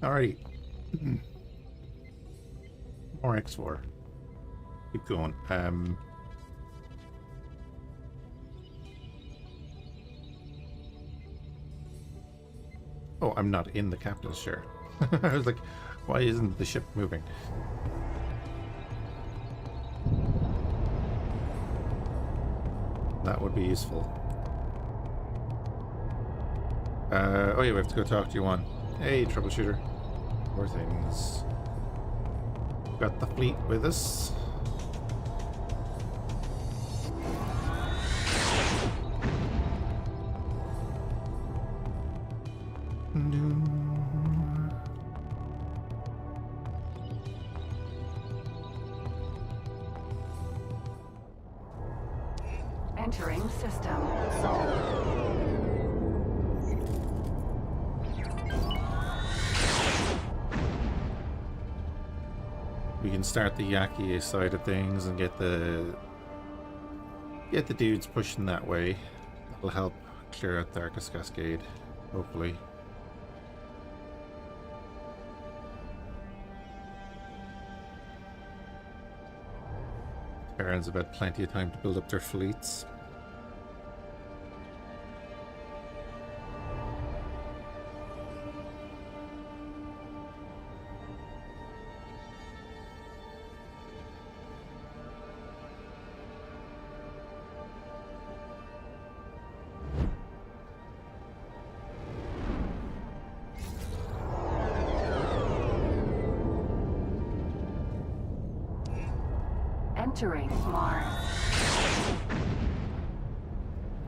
Alrighty. More X4. Keep going. Oh, I'm not in the captain's chair. I was like, why isn't the ship moving? That would be useful. Oh yeah, we have to go talk to you one. Hey, troubleshooter. More things. Got the fleet with us. Entering system. Solved. We can start the Yaki side of things and get the dudes pushing that way. That'll help clear out the Arcus Cascade, hopefully. Terrans have had plenty of time to build up their fleets. Entering Mars.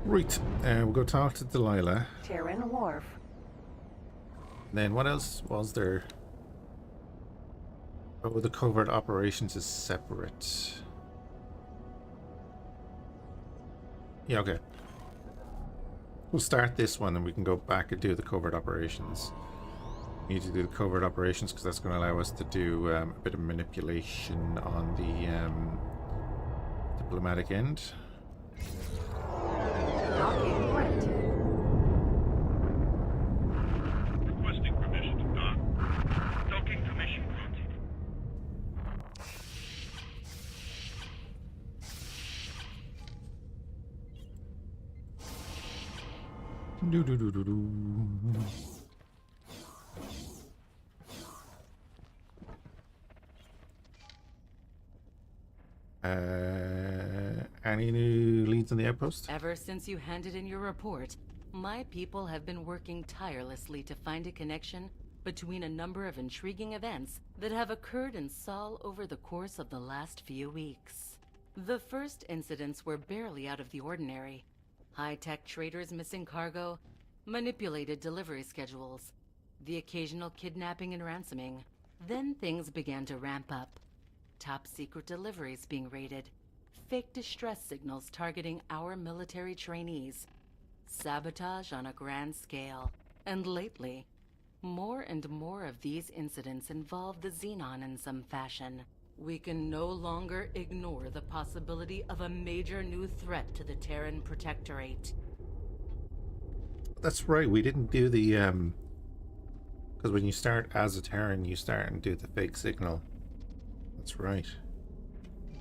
Right, we'll go talk to Delilah. Terran Wharf. Then what else was there? Oh, the covert operations is separate. Yeah, okay. We'll start this one and we can go back and do the covert operations. We need to do the covert operations because that's going to allow us to do a bit of manipulation on the diplomatic end. Docking granted. Requesting permission to dock. Docking permission granted. Do do do do do. Any new leads on the outpost? Ever since you handed in your report, my people have been working tirelessly to find a connection between a number of intriguing events that have occurred in Sol over the course of the last few weeks. The first incidents were barely out of the ordinary. High-tech traders missing cargo, manipulated delivery schedules, the occasional kidnapping and ransoming. Then things began to ramp up. Top-secret deliveries being raided, fake distress signals targeting our military trainees, sabotage on a grand scale, and lately, more and more of these incidents involve the Xenon in some fashion. We can no longer ignore the possibility of a major new threat to the Terran Protectorate. That's right, we didn't do the because when you start as a Terran, you start and do the fake signal. That's right.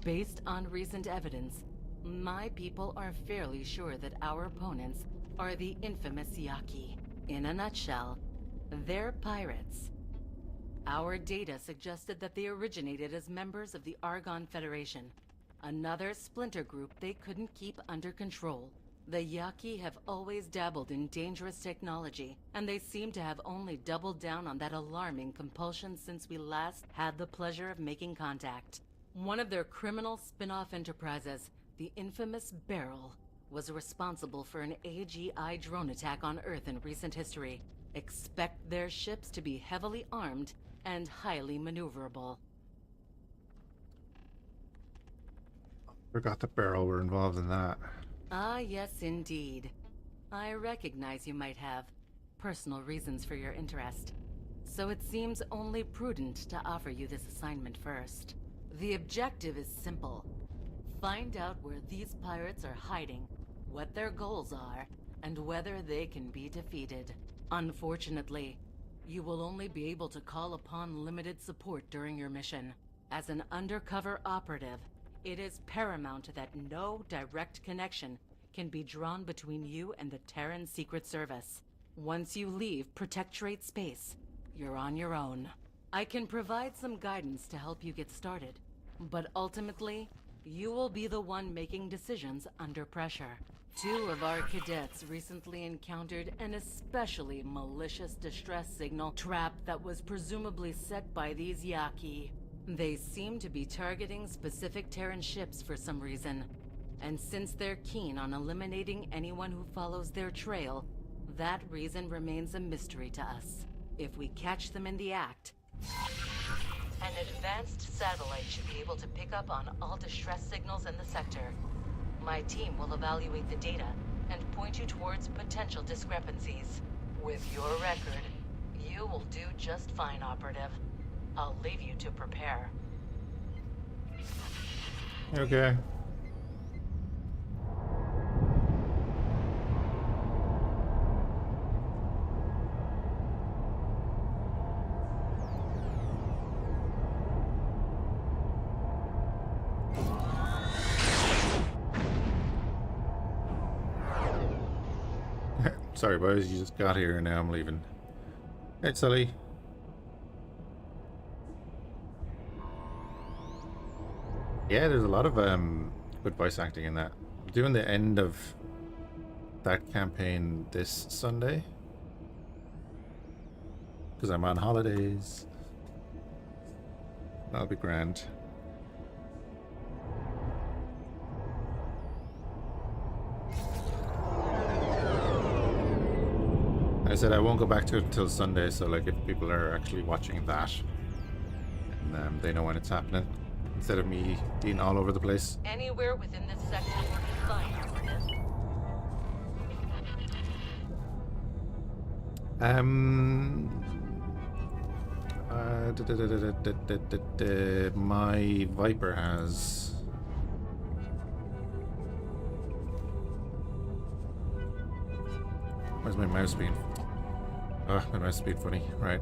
Based on recent evidence, my people are fairly sure that our opponents are the infamous Yaki. In a nutshell, they're pirates. Our data suggested that they originated as members of the Argon Federation, another splinter group they couldn't keep under control. The Yaki have always dabbled in dangerous technology, and they seem to have only doubled down on that alarming compulsion since we last had the pleasure of making contact. One of their criminal spin-off enterprises, the infamous Barrel, was responsible for an AGI drone attack on Earth in recent history. Expect their ships to be heavily armed and highly maneuverable. Forgot the Barrel were involved in that. Ah, yes, indeed. I recognize you might have personal reasons for your interest, so it seems only prudent to offer you this assignment first. The objective is simple. Find out where these pirates are hiding, what their goals are, and whether they can be defeated. Unfortunately, You will only be able to call upon limited support during your mission. As an undercover operative, it is paramount that no direct connection can be drawn between you and the Terran Secret Service. Once you leave Protectorate space, you're on your own. I can provide some guidance to help you get started, but ultimately, you will be the one making decisions under pressure. 2 of our cadets recently encountered an especially malicious distress signal trap that was presumably set by these Yaki. They seem to be targeting specific Terran ships for some reason, and since they're keen on eliminating anyone who follows their trail, that reason remains a mystery to us. If we catch them in the act, an advanced satellite should be able to pick up on all distress signals in the sector. My team will evaluate the data and point you towards potential discrepancies. With your record, you will do just fine, Operative. I'll leave you to prepare. Okay. Sorry, boys, you just got here and now I'm leaving. Hey, Sully. Yeah, there's a lot of good voice acting in that. I'm doing the end of that campaign this Sunday because I'm on holidays. That'll be grand. I said I won't go back to it until Sunday, so like if people are actually watching that, and they know when it's happening, instead of me being all over the place. Anywhere within this sector will be fine, Operative. My Viper has. Where's my mouse being? Oh, my mouse is being funny. Right.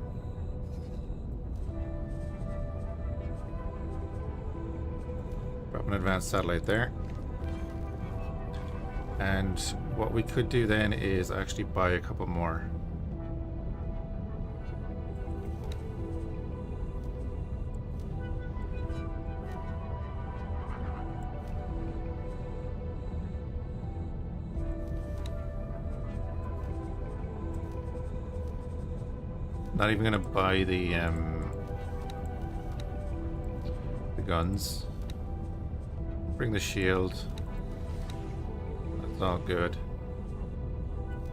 Drop an advanced satellite there. And what we could do then is actually buy a couple more. Not even gonna buy the guns. Bring the shield. That's all good.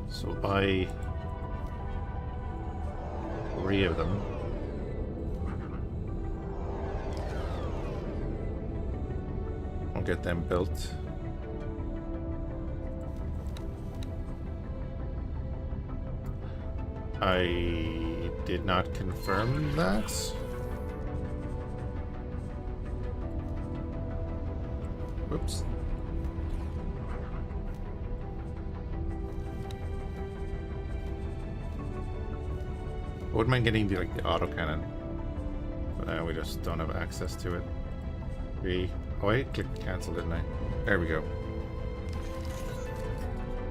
So buy 3 of them. I'll get them built. I did not confirm that. Whoops. I wouldn't mind getting the autocannon, but we just don't have access to it. Oh, I clicked cancel, didn't I? There we go.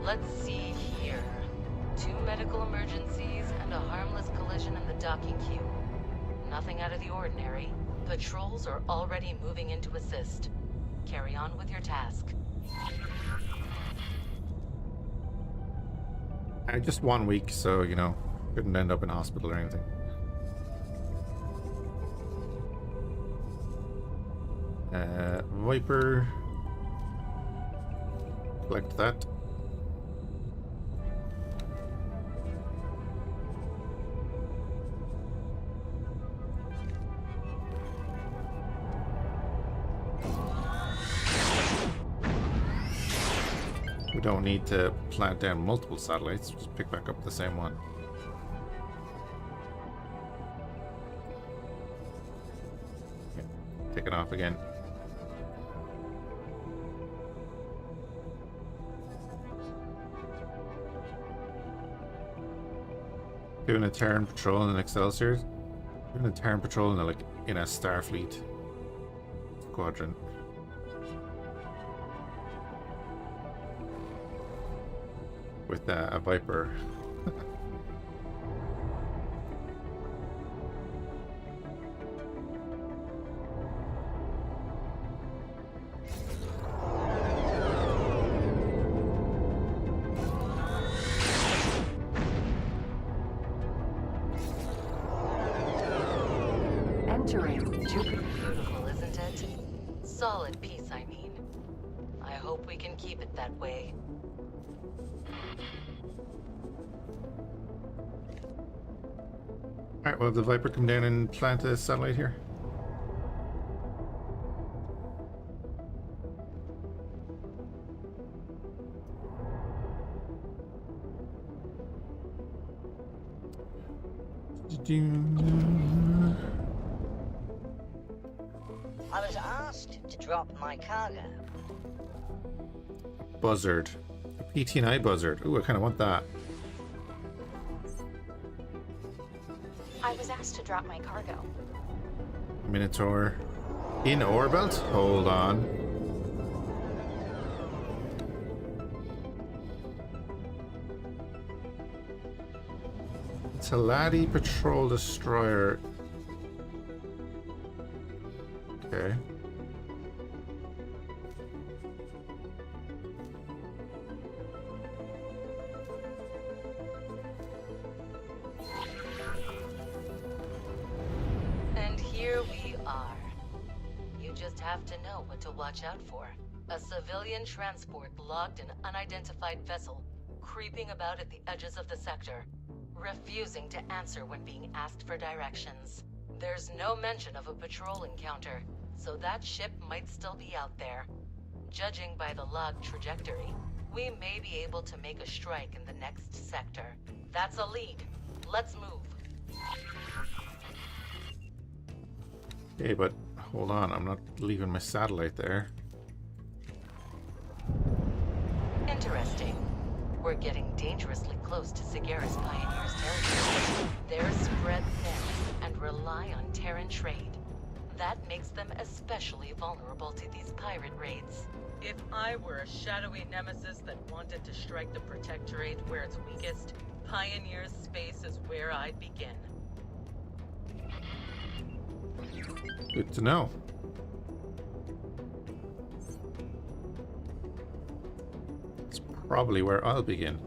Let's see here. 2 medical emergencies and a harmless collision in the docking queue. Nothing out of the ordinary. Patrols are already moving in to assist. Carry on with your task. Just 1 week, so, you know, couldn't end up in hospital or anything. Viper. Collect that. We don't need to plant down multiple satellites, just pick back up the same one. Okay, take it off again. Doing a Terran patrol in an Excelsior. Doing a Terran patrol in a, in a Starfleet squadron. With a Viper. Entering Jupiter. Beautiful, isn't it? Solid piece, I mean. I hope we can keep it that way. Alright, we'll have the Viper come down and plant a satellite here. I was asked to drop my cargo. Buzzard. A PT&I buzzard. Ooh, I kind of want that. I was asked to drop my cargo. Minotaur. In orbit? Hold on. Taladi Patrol Destroyer. Okay. And here we are. You just have to know what to watch out for. A civilian transport logged an unidentified vessel, creeping about at the edges of the sector, refusing to answer when being asked for directions. There's no mention of a patrol encounter, so that ship might still be out there. Judging by the log trajectory, we may be able to make a strike in the next sector. That's a lead. Let's move. Okay, but hold on. I'm not leaving my satellite there. Interesting. We're getting dangerously close to Sagaris Pioneers' territory. They're spread thin and rely on Terran trade. That makes them especially vulnerable to these pirate raids. If I were a shadowy nemesis that wanted to strike the Protectorate where it's weakest, Pioneers' space is where I'd begin. Good to know. It's probably where I'll begin.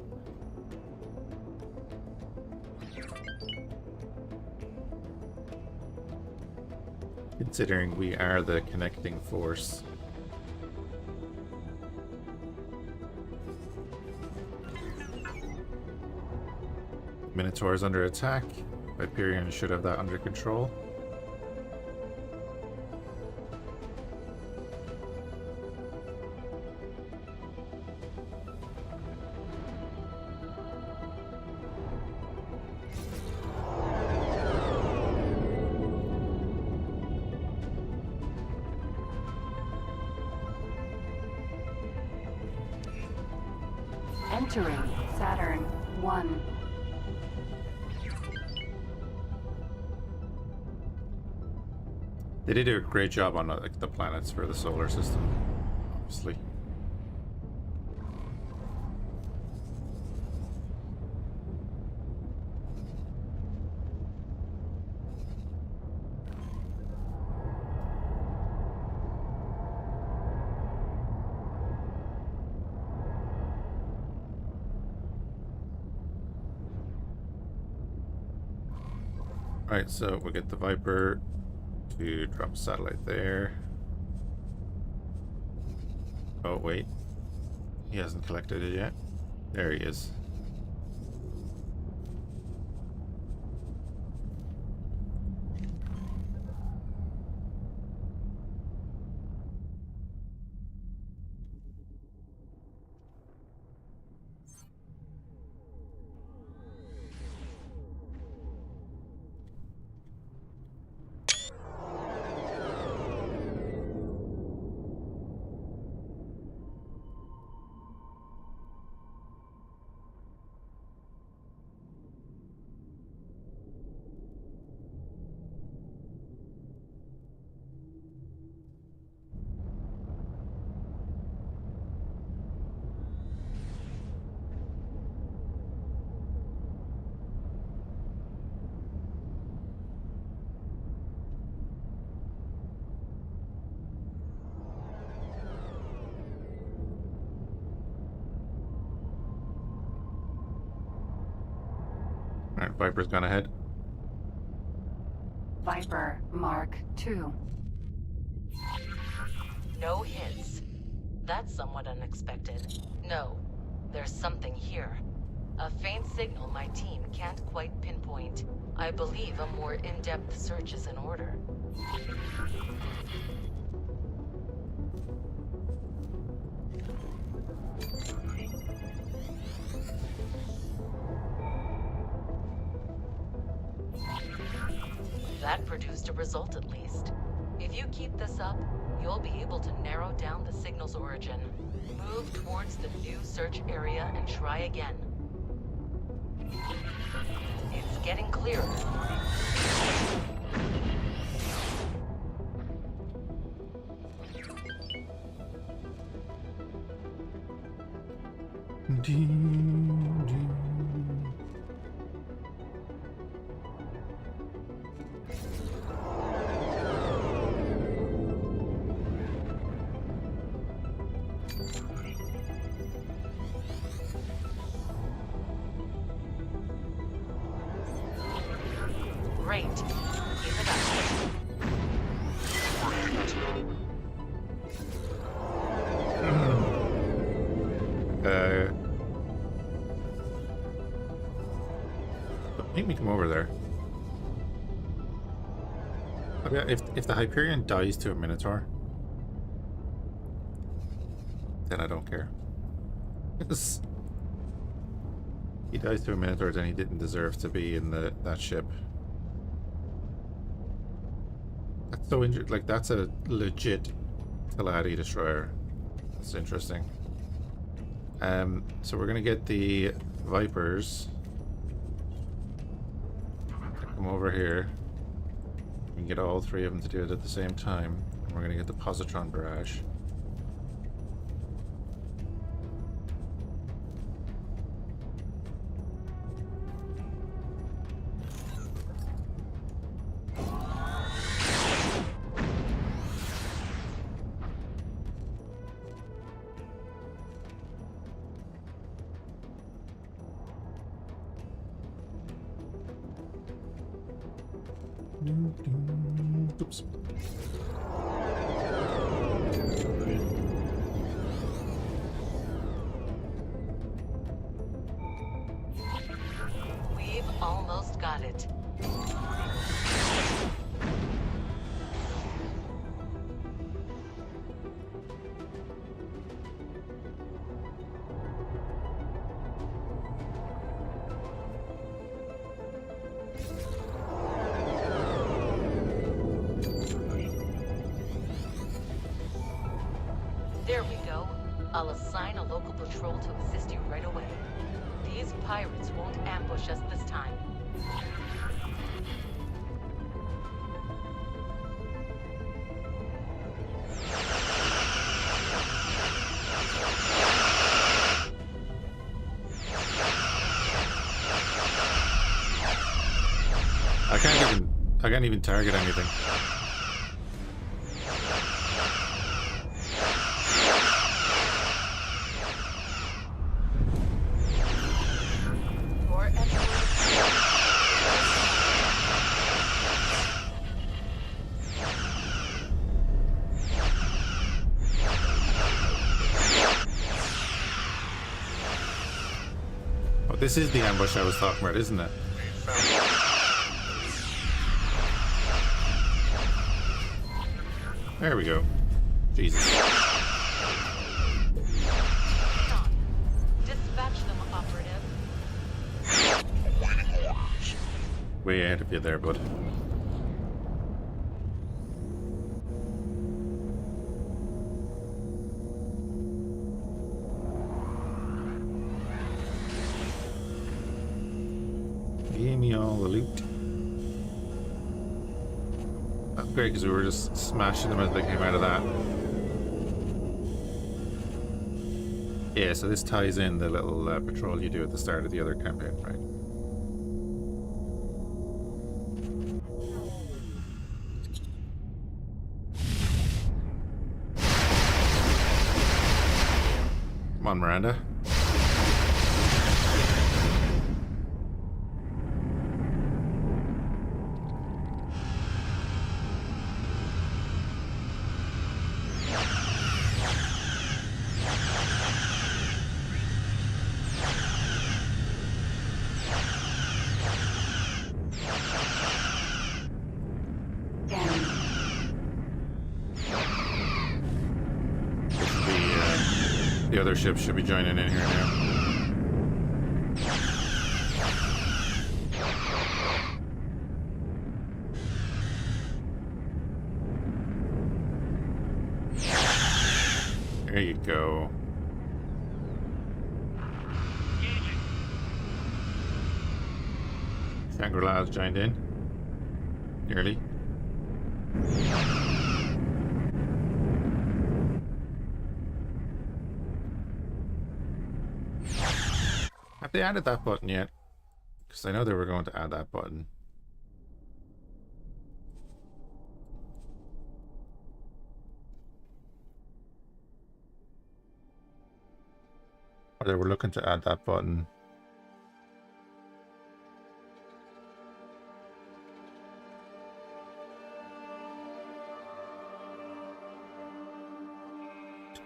Considering we are the connecting force. Minotaur is under attack. Hyperion should have that under control. Entering Saturn 1. They did a great job on like the planets for the solar system, obviously. Right, so we'll get the Viper to drop a satellite there. Oh, wait. He hasn't collected it yet. There he is. Viper's gone ahead. Viper Mark II. No hits. That's somewhat unexpected. No, there's something here. A faint signal my team can't quite pinpoint. I believe a more in-depth search is in order. That produced a result at least. If you keep this up, you'll be able to narrow down the signal's origin. Move towards the new search area and try again. It's getting clearer. Great. Keep it up. Make me come over there. Okay, if the Hyperion dies to a Minotaur, then I don't care. Because he dies to a Minotaur, then he didn't deserve to be in that ship. That's so injured. Like, that's a legit Teladi destroyer. That's interesting. So we're gonna get the Vipers. Come over here. We can get all three of them to do it at the same time. And we're gonna get the Positron Barrage. Oops. We've almost got it. There we go. I'll assign a local patrol to assist you right away. These pirates won't ambush us this time. I can't even target anything. Oh, this is the ambush I was talking about, isn't it? There we go. Jesus. Dispatch them, operative. Way ahead of you there, bud. Give me all the loot. That's great because we were just smashing them as they came out of that. Yeah, so this ties in the little patrol you do at the start of the other campaign, right? Come on, Miranda. The other ships should be joining in here now. There you go. Shangri-La's joined in. Nearly. Have they added that button yet? Because I know they were going to add that button. Or they were looking to add that button.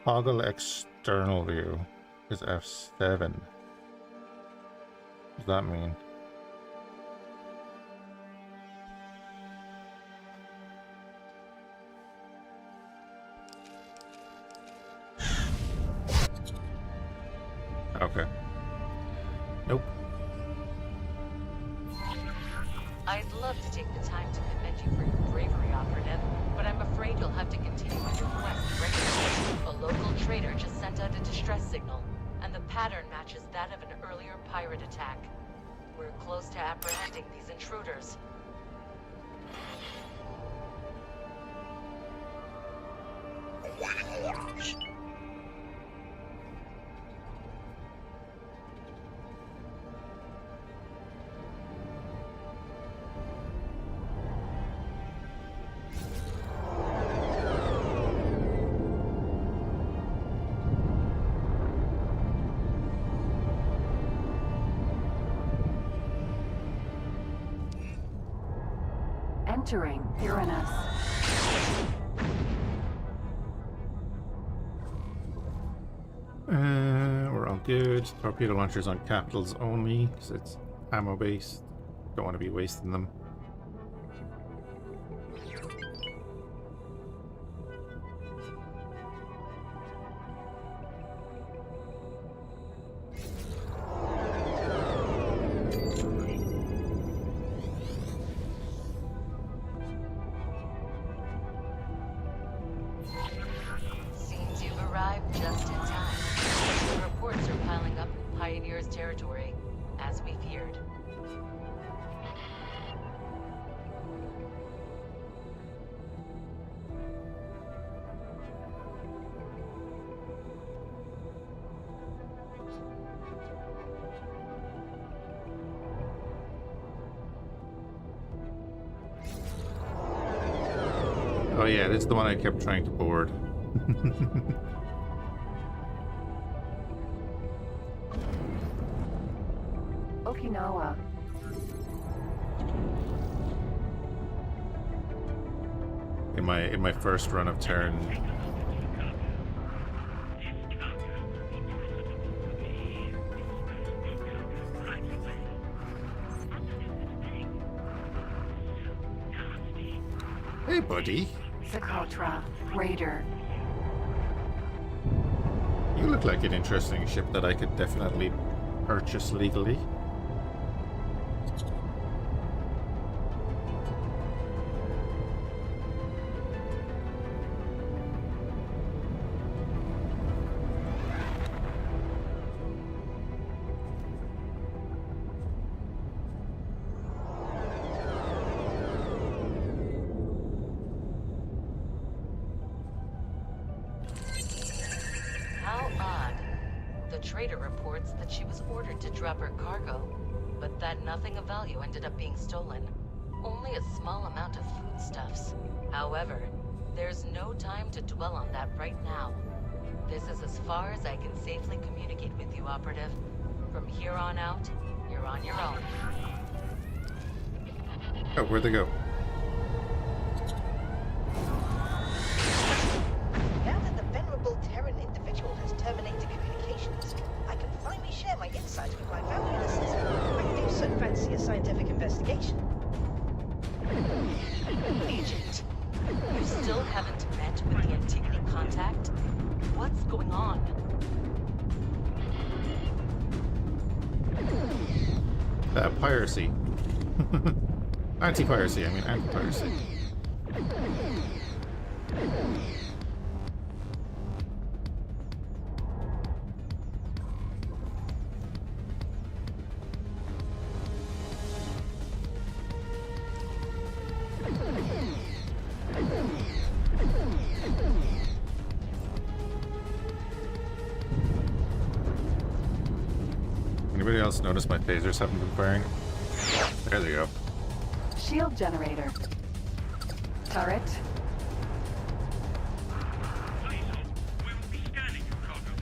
Toggle external view is F7. What does that mean? Okay. Nope. I'd love to take the time to commend you for your bravery, Operative, but I'm afraid you'll have to continue on your quest regularly. A local trader just sent out a distress signal, and the pattern matches that of an earlier pirate attack. We're close to apprehending these intruders. Entering Uranus. We're all good. Torpedo launchers on capitals only, because it's ammo based. Don't want to be wasting them. Seems you've arrived just in time. The reports are piling up in Pioneer's territory, as we feared. Oh yeah, this is the one I kept trying to board. Okinawa. In my first run of turn. Hey buddy. Socotra. Raider. You look like an interesting ship that I could definitely purchase legally. How odd. The trader reports that she was ordered to drop her cargo, but that nothing of value ended up being stolen. Only a small amount of foodstuffs. However, there's no time to dwell on that right now. This is as far as I can safely communicate with you, Operative. From here on out, you're on your own. Oh, where'd they go? Now that the venerable Terran individual has terminated communications, I can finally share my insights with my family listeners. I do so fancy a scientific investigation. Agent, you still haven't met with the Antigone contact? What's going on? piracy. Anti-piracy, I mean anti-piracy. Anybody else notice my phasers haven't been firing? There they go. Shield generator. Turret. Please hold. We will be scanning your cargo.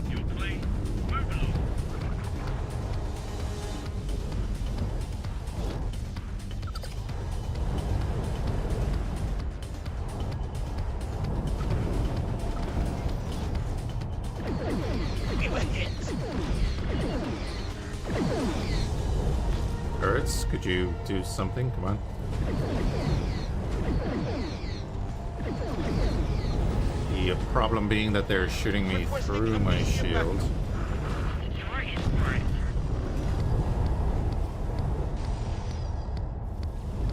Your plane. Move along. We were hit. Turrets, could you do something? Come on. The problem being that they're shooting me through my shield. You're in for it.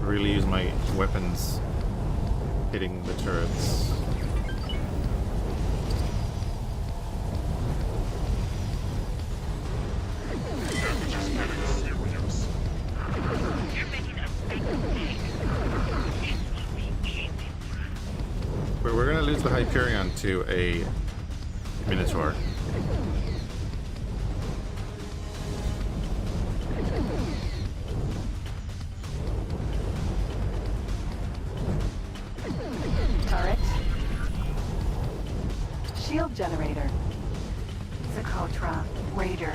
Really use my weapons hitting the turrets. You're making a big mistake. It will be easy. But we're gonna lose the Hyperion to a Minotaur. Turret. Shield generator. Socotra. Raider.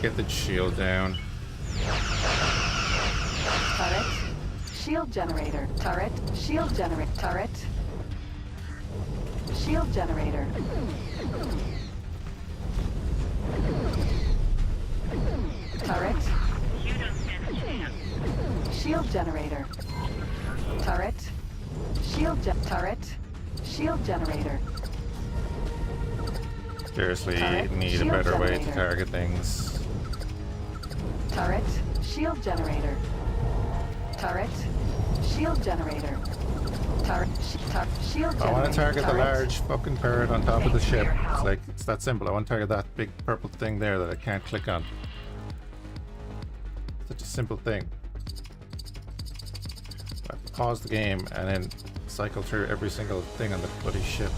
Get the shield down. Turret. Shield generator. Turret. Shield generator. Turret. Shield generator. Turret. You don't stand a chance. Shield generator. Turret. Turret. Shield generator. Seriously, Turret, need a shield better way to generator. target things. Turret. Shield generator. Turret. Shield generator. Turret. Shield generator. I want to target the Turret. large fucking turret on top of the ship. It's like, it's that simple. I want to target that big purple thing there that I can't click on. Such a simple thing. I have to pause the game and then cycle through every single thing on the bloody ship.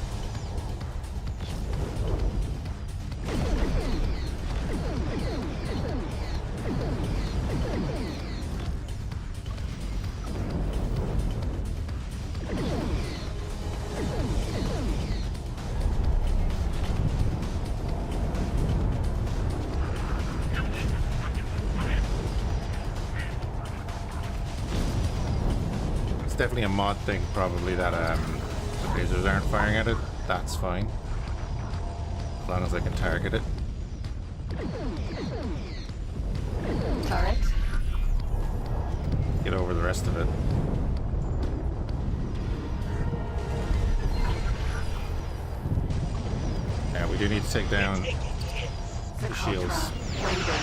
Definitely a mod thing, probably, that the lasers aren't firing at it. That's fine, as long as I can target it. Turret. Get over the rest of it. Yeah, we do need to take down the shields, Socotra. Raider.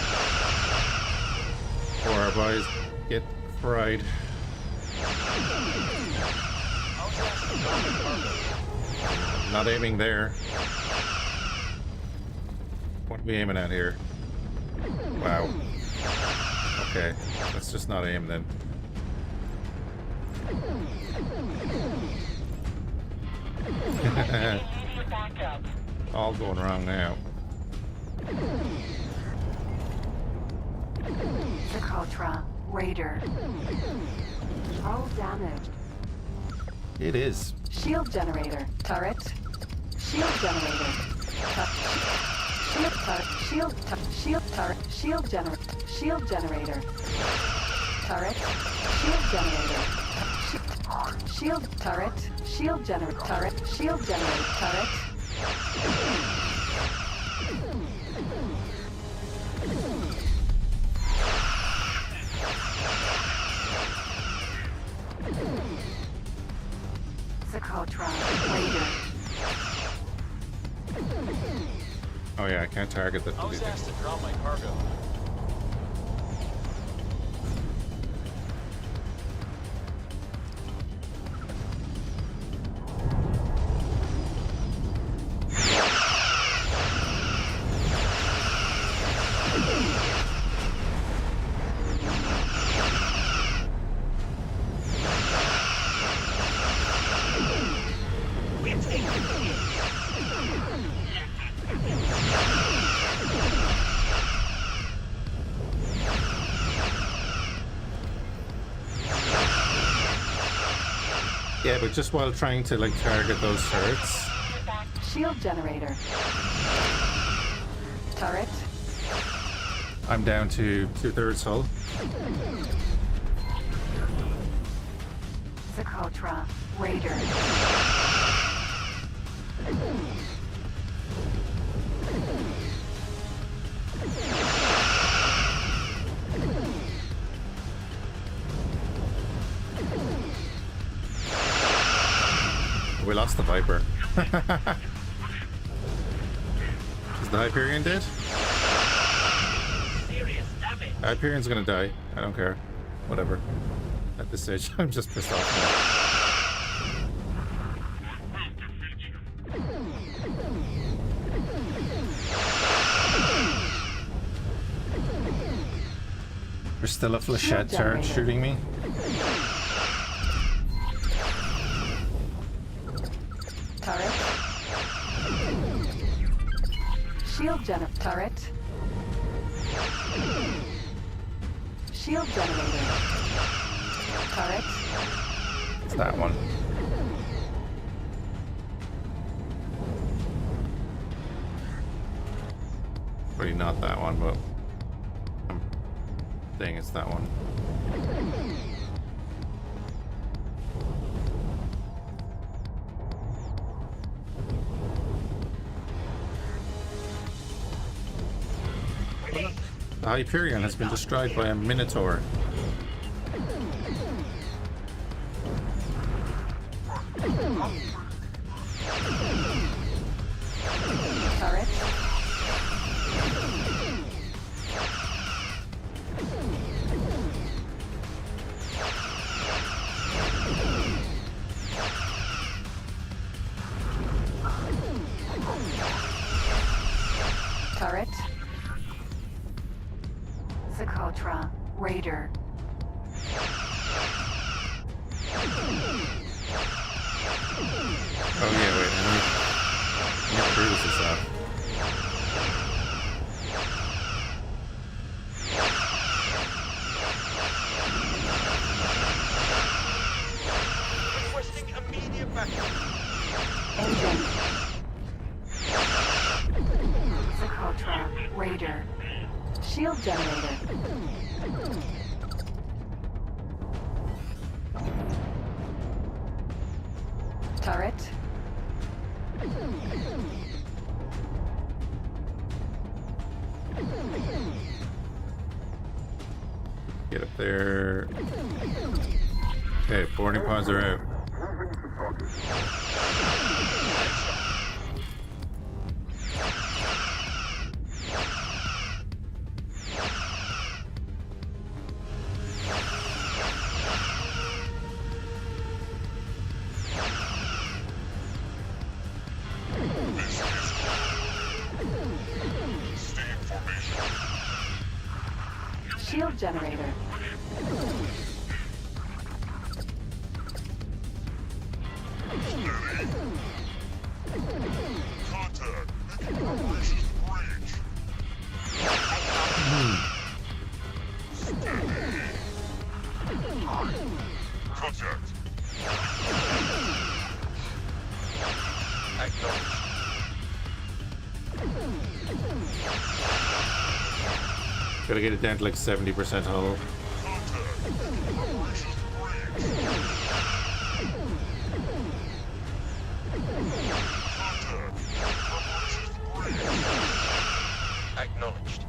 or our boys get fried. Not aiming there. What are we aiming at here? Wow. Okay, let's just not aim then. All going wrong now. Socotra. Raider. All damaged. It is. Shield generator. Turret. Shield generator. Shield turret. Shield turret. Shield generator. Shield generator. Turret. Shield generator. Shield turret. Shield generator. Turret. Shield generator. Turret. Socotra. Raider. Oh yeah, I can't target that. I was asked to drop my cargo. Yeah, but just while trying to like target those turrets. Shield generator. Turret. I'm down to 2/3 hull. Socotra. Raider. We lost the Viper. Is the Hyperion dead? Hyperion's gonna die. I don't care. Whatever. At this stage, I'm just pissed off now. There's still a Fhiachs turret shooting me. Turret. Shield turret. Shield generator. Turret. It's that one. Probably not that one, but I'm saying it's that one. The Hyperion has been destroyed by a Minotaur. Turret. Turret. Socotra. Raider. Oh yeah, wait, let me cruise this up. Requesting immediate backup. Engine. Socotra. Raider. Shield generator. Turret. Get up there. Okay, boarding pods are out. Shield generator. Contact. Operations breach. Contact. Acknowledged. Gotta get it down to like 70% hull. Acknowledged.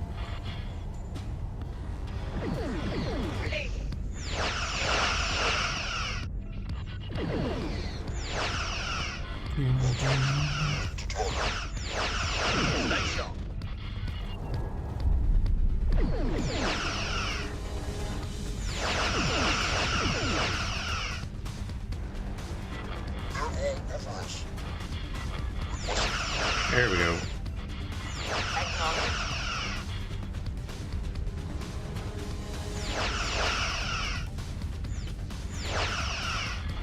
Stay sharp. There we go. Acknowledge.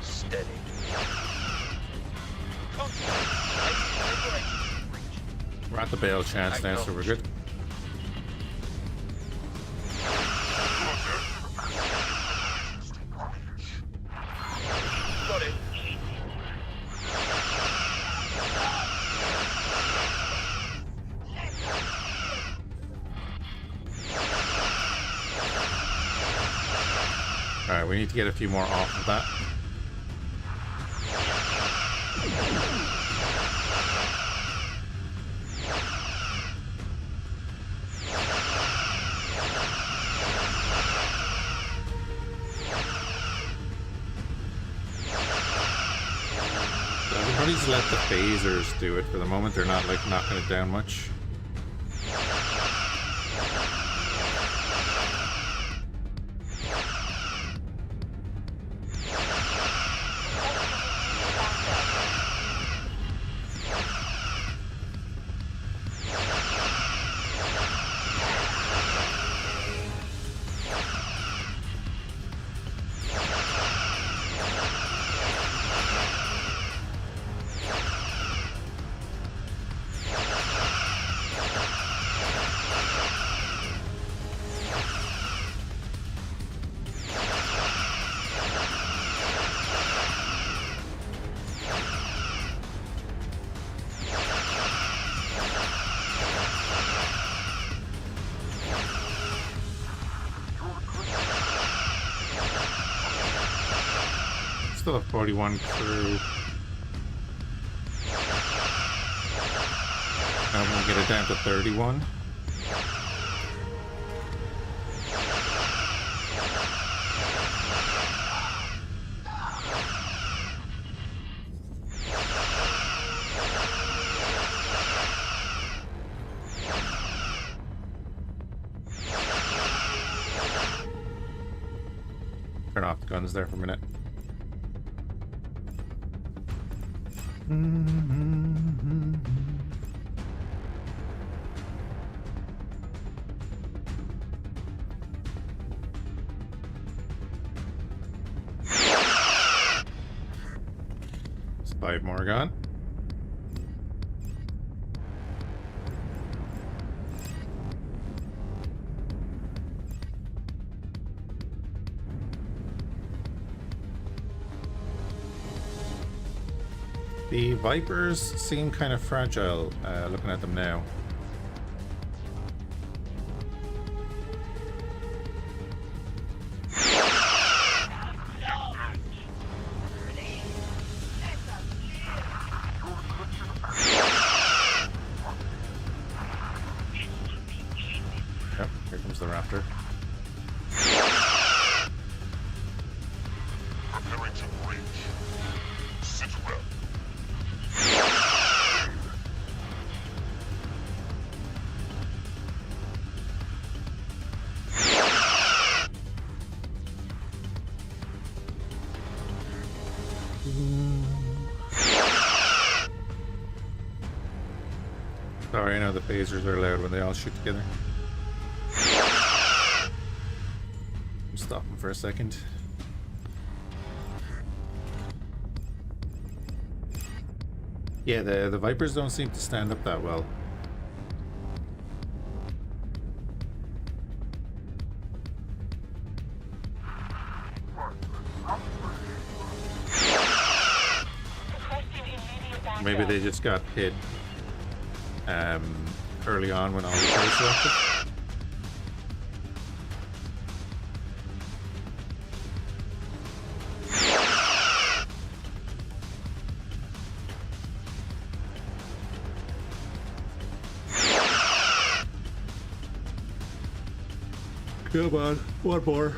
Steady. Contact. We're at the bail chance now, so we're good. Got it. Alright, we need to get a few more off of that. Everybody's let the phasers do it for the moment. They're not like knocking it down much. Still have 41 crew. Now we'll get it down to 31. Turn off the guns there for a minute. There's 5 more gone. The Vipers seem kind of fragile, looking at them now. Yep, here comes the Raptor. Preparing to breach. Sit well. Sorry, I know the phasers are loud when they all shoot together. Stop them for a second. Yeah, the Vipers don't seem to stand up that well. Maybe they just got hit early on when all the turrets were active. Come on, one more.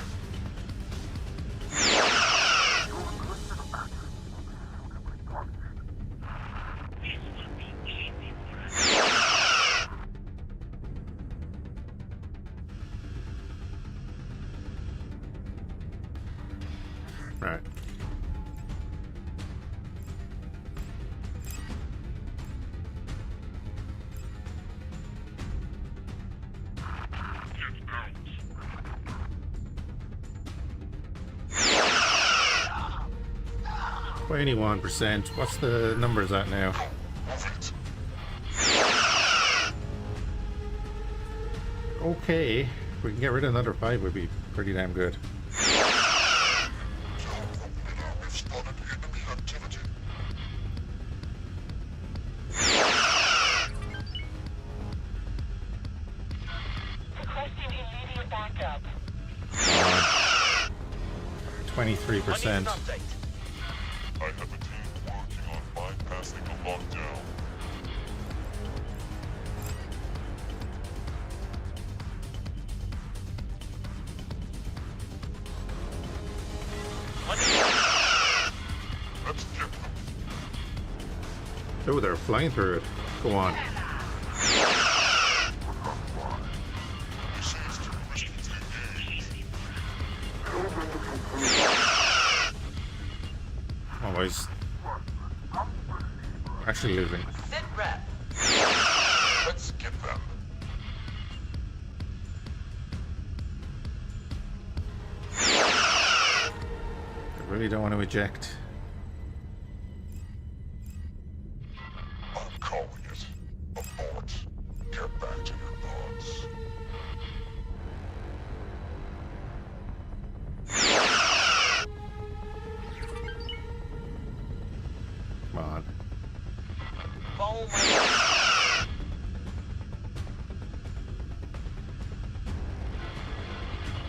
Right. 21%. What's the numbers at now? Okay, if we can get rid of another 5 would be pretty damn good. Requesting immediate backup. 23%. I have a team working on bypassing the lockdown. Let's get them. Oh, they're flying through it. Go on. This is too risky to engage. Oh, he's actually losing. Sit rep. Let's get them. I really don't want to eject. I'm calling it. Abort. Get back to your pods. Come on. Follow my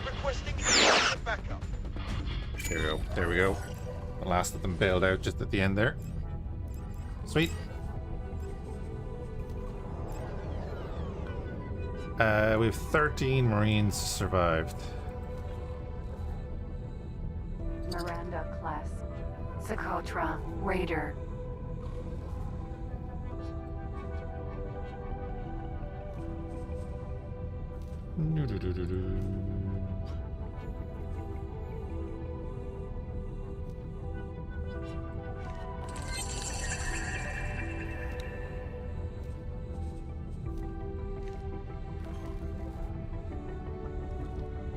requesting immediate backup. There we go. There we go. The last of them bailed out just at the end there. Sweet. We have 13 Marines survived. Miranda class. Socotra, Raider.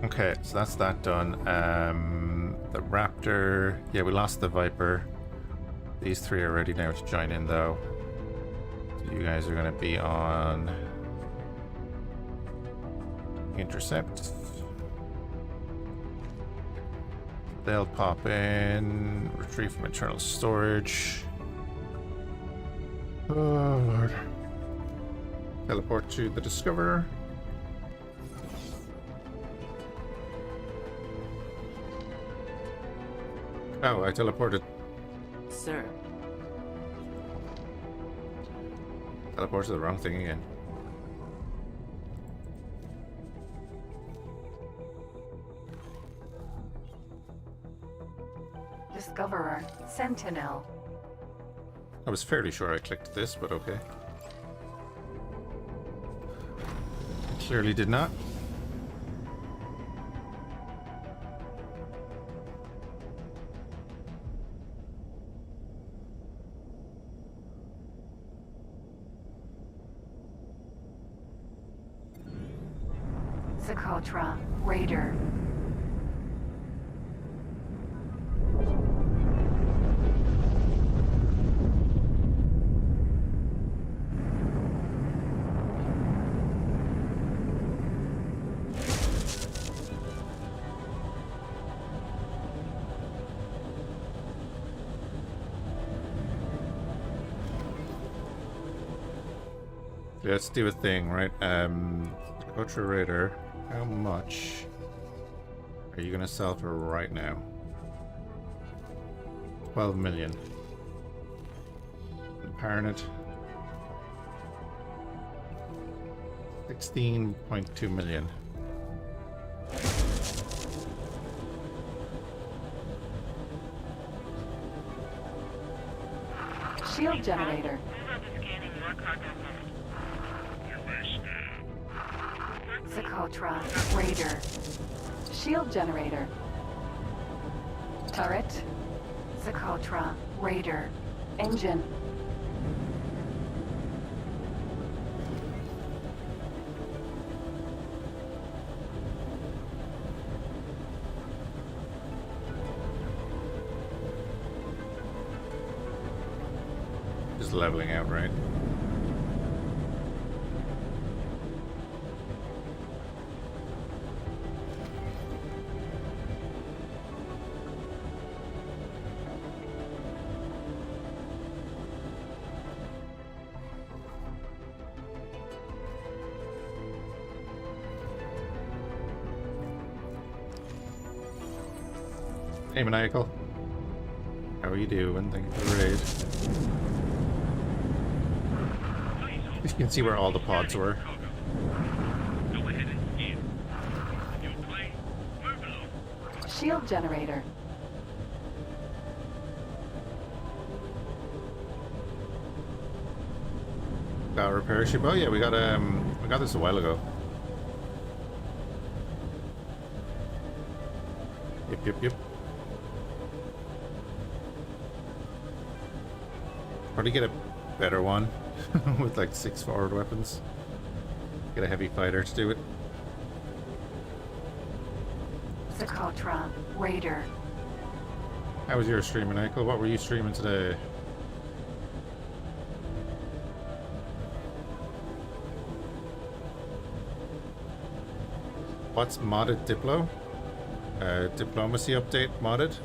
Okay, so that's that done. The Raptor, yeah, we lost the Viper. These 3 are ready now to join in, though. So you guys are going to be on Intercept. They'll pop in, retrieve from internal storage. Oh Lord. Teleport to the Discoverer. Oh, I teleported. Sir, Teleported to the wrong thing again. Discoverer, Sentinel. I was fairly sure I clicked this, but okay. Clearly did not. Socotra, Raider. Let's do a thing, right? Ultra Raider, how much are you gonna sell for right now? 12 million. Parnet, 16.2 million. Shield generator. Scanning your cargo hold. You may scan. Socotra, Raider. Shield generator. Turret. Socotra, Raider. Engine. just leveling out, right? Hey, Maniacal. How are you doing? Thank you for the raid. You can see where all the pods were. Go ahead and scan. Your plane, move along. Shield generator. Got a repair ship. Oh yeah, we got this a while ago. Yep. Probably get a better one with like 6 forward weapons. Get a heavy fighter to do it. Socotra. Raider. How was your streaming, Michael? What were you streaming today? What's modded Diplo? Diplomacy update modded?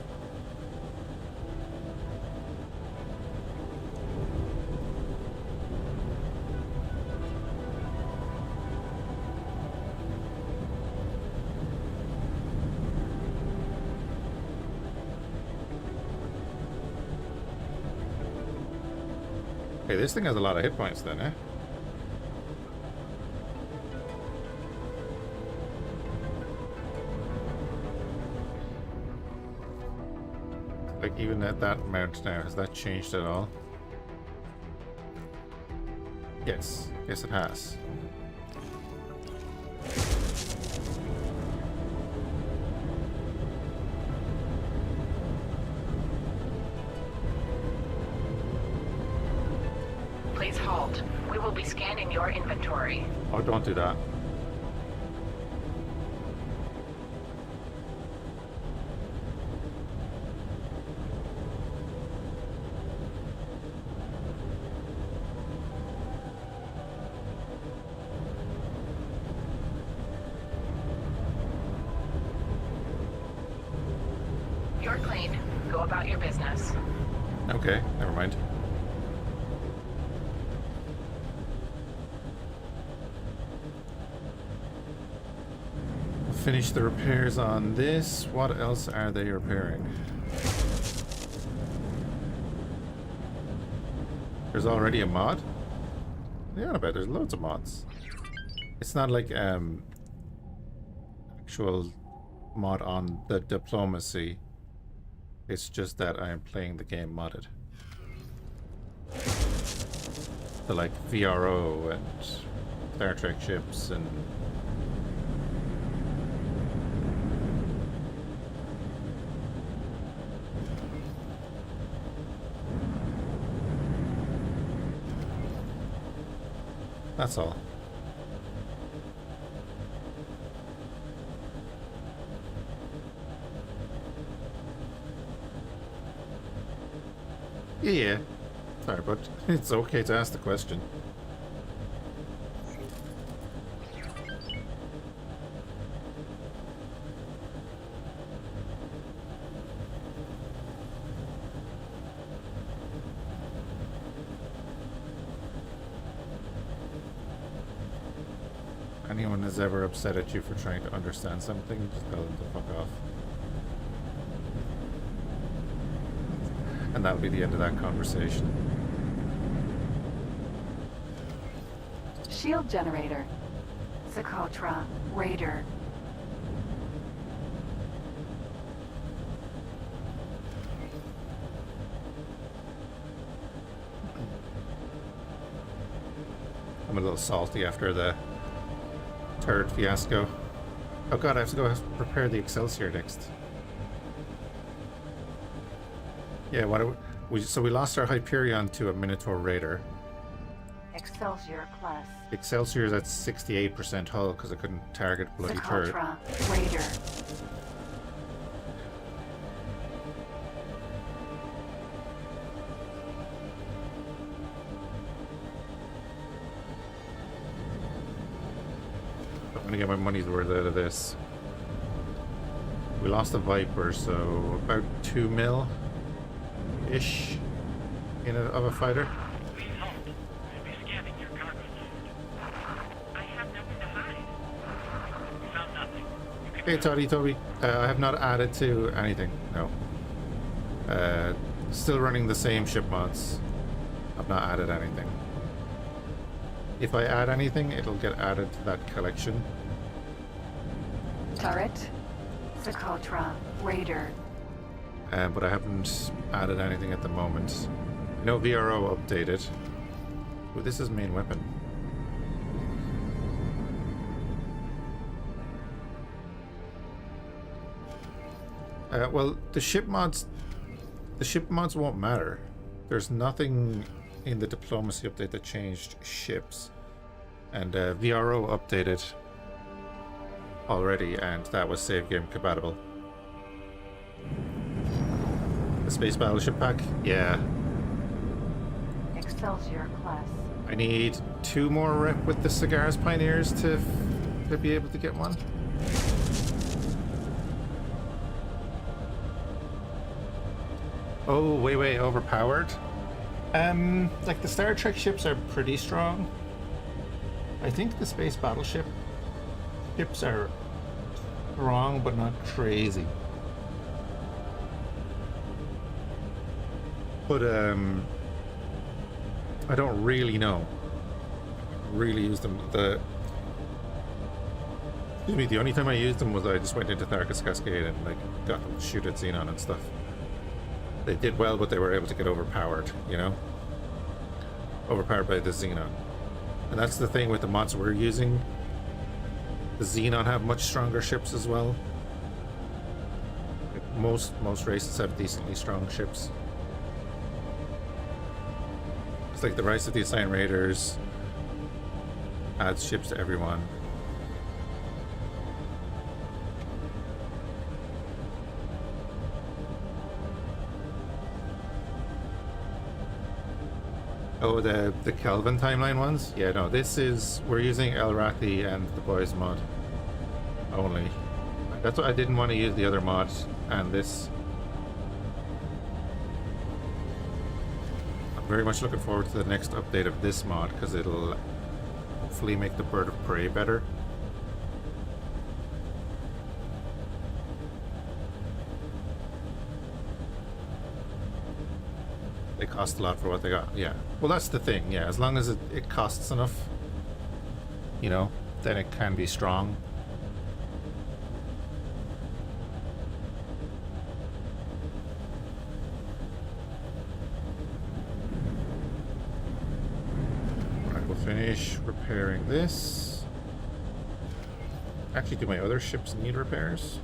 Okay, this thing has a lot of hit points then, eh? Like, even at that amount now, has that changed at all? Yes. Yes, it has. Please halt. We will be scanning your inventory. Oh, don't do that. You're clean. Go about your business. Okay, never mind. Finish the repairs on this. What else are they repairing? There's already a mod? Yeah, I bet there's loads of mods. It's not like actual mod on the diplomacy. It's just that I am playing the game modded. The like VRO and Star Trek ships and that's all. Yeah. Sorry, but it's okay to ask the question. Anyone is ever upset at you for trying to understand something, just tell them to fuck off. And that'll be the end of that conversation. Shield generator. Socotra. Raider. I'm a little salty after the turd fiasco. Oh god, I have to go prepare the Excelsior next. Yeah, so we lost our Hyperion to a Minotaur Raider. Excelsior class. Excelsior is at 68% hull because I couldn't target bloody turret. Socotra. Raider. to get my money's worth out of this. We lost a Viper, so about 2 mil-ish of a fighter. Please hold. We'll be scanning your cargo load. I have nowhere to hide. We found nothing. You can Hey, Toby. I have not added to anything. No. Still running the same ship mods. I've not added anything. If I add anything, it'll get added to that collection. Turret. Socotra. Raider. But I haven't added anything at the moment. I know VRO updated. Oh, this is main weapon. Well, the ship mods won't matter. There's nothing in the diplomacy update that changed ships, and VRO updated already, and that was save game compatible. The space battleship pack, yeah. Excelsior class. I need 2 more rep with the Cigars Pioneers to be able to get one. Oh, way overpowered. Like the Star Trek ships are pretty strong. I think the space battleship ships are strong, but not crazy. But I don't really know. Really use them. The only time I used them was I just went into Tharkas Cascade and like got them to shoot at Xenon and stuff. They did well, but they were able to get overpowered, you know? Overpowered by the Xenon. And that's the thing with the mods we're using. The Xenon have much stronger ships as well. Like most races have decently strong ships. It's like the Rise of the Assigned Raiders adds ships to everyone. Oh, the Kelvin timeline ones? Yeah, no, we're using El Rati and the Boys mod only. That's what I didn't want to use the other mods and this. I'm very much looking forward to the next update of this mod because it'll hopefully make the Bird of Prey better. They cost a lot for what they got. Yeah. Well, that's the thing. Yeah, as long as it costs enough, you know, then it can be strong. Right, we'll finish repairing this. Actually, do my other ships need repairs?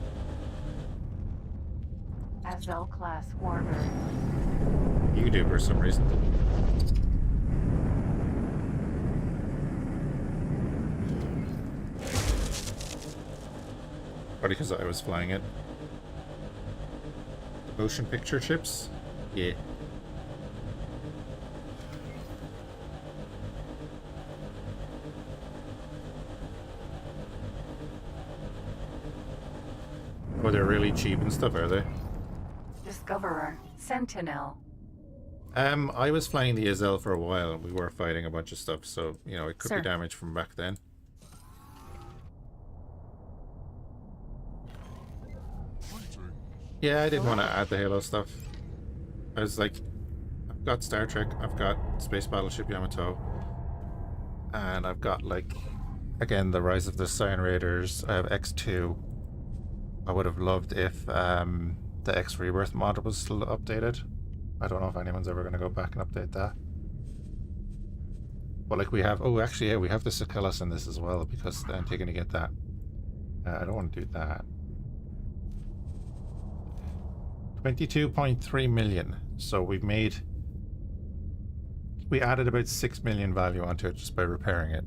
Azel class warbird. You do for some reason. Probably because I was flying it. The motion picture ships? Yeah. Oh, they're really cheap and stuff, are they? Discoverer. Sentinel. I was flying the Azel for a while and we were fighting a bunch of stuff, so, you know, it could be damage from back then. Yeah, I didn't want to add the Halo stuff. I was like, I've got Star Trek, I've got Space Battleship Yamato, and I've got, like, again, the Rise of the Cyan Raiders. I have X2. I would have loved if the X Rebirth mod was still updated. I don't know if anyone's ever going to go back and update that. But like we have, oh actually yeah, we have the Sakillas in this as well because I'm taking to get that. I don't want to do that. 22.3 million. So we added about 6 million value onto it just by repairing it.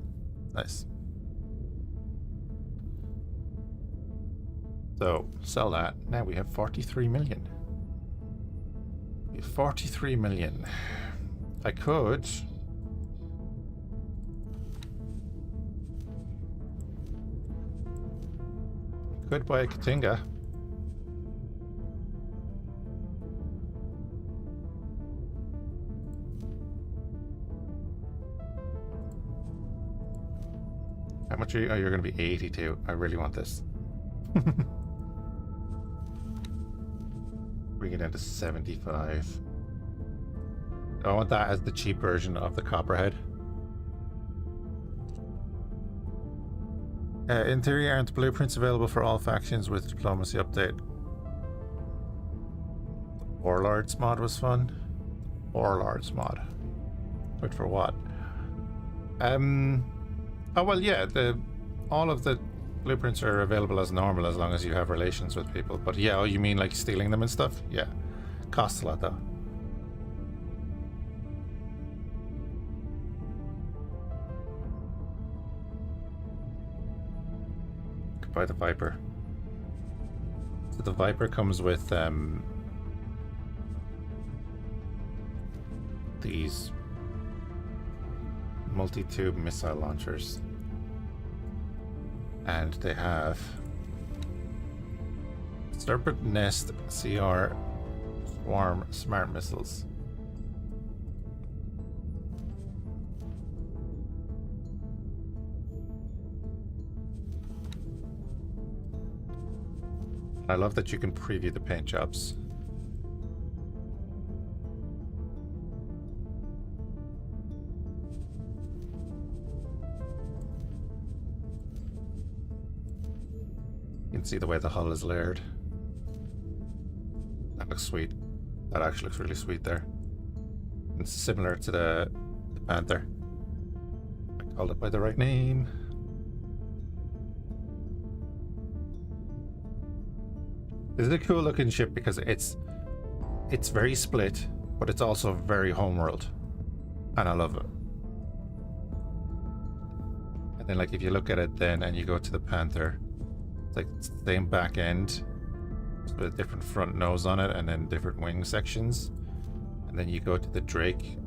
Nice. So sell that. Now we have 43 million. 43 million. I could could buy a Katinga. How much are you? Oh, you're going to be 82. I really want this. Bring it down to 75. I want that as the cheap version of the Copperhead. In theory, aren't blueprints available for all factions with diplomacy update? Warlords mod was fun. Warlords mod. Wait for what? Oh well, yeah. All of the blueprints are available as normal as long as you have relations with people. But yeah, oh, you mean like stealing them and stuff? Yeah, costs a lot though. Buy the Viper. So the Viper comes with these multi-tube missile launchers, and they have Serpent Nest CR Swarm smart missiles. I love that you can preview the paint jobs. You can see the way the hull is layered. That looks sweet. That actually looks really sweet there. It's similar to the Panther. I called it by the right name. This is a cool looking ship because it's very split, but it's also very homeworld, and I love it. And then like if you look at it then and you go to the Panther, it's like it's the same back end with a different front nose on it and then different wing sections. And then you go to the Drake,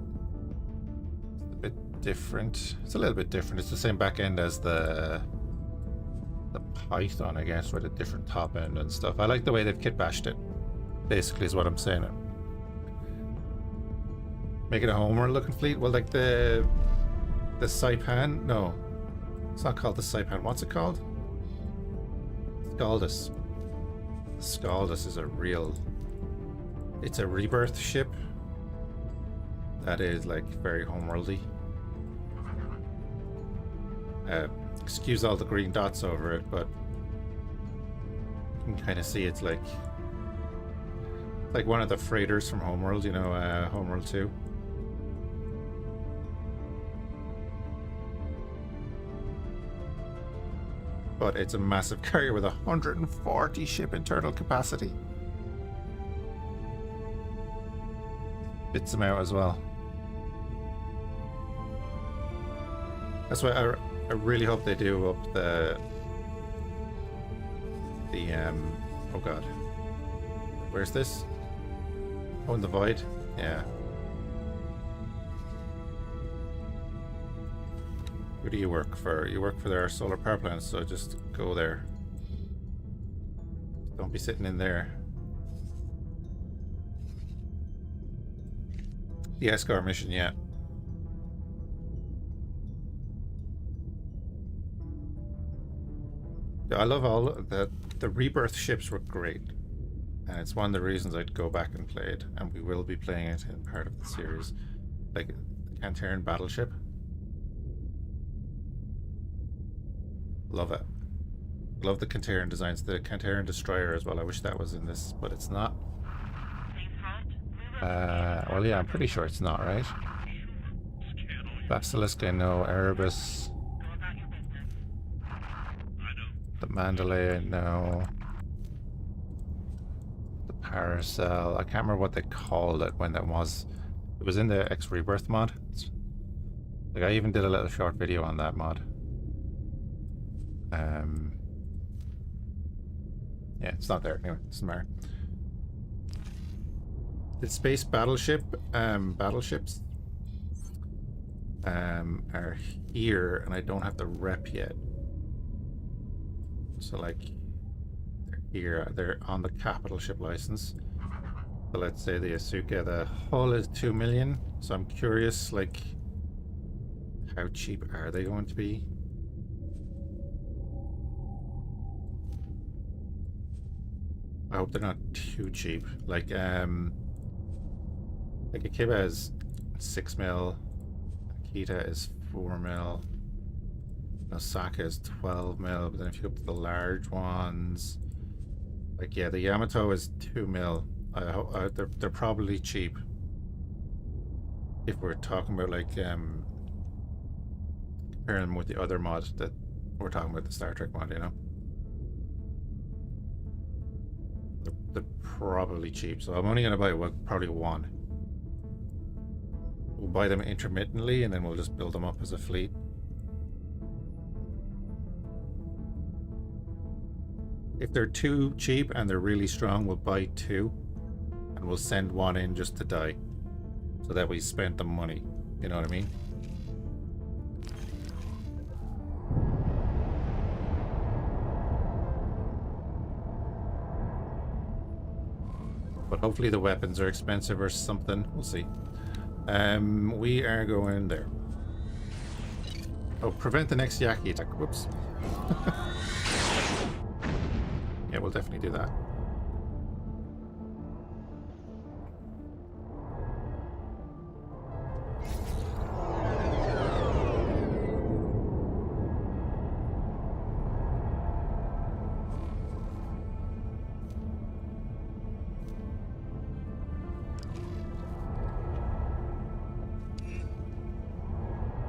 it's a bit different. It's a little bit different. It's the same back end as the Python, I guess, with a different top end and stuff. I like the way they've kit bashed it, basically, is what I'm saying. Make it a homeworld looking fleet. Well, like the Saipan, no, it's not called the Saipan. What's it called? Scaldus. Scaldus is it's a rebirth ship that is like very homeworldy. Excuse all the green dots over it, but you can kind of see it's like one of the freighters from Homeworld, you know, Homeworld 2. But it's a massive carrier with 140 ship internal capacity. Bits them out as well. That's why I really hope they do up the oh god, where's this? Oh, in the void. Yeah. Who do you work for? You work for their solar power plants, so just go there. Don't be sitting in there. The escort mission, yeah. I love all the rebirth ships were great, and it's one of the reasons I'd go back and play it, and we will be playing it in part of the series. Like the Cantarin battleship, love it. Love the Cantarin designs. The Cantarin destroyer as well. I wish that was in this, but it's not. Well, yeah, I'm pretty sure it's not, right? Basilisk, I know. Erebus. The Mandalay, no. The Paracel, I can't remember what they called it when that was. It was in the X Rebirth mod. Like I even did a little short video on that mod. Yeah, it's not there anyway. It doesn't matter. The space battleship battleships are here, and I don't have the rep yet. So like here. They're on the capital ship license. So let's say the Asuka, the hull is 2 million. So I'm curious, like, how cheap are they going to be? I hope they're not too cheap. Like Akiba is 6 mil, Akita is 4 mil, Osaka is 12 mil, but then if you go up to the large ones, like, yeah, the Yamato is 2 mil. They're probably cheap. If we're talking about, like, comparing them with the other mod that we're talking about, the Star Trek mod, you know? They're probably cheap, so I'm only going to buy probably one. We'll buy them intermittently, and then we'll just build them up as a fleet. If they're too cheap and they're really strong, we'll buy 2, and we'll send one in just to die, so that we spent the money. You know what I mean? But hopefully the weapons are expensive or something. We'll see. We are going there. Oh, prevent the next Yaki attack. Whoops. Yeah, we'll definitely do that.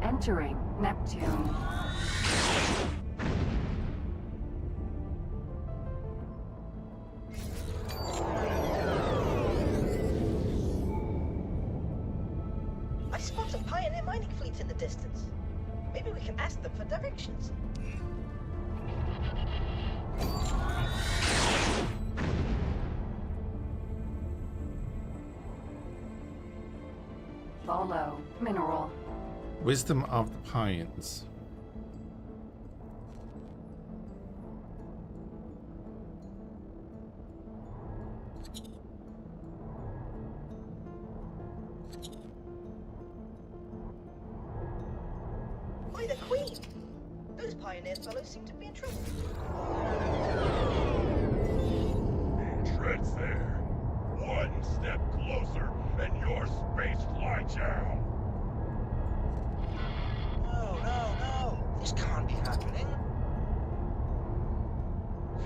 Entering Neptune. I spot a pioneer mining fleet in the distance. Maybe we can ask them for directions. Follow mineral. Wisdom of the Pines. By the Queen! Those pioneers fellows seem to be in trouble. Treads there. One step closer, and your space flight down. No. This can't be happening.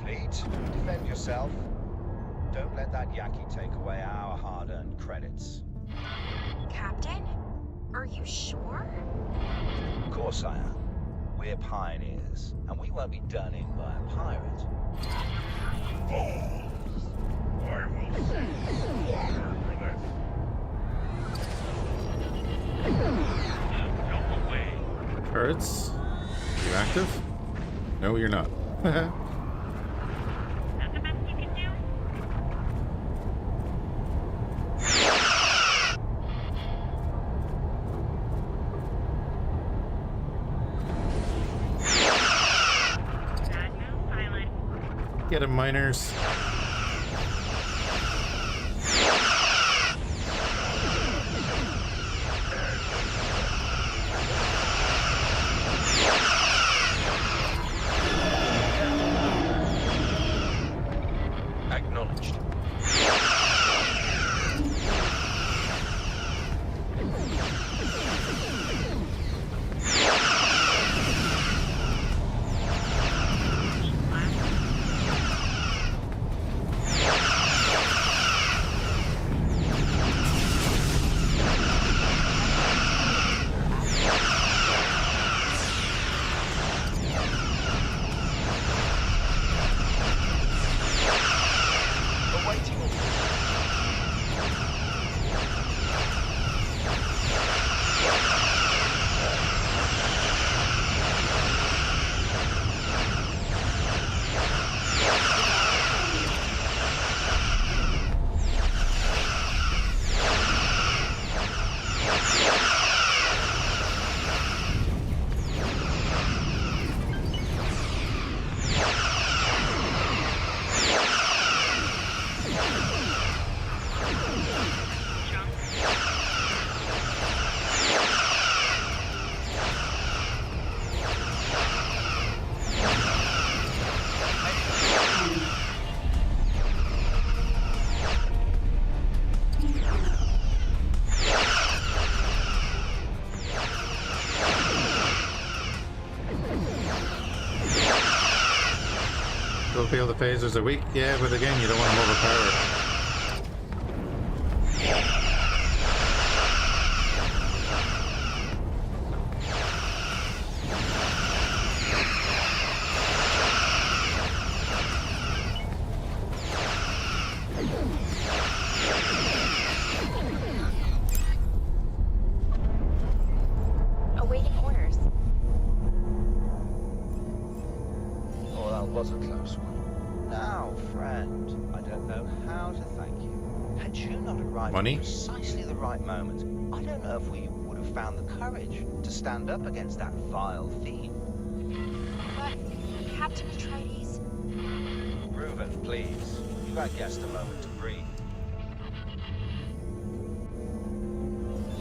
Fleet, defend yourself. Don't let that Yaki take away our hard-earned credits. Captain? Are you sure? Of course I am. We're pioneers, and we won't be done in by a pirate. Fools! I will send you water for this. Go away. Turrets? You active? No, you're not. Is that the best you can do? Bad move, pilot. Get him, miners. Acknowledged. feel the phasers are weak. Yeah, but again, you don't want them overpowered. Awaiting orders. Oh, that was a close one. Now, friend, I don't know how to thank you. Had you not arrived Money? at precisely the right moment, I don't know if we would have found the courage to stand up against that vile fiend. But, Captain Atreides... Reuben, please. Give our guest a moment to breathe.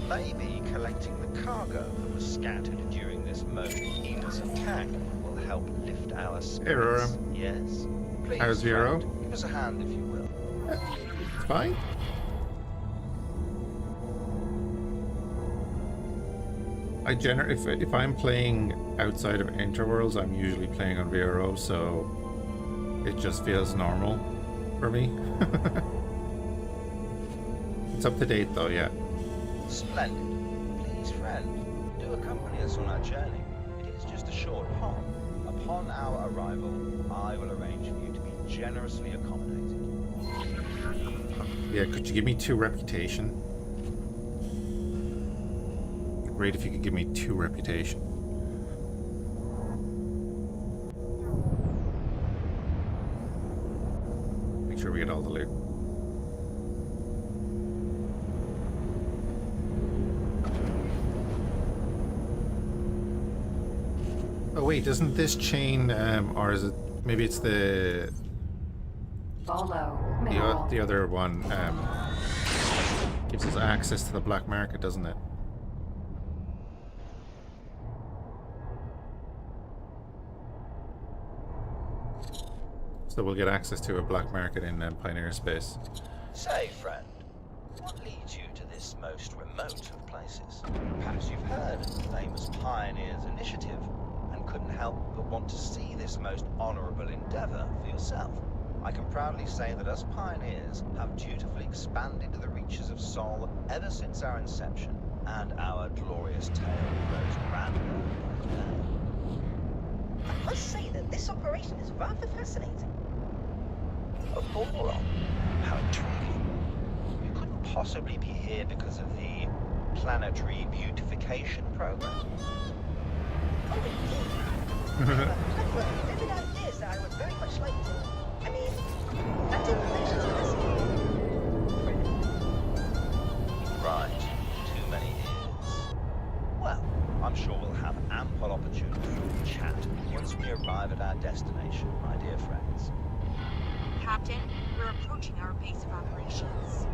Maybe collecting the cargo that was scattered during this most heinous attack will help lift our spirits. Hey, Aurora. Yes? Please, How's Vero? friend, give us a hand if you will. It's fine. I generally, if I'm playing outside of Interworlds, I'm usually playing on VRO, so it just feels normal for me. It's up to date though, yeah. Splendid. Please, friend, do accompany us on our journey. It is just a short hop. Upon our arrival, I will arrange for you to be generously accommodated. Yeah, could you give me 2 reputation? Great if you could give me 2 reputation. Make sure we get all the loot. Oh wait, isn't this chain, or is it, maybe it's the Follow. Mineral. the other one, gives us access to the black market, doesn't it? So we'll get access to a black market in Pioneer space. Say, friend, what leads you to this most remote of places? Perhaps you've heard of the famous Pioneers Initiative and couldn't help but want to see this most honorable endeavor for yourself. I can proudly say that us pioneers have dutifully expanded the reaches of Sol ever since our inception, and our glorious tale grows grander by the day. I must say that this operation is rather fascinating. A boron? How intriguing. You couldn't possibly be here because of the planetary beautification program? Oh, indeed. Clever, vivid ideas that I would very much like to... I mean, that information's fascinating. Right. Too many ears. Well, I'm sure we'll have ample opportunity to chat once we arrive at our destination, my dear friends. Captain, we're approaching our base of operations.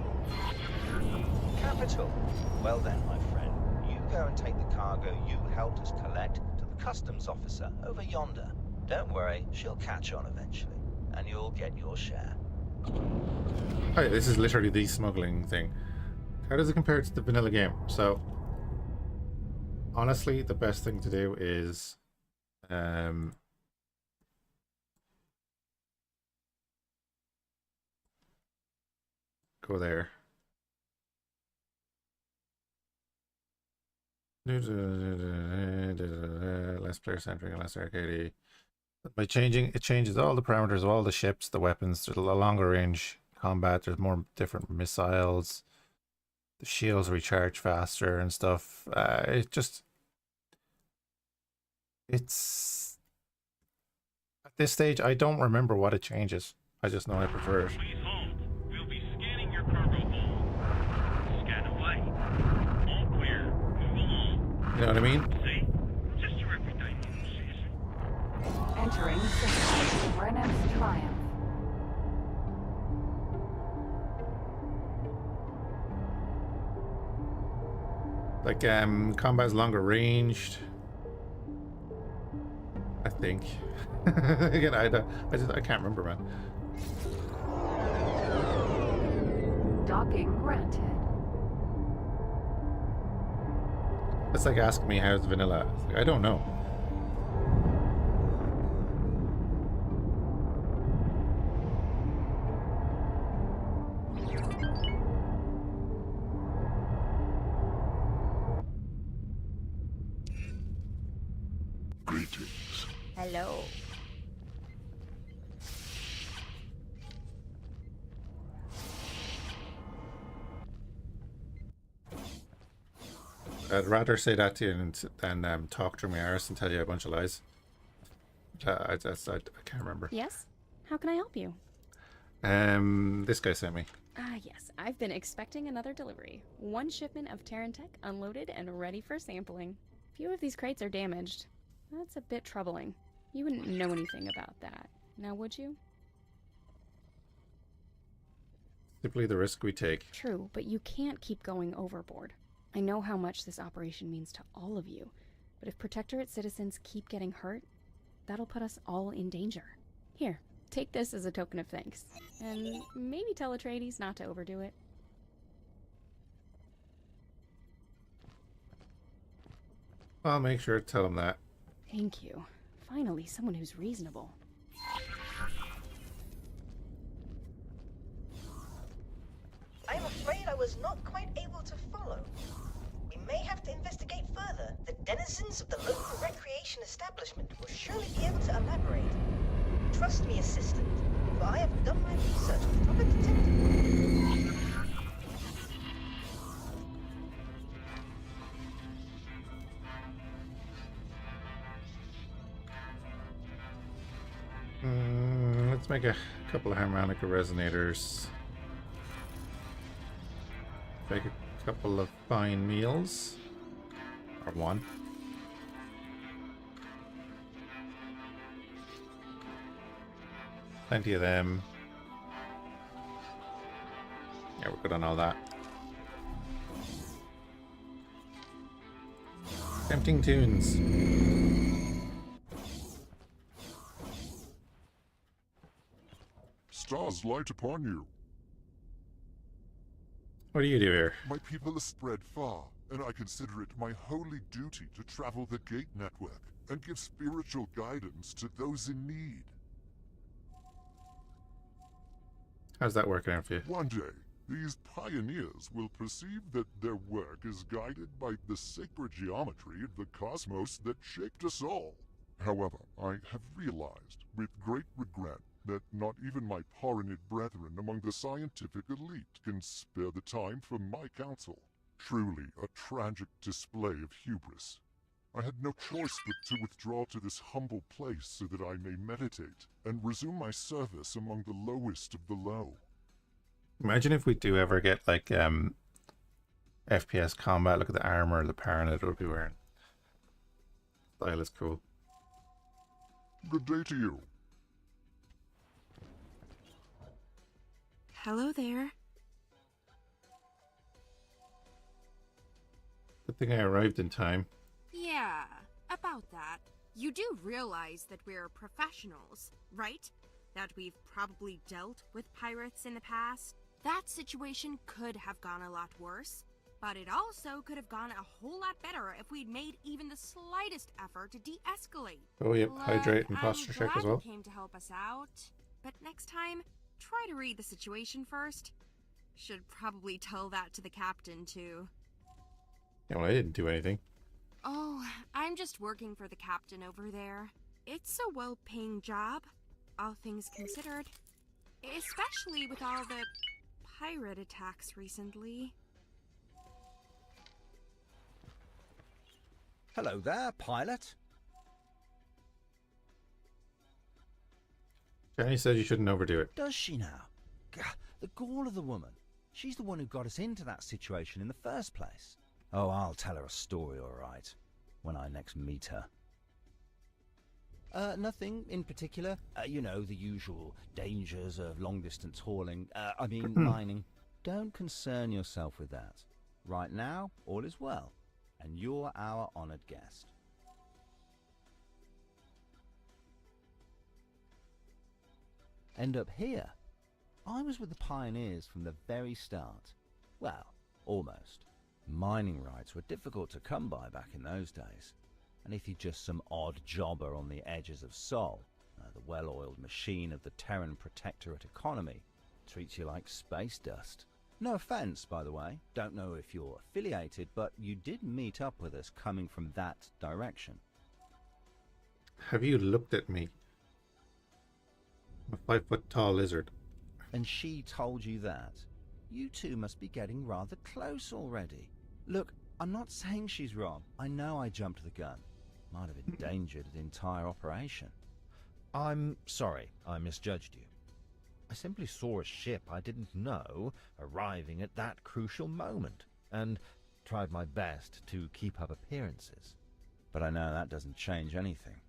Capital. Well then, my friend, you go and take the cargo you helped us collect to the customs officer over yonder. Don't worry, she'll catch on eventually, and you'll get your share. Oh, this is literally the smuggling thing. How does it compare to the vanilla game? So, honestly, the best thing to do is go there. Less player centric and less arcadey. By changing, it changes all the parameters of all the ships, the weapons. There's a longer range combat. There's more different missiles. The shields recharge faster and stuff. It's at this stage I don't remember what it changes. I just know I prefer it. Please hold. We'll be scanning your cargo hold. Scan away. All clear. Move along. You know what I mean? See? Just to replicate the process. Entering system. Brennem's Triumph. Like combat's longer ranged, I think. Again, I can't remember, man. Docking granted. It's like asking me how's vanilla. It's like, I don't know. Hello. I'd rather say that to you than talk through my arse and tell you a bunch of lies. I can't remember. Yes? How can I help you? This guy sent me. Ah, yes. I've been expecting another delivery. 1 shipment of Terran tech unloaded and ready for sampling. Few of these crates are damaged. That's a bit troubling. You wouldn't know anything about that, now would you? Simply the risk we take. True, but you can't keep going overboard. I know how much this operation means to all of you, but if Protectorate citizens keep getting hurt, that'll put us all in danger. Here, take this as a token of thanks, and maybe tell Atreides not to overdo it. I'll make sure to tell him that. Thank you. Finally, someone who's reasonable. I'm afraid I was not quite able to follow. We may have to investigate further. The denizens of the local recreation establishment will surely be able to elaborate. Trust me, assistant, for I have done my research with proper detective. Let's make a couple of harmonica resonators. Make a couple of fine meals. Or 1. Plenty of them. Yeah, we're good on all that. Tempting tunes. Stars light upon you. What do you do here? My people are spread far, and I consider it my holy duty to travel the gate network and give spiritual guidance to those in need. How's that working out for you? One day, these pioneers will perceive that their work is guided by the sacred geometry of the cosmos that shaped us all. However, I have realized, with great regret, that not even my Paranid brethren among the scientific elite can spare the time for my counsel. Truly a tragic display of hubris. I had no choice but to withdraw to this humble place so that I may meditate and resume my service among the lowest of the low. Imagine if we do ever get like FPS combat. Look at the armor the Paranid would be wearing. Style is cool. Good day to you. Hello there. Good thing I arrived in time. Yeah, about that. You do realize that we're professionals, right? That we've probably dealt with pirates in the past. That situation could have gone a lot worse, but it also could have gone a whole lot better if we'd made even the slightest effort to de-escalate. Oh yep, Look, hydrate and posture check as well. You came to help us out, but next time, try to read the situation first. Should probably tell that to the captain too. Yeah, well, I didn't do anything. Oh, I'm just working for the captain over there. It's a well-paying job, all things considered. Especially with all the pirate attacks recently. Hello there, pilot. Jenny said you shouldn't overdo it. Does she now? Gah, the gall of the woman. She's the one who got us into that situation in the first place. Oh, I'll tell her a story, all right, when I next meet her. Nothing in particular. You know, the usual dangers of long-distance hauling. I mean, mining. Don't concern yourself with that. Right now, all is well, and you're our honored guest. End up here. I was with the pioneers from the very start. Well, almost. Mining rights were difficult to come by back in those days. And if you're just some odd jobber on the edges of Sol, the well-oiled machine of the Terran Protectorate economy treats you like space dust. No offense, by the way. Don't know if you're affiliated, but you did meet up with us coming from that direction. Have you looked at me? I'm a 5-foot tall lizard. And she told you that? You two must be getting rather close already. Look, I'm not saying she's wrong. I know I jumped the gun. Might have endangered the entire operation. I'm sorry I misjudged you. I simply saw a ship I didn't know arriving at that crucial moment, and tried my best to keep up appearances. But I know that doesn't change anything.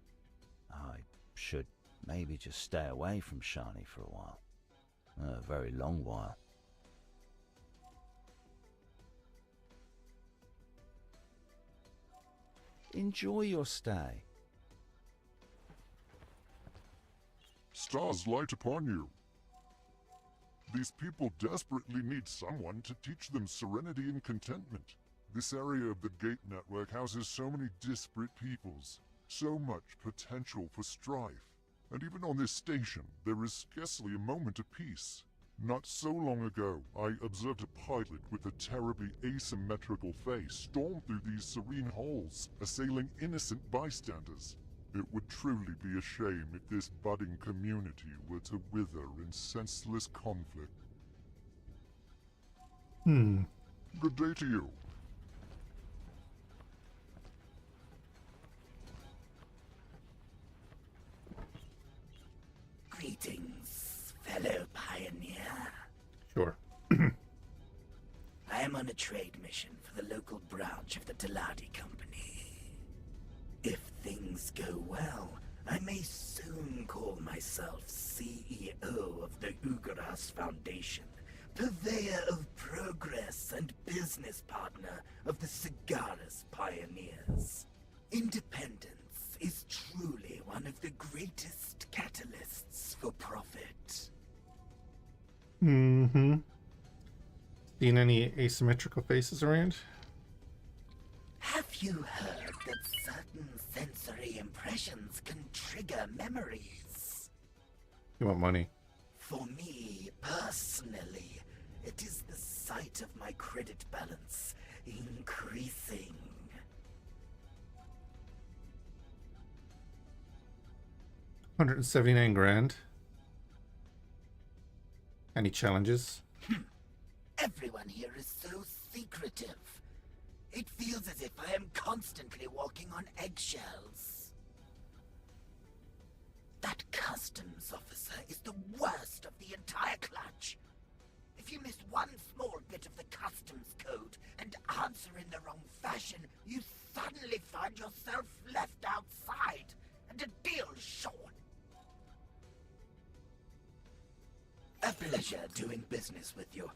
I should maybe just stay away from Shani for a while. A very long while. Enjoy your stay. Stars light upon you. These people desperately need someone to teach them serenity and contentment. This area of the Gate Network houses so many disparate peoples, so much potential for strife. And even on this station, there is scarcely a moment of peace. Not so long ago, I observed a pilot with a terribly asymmetrical face storm through these serene halls, assailing innocent bystanders. It would truly be a shame if this budding community were to wither in senseless conflict. Good day to you. Greetings, fellow pioneer. Sure. I am on a trade mission for the local branch of the Taladi Company. If things go well, I may soon call myself CEO of the Ugaras Foundation, purveyor of progress and business partner of the Cigaris Pioneers. Independence is truly one of the greatest catalysts for profit. Seen any asymmetrical faces around? Have you heard that certain sensory impressions can trigger memories? You want money? For me, personally, it is the sight of my credit balance increasing. $179 grand. Any challenges? Everyone here is so secretive. It feels as if I am constantly walking on eggshells. That customs officer is the worst of the entire clutch. If you miss one small bit of the customs code and answer in the wrong fashion, you suddenly find yourself left outside and a deal short. A pleasure doing business with you.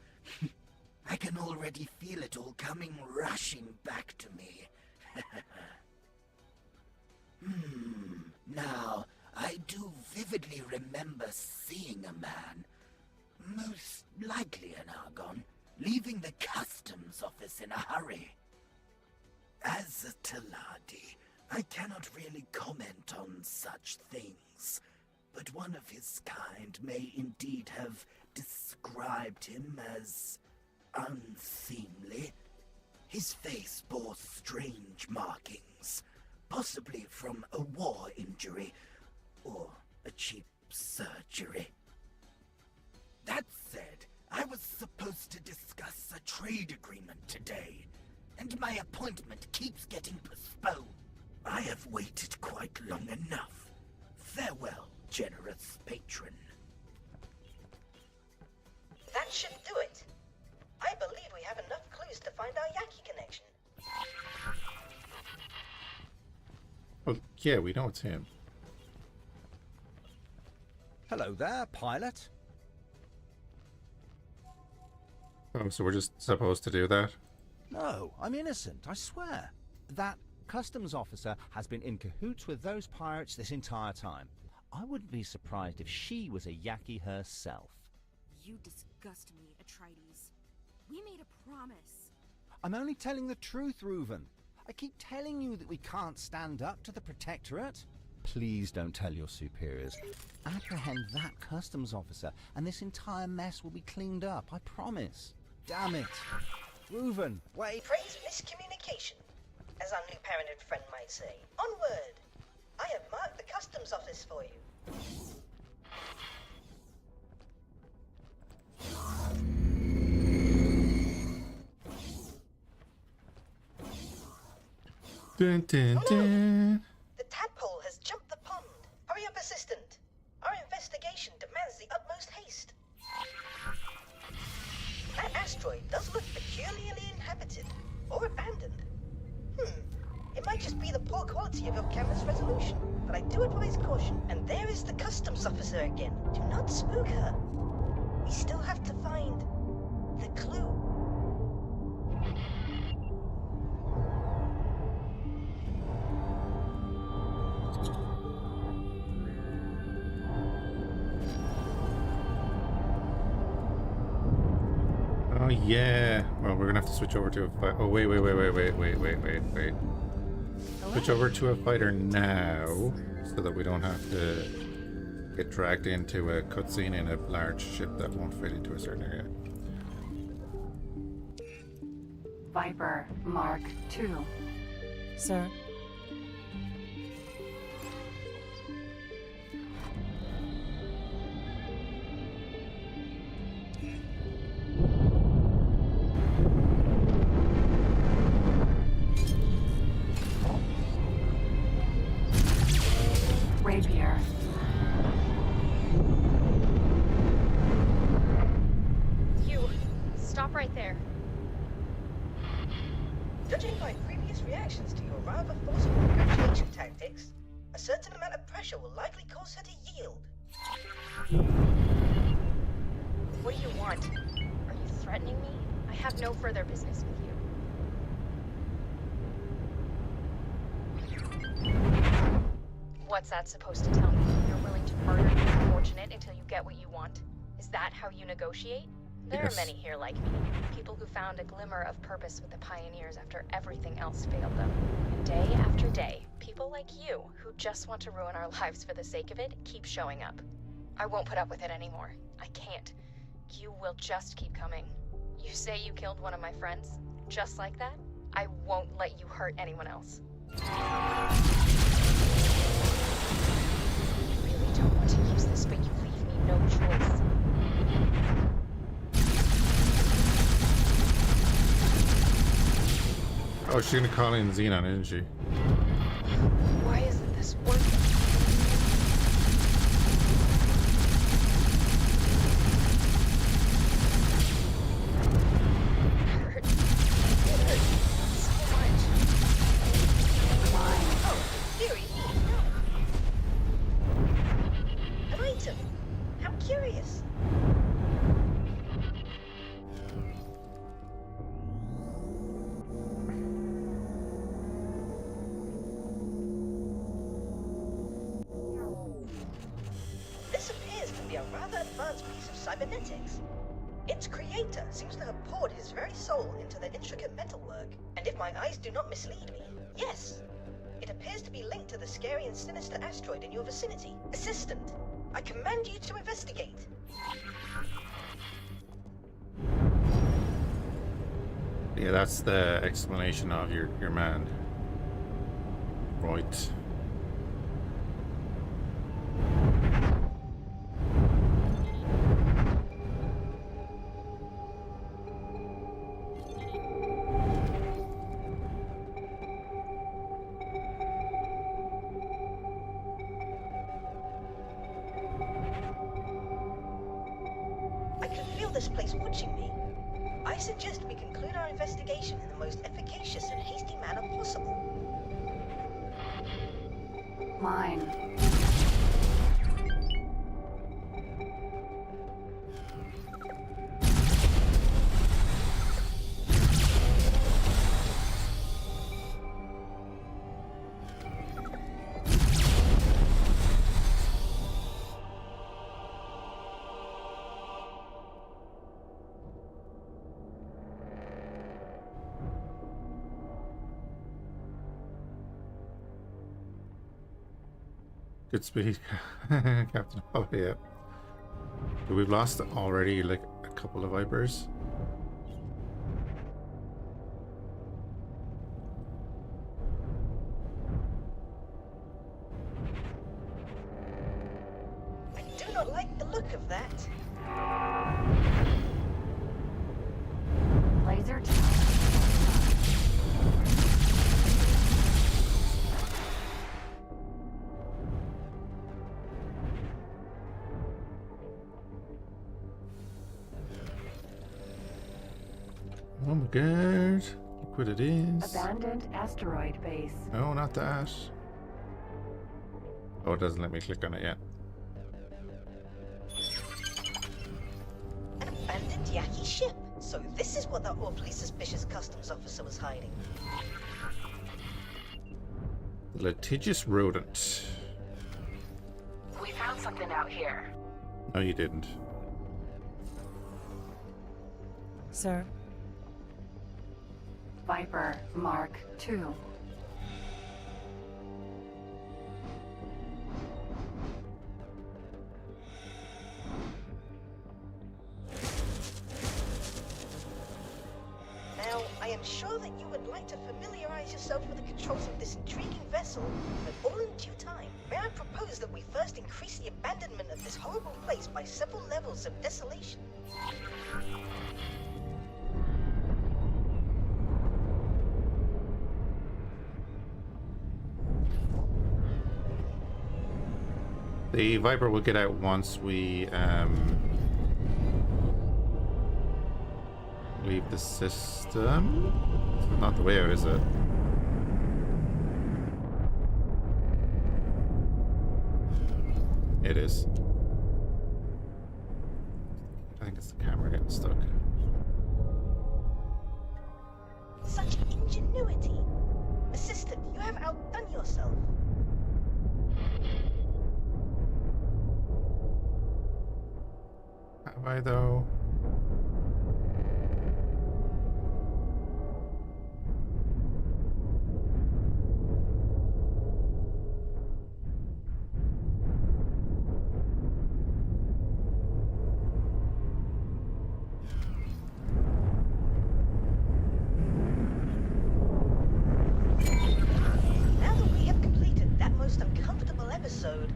I can already feel it all coming rushing back to me. Now, I do vividly remember seeing a man, most likely an Argon, leaving the customs office in a hurry. As a Taladi, I cannot really comment on such things, but one of his kind may indeed have described him as unseemly. His face bore strange markings, possibly from a war injury or a cheap surgery. That said, I was supposed to discuss a trade agreement today, and my appointment keeps getting postponed. I have waited quite long enough. Farewell, generous patron. That should do it. I believe we have enough clues to find our Yaki connection. Oh, yeah, we know it's him. Hello there, pilot. Oh, so we're just supposed to do that? No, I'm innocent, I swear. That customs officer has been in cahoots with those pirates this entire time. I wouldn't be surprised if she was a Yaki herself. You disgust me, Atreides. We made a promise. I'm only telling the truth, Reuven. I keep telling you that we can't stand up to the Protectorate. Please don't tell your superiors. Apprehend that customs officer, and this entire mess will be cleaned up, I promise. Damn it. Reuven, wait. Praise miscommunication, as our new parent and friend might say. Onward! I have marked the customs office for you. Dun, dun, dun. The tadpole has jumped the pond. Hurry up, assistant. Our investigation demands the utmost haste. That asteroid does look peculiarly inhabited or abandoned. It might just be the poor quality of your camera's resolution, but I do advise caution. And there is the customs officer again. Do not spook her. We still have to find the clue. Oh yeah. Well, we're gonna have to switch over to a fight. Oh wait. Switch over to a fighter now, so that we don't have to get dragged into a cutscene in a large ship that won't fit into a certain area. Viper Mark II. Sir? Rapier. You, stop right there. Judging by previous reactions to your rather forceful negotiation tactics, a certain amount of pressure will likely cause her to yield. What do you want? Are you threatening me? I have no further business with you. What's that supposed to tell me? You're willing to murder the unfortunate until you get what you want? Is that how you negotiate? There are many here like me. People who found a glimmer of purpose with the pioneers after everything else failed them. And day after day, people like you, who just want to ruin our lives for the sake of it, keep showing up. I won't put up with it anymore. I can't. You will just keep coming. You say you killed one of my friends? Just like that? I won't let you hurt anyone else. I really don't want to use this, but you leave me no choice. Oh, she's gonna call in Xenon, isn't she? Why isn't this working? It hurts so much. Oh, theory, no. An item. How curious. Cybernetics. Its creator seems to have poured his very soul into the intricate metalwork, and if my eyes do not mislead me, yes, it appears to be linked to the scary and sinister asteroid in your vicinity. Assistant, I command you to investigate. Yeah, that's the explanation of your man. Right. This place watching me. I suggest we conclude our investigation in the most efficacious and hasty manner possible. Mine. Good speed, Captain. Oh, yeah. But we've lost already, like, a couple of Vipers. think of that. Laser Oh my god. Look what it is. Abandoned asteroid base. No, not that. Oh, it doesn't let me click on it yet. An abandoned Yaki ship. So this is what that awfully suspicious customs officer was hiding. Litigious rodent. We found something out here. No, you didn't. Sir? Viper Mark II. Now, I am sure that you would like to familiarize yourself with the controls of this intriguing vessel, but all in due time. May I propose that we first increase the abandonment of this horrible place by several levels of desolation? The Viper will get out once we leave the system. It's not the way out, is it? It is. I think it's the camera getting stuck. Such ingenuity! Assistant, you have outdone yourself. Have I though? Now that we have completed that most uncomfortable episode,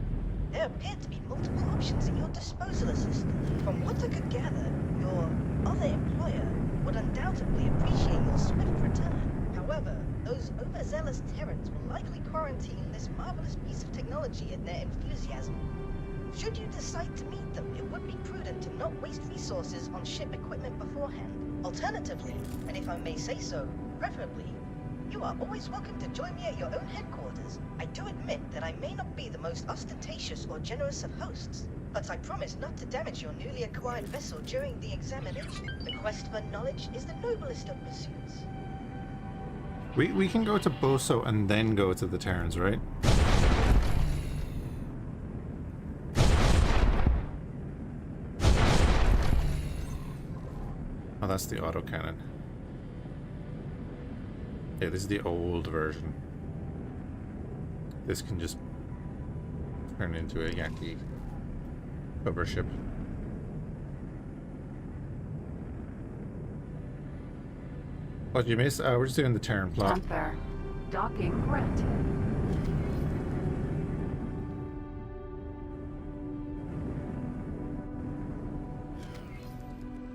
there appear to be multiple options at your disposal, Assistant. From what I could gather, your other employer would undoubtedly appreciate your swift return. However, those overzealous Terrans will likely quarantine this marvelous piece of technology in their enthusiasm. Should you decide to meet them, it would be prudent to not waste resources on ship equipment beforehand. Alternatively, and if I may say so, preferably, you are always welcome to join me at your own headquarters. I do admit that I may not be the most ostentatious or generous of hosts, but I promise not to damage your newly acquired vessel during the examination. The quest for knowledge is the noblest of pursuits. We can go to Boso and then go to the Terrans, right? Oh, that's the autocannon. Yeah, this is the old version. This can just turn into a Yaki cover ship. What did you miss? We're just doing the Terran plot. Panther. Docking granted.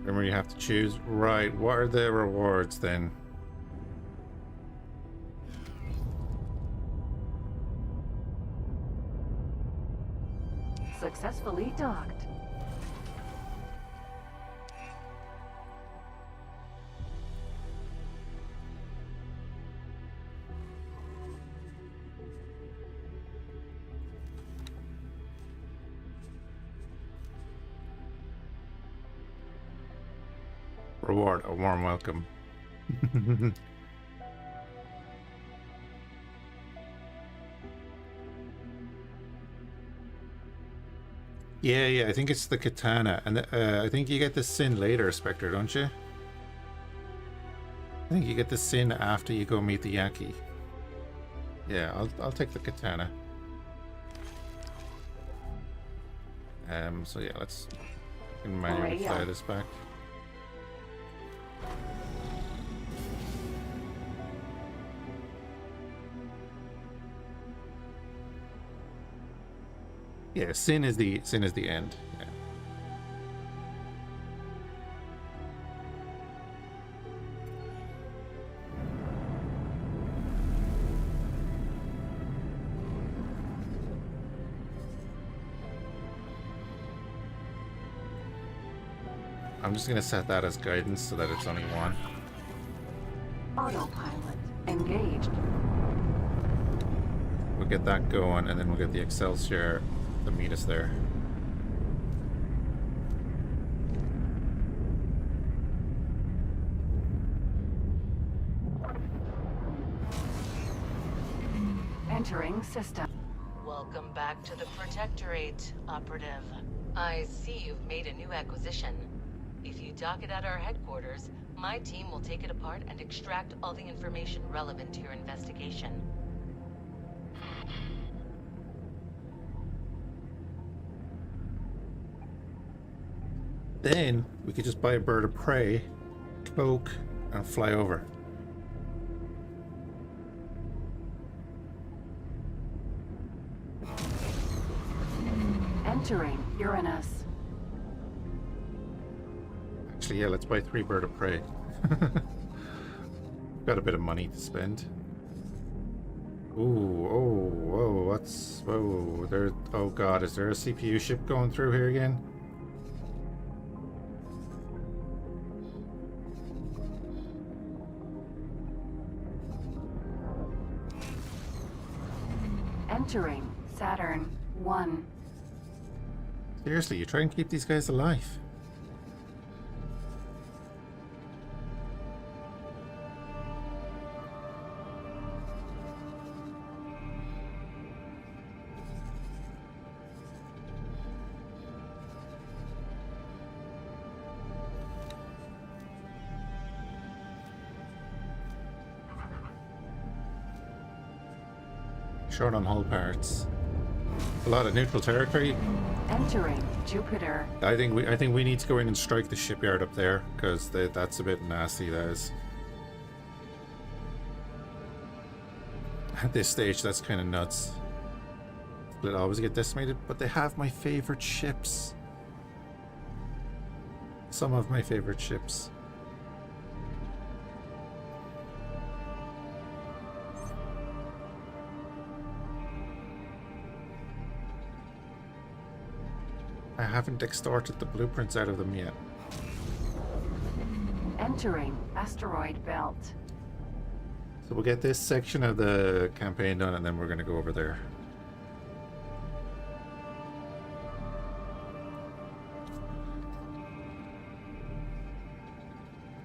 Remember, you have to choose. Right, what are the rewards then? Successfully docked. Reward, a warm welcome. Yeah, I think it's the katana, and I think you get the sin later, Spectre, don't you? I think you get the sin after you go meet the Yaki. Yeah, I'll take the katana. So yeah, let's manually fly this back. Yeah, sin is the end. Yeah. I'm just gonna set that as guidance so that it's only one. Autopilot engaged. We'll get that going, and then we'll get the Excelsior to meet us there. Entering system. Welcome back to the Protectorate, Operative. I see you've made a new acquisition. If you dock it at our headquarters, my team will take it apart and extract all the information relevant to your investigation. Then we could just buy a bird of prey, cloak, and fly over. Entering Uranus. Actually, yeah, let's buy 3 bird of prey. Got a bit of money to spend. Ooh, oh, whoa, what's, whoa, there, oh god, is there a CPU ship going through here again? Entering Saturn 1. Seriously, you try and keep these guys alive. Short on hull parts. A lot of neutral territory. Entering Jupiter. I think we need to go in and strike the shipyard up there, because that's a bit nasty, that is. At this stage, that's kind of nuts. Will it always get decimated? But they have my favorite ships. Some of my favorite ships. I haven't extorted the blueprints out of them yet. Entering asteroid belt. So we'll get this section of the campaign done, and then we're going to go over there.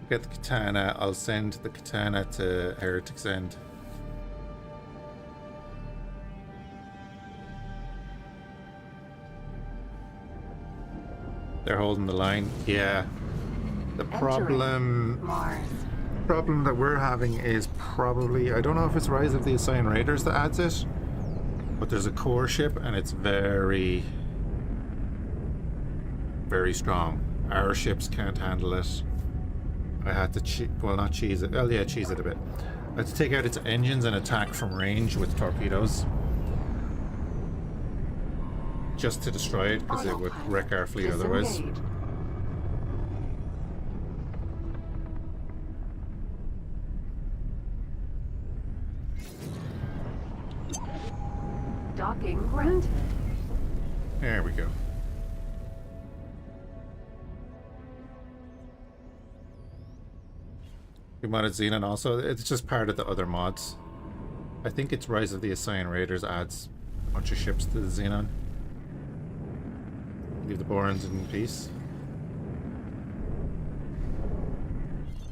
Get the katana. I'll send the katana to Heretic's End. They're holding the line. Yeah. The problem that we're having is probably, I don't know if it's Rise of the Assigned Raiders that adds it, but there's a core ship and it's very, very strong. Our ships can't handle it. I had to not cheese it. Well, yeah, cheese it a bit. I had to take out its engines and attack from range with torpedoes. Just to destroy it, because it would wreck our fleet otherwise. Docking granted. There we go. We modded Xenon also. It's just part of the other mods. I think it's Rise of the Assigned Raiders adds a bunch of ships to the Xenon. Leave the Borans in peace.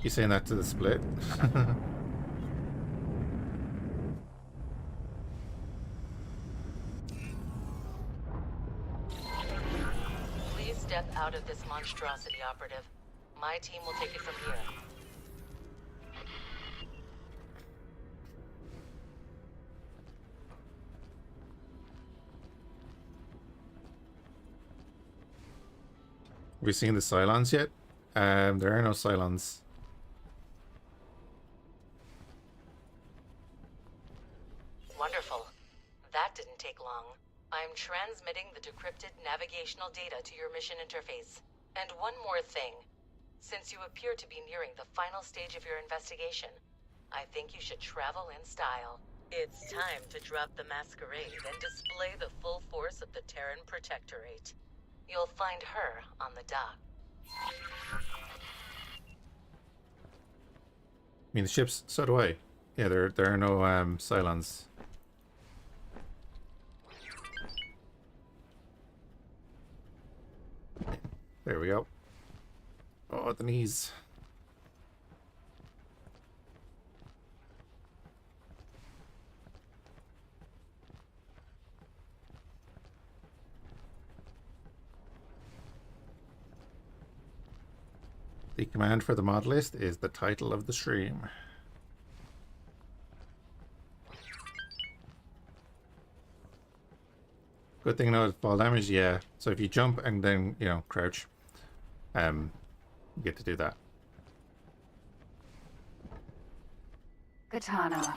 You saying that to the split? Please step out of this monstrosity, Operative. My team will take it from here. Have we seen the Cylons yet? There are no Cylons. Wonderful. That didn't take long. I'm transmitting the decrypted navigational data to your mission interface. And one more thing. Since you appear to be nearing the final stage of your investigation, I think you should travel in style. It's time to drop the masquerade and display the full force of the Terran Protectorate. You'll find her on the dock. I mean, the ships, so do I. Yeah, there are no Cylons. There we go. Oh, the knees. The command for the mod list is the title of the stream. Good thing no fall damage, yeah. So if you jump and then, you know, crouch, you get to do that. Katana.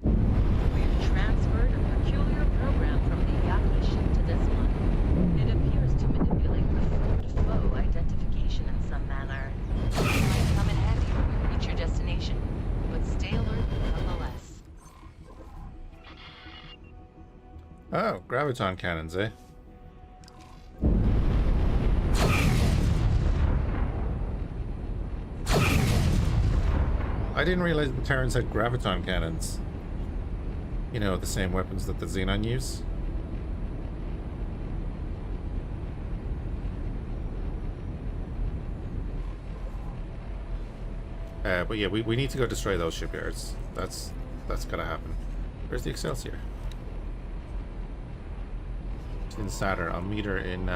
We've transferred a peculiar program from the Yaki ship to this one. It appears to manipulate the foe identification in some manner. It might come in handy when you reach your destination, but stay alert nonetheless. Oh, graviton cannons, eh? I didn't realize the Terrans had graviton cannons. You know, the same weapons that the Xenon use. But yeah, we need to go destroy those shipyards. That's gotta happen. Where's the Excelsior? She's in Saturn. I'll meet her in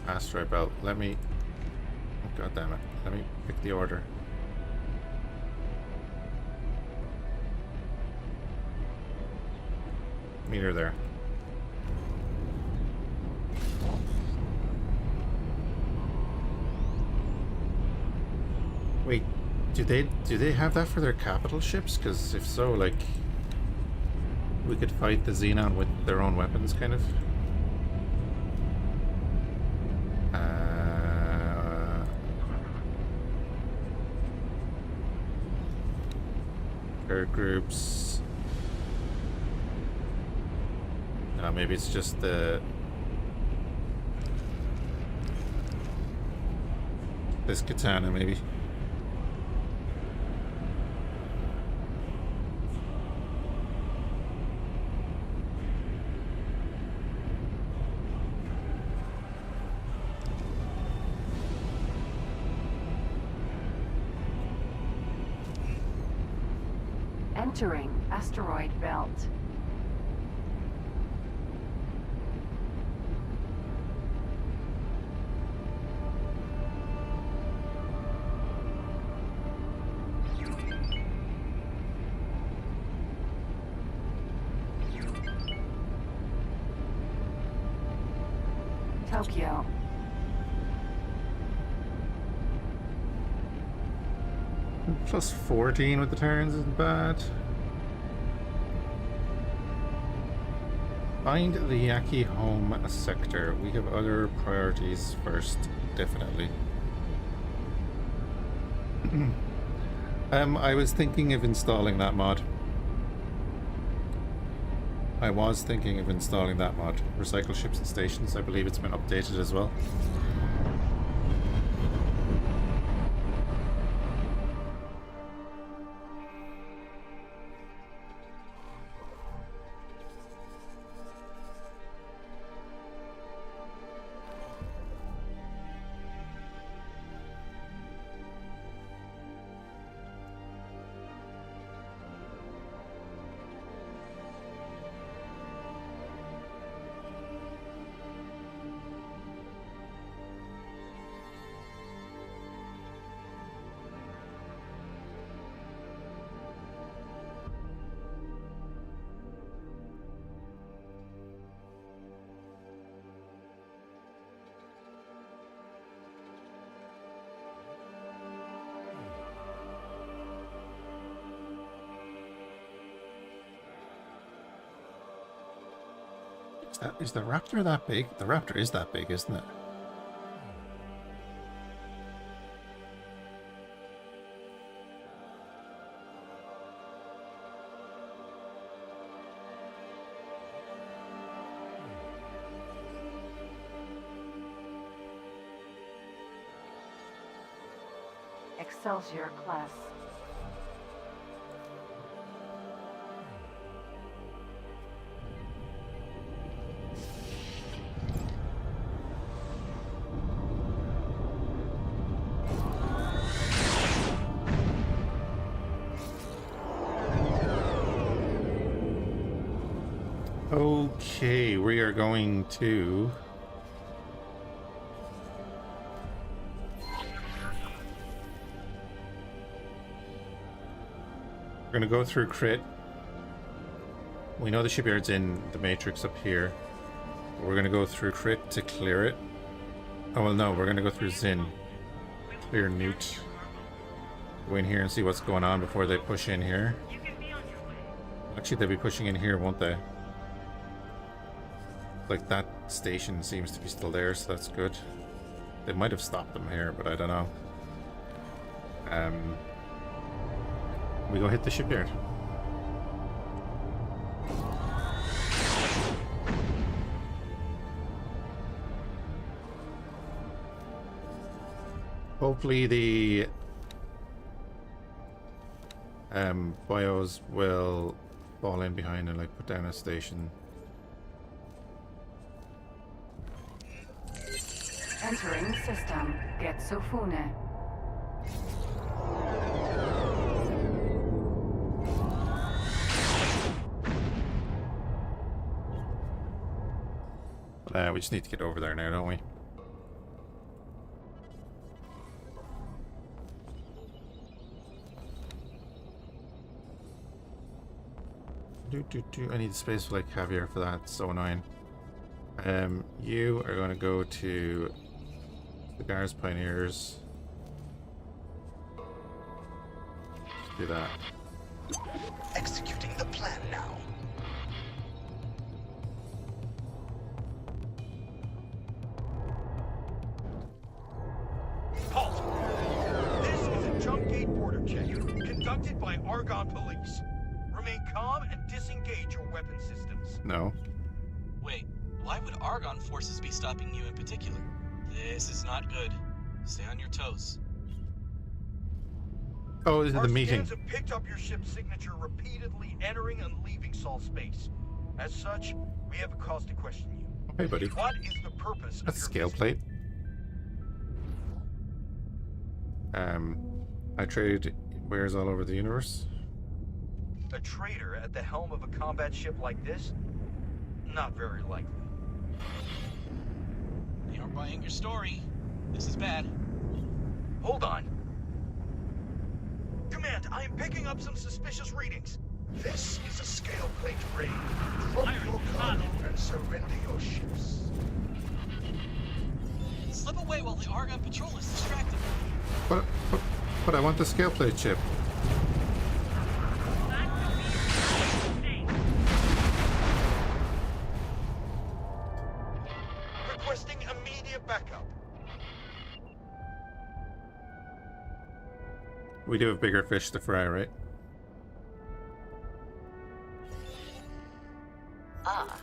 Asteroid Belt. Let me... Oh, God damn it. Let me pick the order. Meet her there. Wait, do they have that for their capital ships? Because if so, like, we could fight the Xenon with their own weapons, kind of. Air groups. No, maybe it's just the... this katana, maybe. Entering asteroid belt. Tokyo. Plus 14 with the turns isn't bad. Find the Yaki home sector. We have other priorities first, definitely. I was thinking of installing that mod. Recycle ships and stations. I believe it's been updated as well. Is the Raptor that big? The Raptor is that big, isn't it? Excelsior class. Okay, we are going to... We're going to go through Crit. We know the shipyard's in the matrix up here. We're going to go through Crit to clear it. Oh, well, no, we're going to go through Zin. Clear Newt. Go in here and see what's going on before they push in here. Actually, they'll be pushing in here, won't they? Like, that station seems to be still there, so that's good. They might have stopped them here, but I don't know. We go hit the shipyard. Hopefully the bios will fall in behind and like put down a station. Entering system. Getsofune. We just need to get over there now, don't we? I need space for like caviar for that. It's so annoying. You are going to go to the Guards Pioneers. Just do that. Executing the plan now. Halt! This is a junk gate border check conducted by Argonne Police. Remain calm and disengage your weapon systems. No. Wait, why would Argonne forces be stopping you in particular? This is not good. Stay on your toes. Oh, this is the meeting. Our scans have picked up your ship's signature repeatedly entering and leaving Sol space. As such, we have a cause to question you. Hey, buddy. What is the purpose That's a of your scale plate. I traded wares all over the universe. A traitor at the helm of a combat ship like this? Not very likely. They aren't buying your story. This is bad. Hold on. Command, I am picking up some suspicious readings. This is a scale plate raid. Drop your cargo and surrender your ships. Slip away while the Argonne patrol is distracted. But I want the scale plate chip. Requesting immediate backup. We do have bigger fish to fry, right? Ah,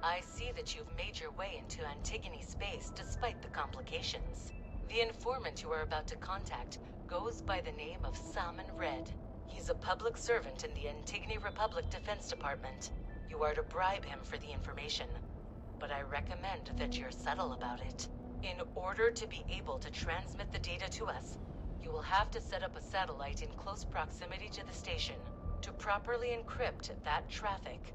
I see that you've made your way into Antigone space despite the complications. The informant you are about to contact goes by the name of Salmon Red. He's a public servant in the Antigone Republic Defense Department. You are to bribe him for the information, but I recommend that you're subtle about it. In order to be able to transmit the data to us, you will have to set up a satellite in close proximity to the station. To properly encrypt that traffic,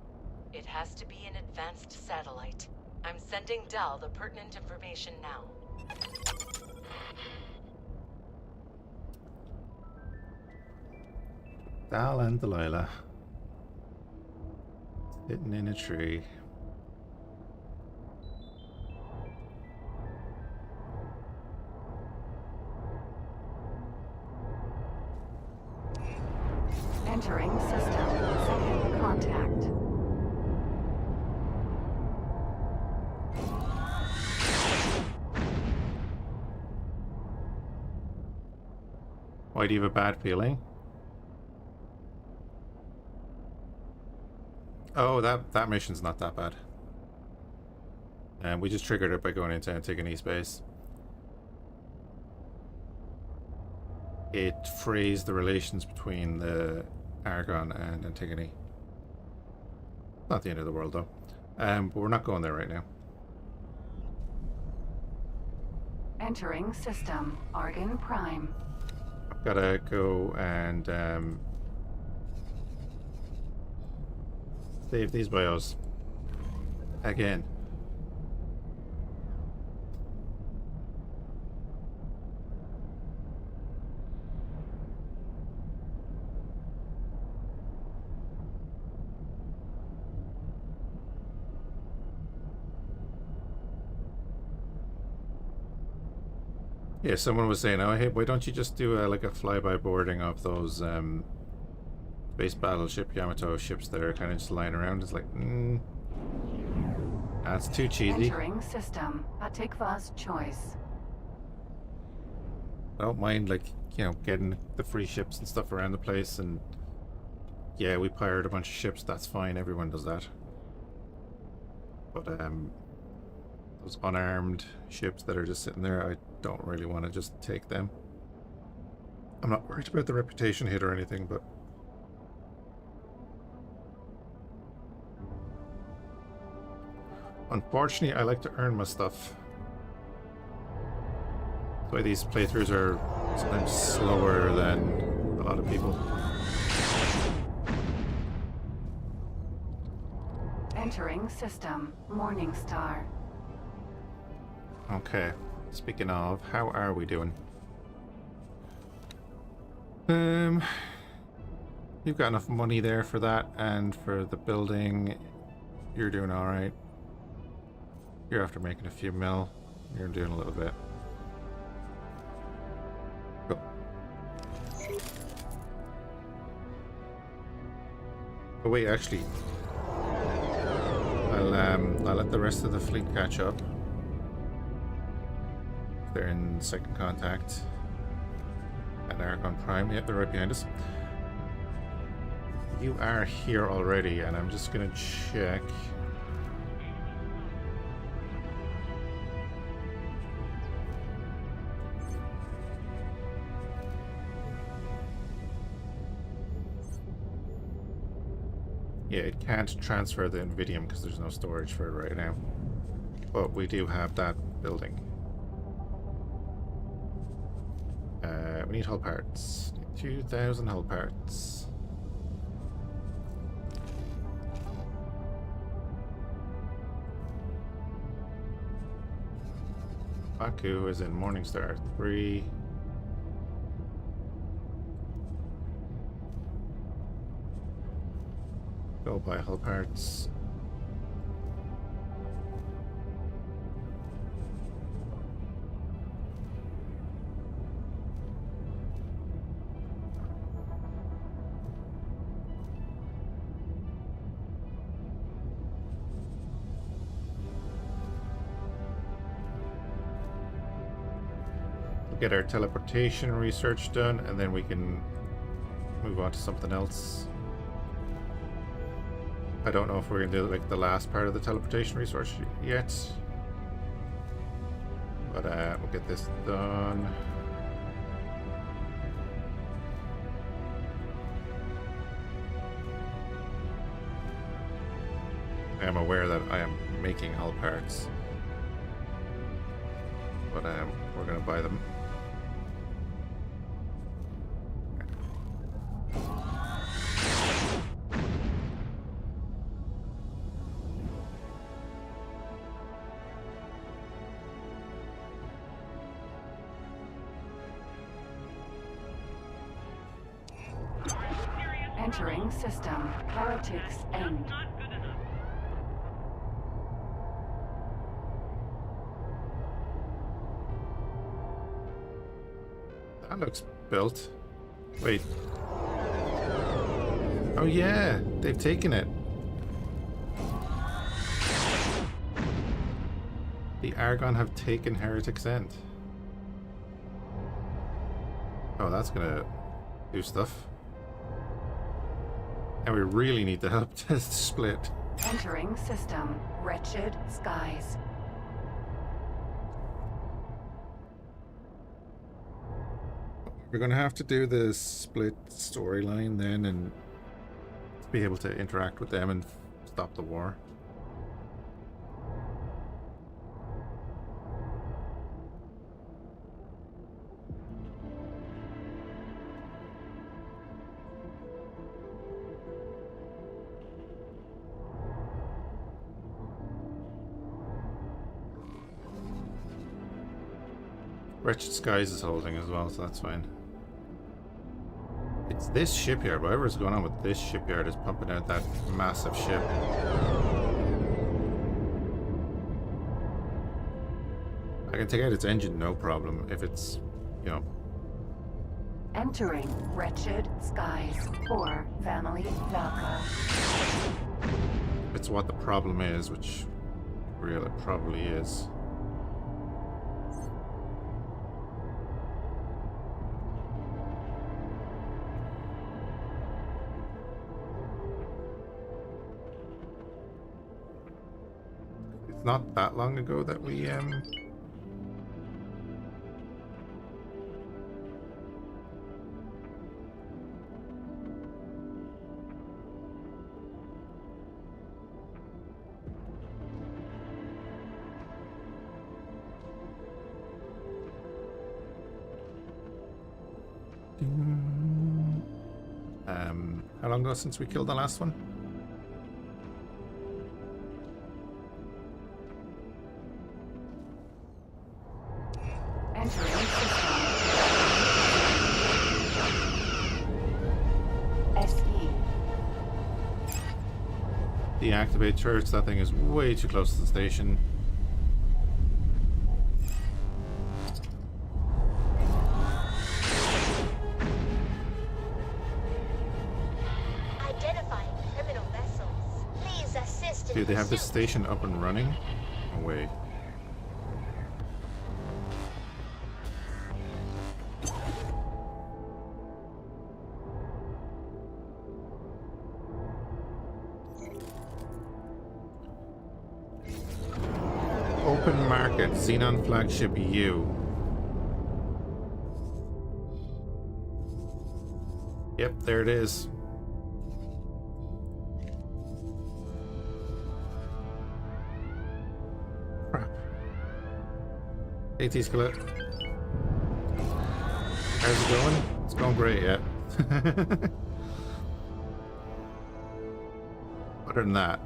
it has to be an advanced satellite. I'm sending Dal the pertinent information now. Dal and Delilah. Sitting in a tree. Entering system. Second contact. Why do you have a bad feeling? Oh, that mission's not that bad. And we just triggered it by going into Antigone space. it frays the relations between the Argon and Antigone. Not the end of the world though. But we're not going there right now. Entering system. Argon Prime. I've gotta go and save these bios. Again. Yeah, someone was saying, "Oh, hey, why don't you just do like a flyby boarding of those space battleship Yamato ships that are kind of just lying around?" It's like, that's too cheesy. Entering system. Atikva's choice. I don't mind, like, you know, getting the free ships and stuff around the place, and yeah, we pirate a bunch of ships. That's fine. Everyone does that. But those unarmed ships that are just sitting there, I don't really want to just take them. I'm not worried about the reputation hit or anything, but unfortunately I like to earn my stuff. That's why these playthroughs are sometimes slower than a lot of people. Entering system. Morningstar. Okay, speaking of, how are we doing? You've got enough money there for that, and for the building, you're doing alright. You're after making a few mil, you're doing a little bit. Cool. Oh wait, actually, I'll let the rest of the fleet catch up. They're in second contact. And Argon Prime, yep, they're right behind us. You are here already, and I'm just gonna check. Yeah, it can't transfer the Invidium because there's no storage for it right now. But we do have that building. We need hull parts. 2,000 hull parts. Baku is in Morningstar 3. Go buy hull parts. Get our teleportation research done, and then we can move on to something else. I don't know if we're gonna do like the last part of the teleportation research yet, but we'll get this done. I am aware that I am making hull parts, but we're gonna buy them. Entering system. Heretics end. That looks built. Wait. Oh yeah, they've taken it. The Argon have taken Heretic's End. Oh, that's gonna do stuff. And we really need the help to split. Entering system. Wretched skies. We're going to have to do the split storyline then and be able to interact with them and stop the war. Wretched Skies is holding as well, so that's fine. It's this shipyard. Whatever's going on with this shipyard is pumping out that massive ship. I can take out its engine, no problem, if it's, you know... Entering Wretched Skies for Family Locker. It's what the problem is, which really it probably is. It's not that long ago that we how long ago since we killed the last one? Entering system. SE. Deactivate turrets. That thing is way too close to the station. Dude, they have this station up and running? No way. Open market, Xenon flagship U. Yep, there it is. AT Skillet. How's it going? It's going great, yeah. Other than that.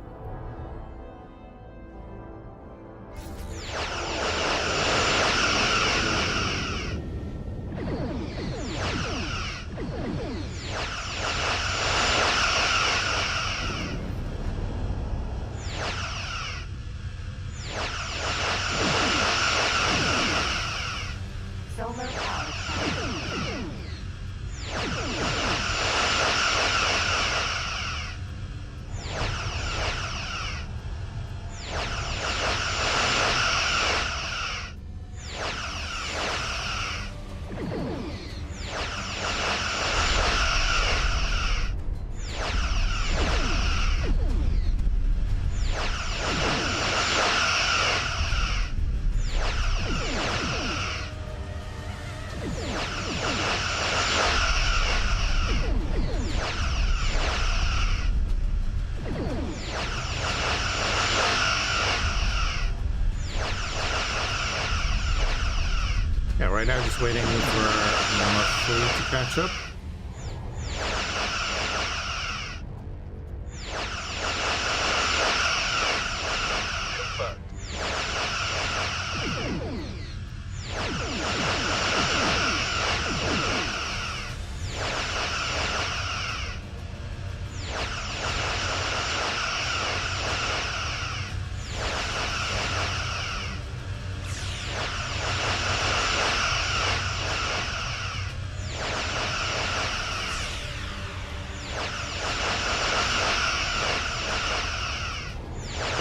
Right now, just waiting for my fleet to catch up.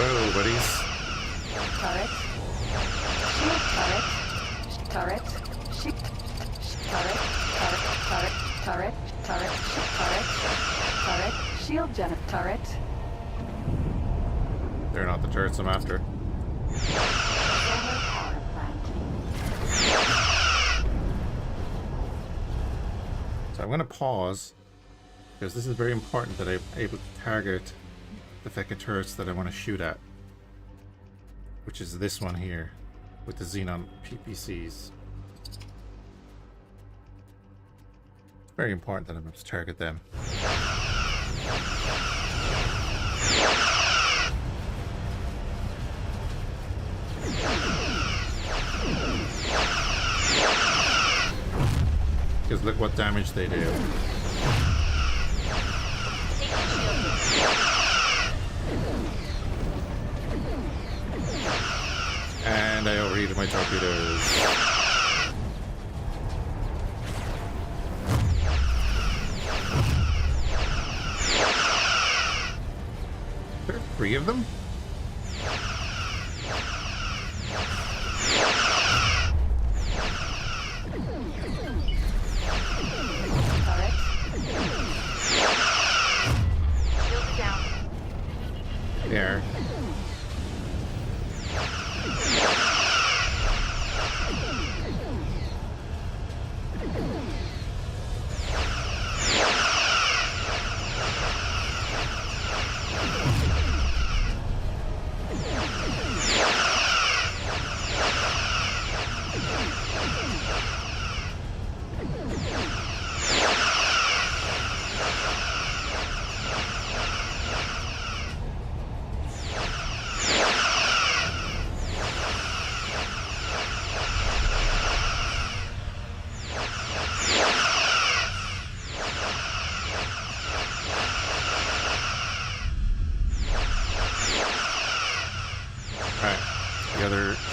Whoa, buddies. Turret. Shield turret. Turret. Ship. Turret. Turret. Turret. Turret. Turret. Turret. Shield turret. They're not the turrets I'm after. Solar power plant. So I'm going to pause, because this is very important that I'm able to target the Fhiachs turrets that I want to shoot at, which is this one here with the Xenon PPCs. It's very important that I'm able to target them. Because look what damage they do. And I overheated my torpedoes. There are 3 of them? There.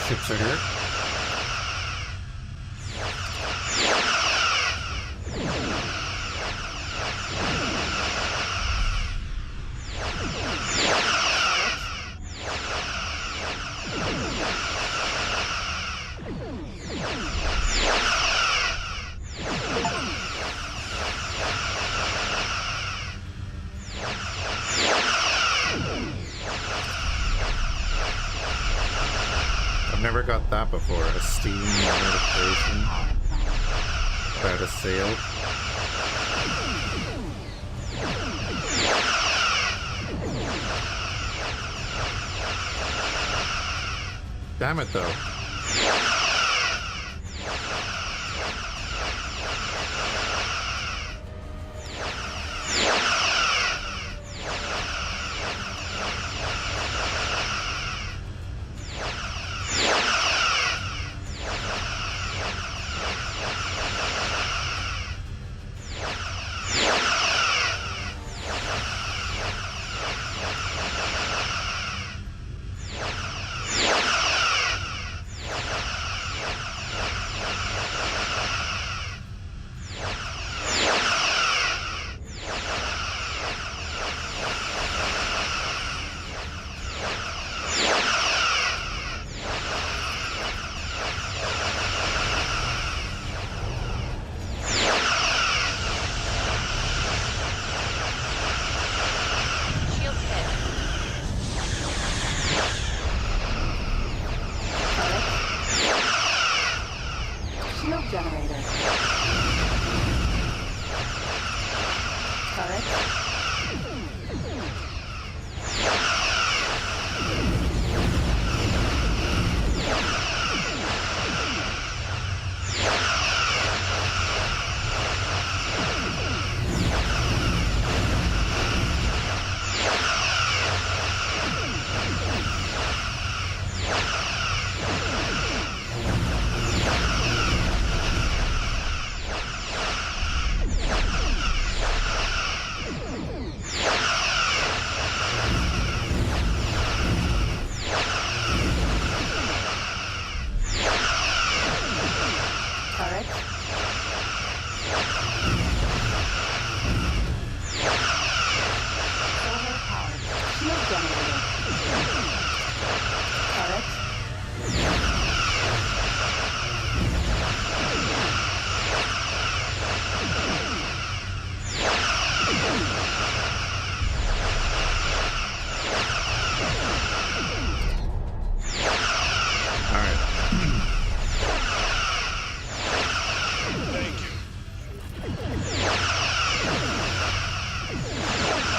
Ships are here. Never got that before, a Steam notification about a sale. Damn it though.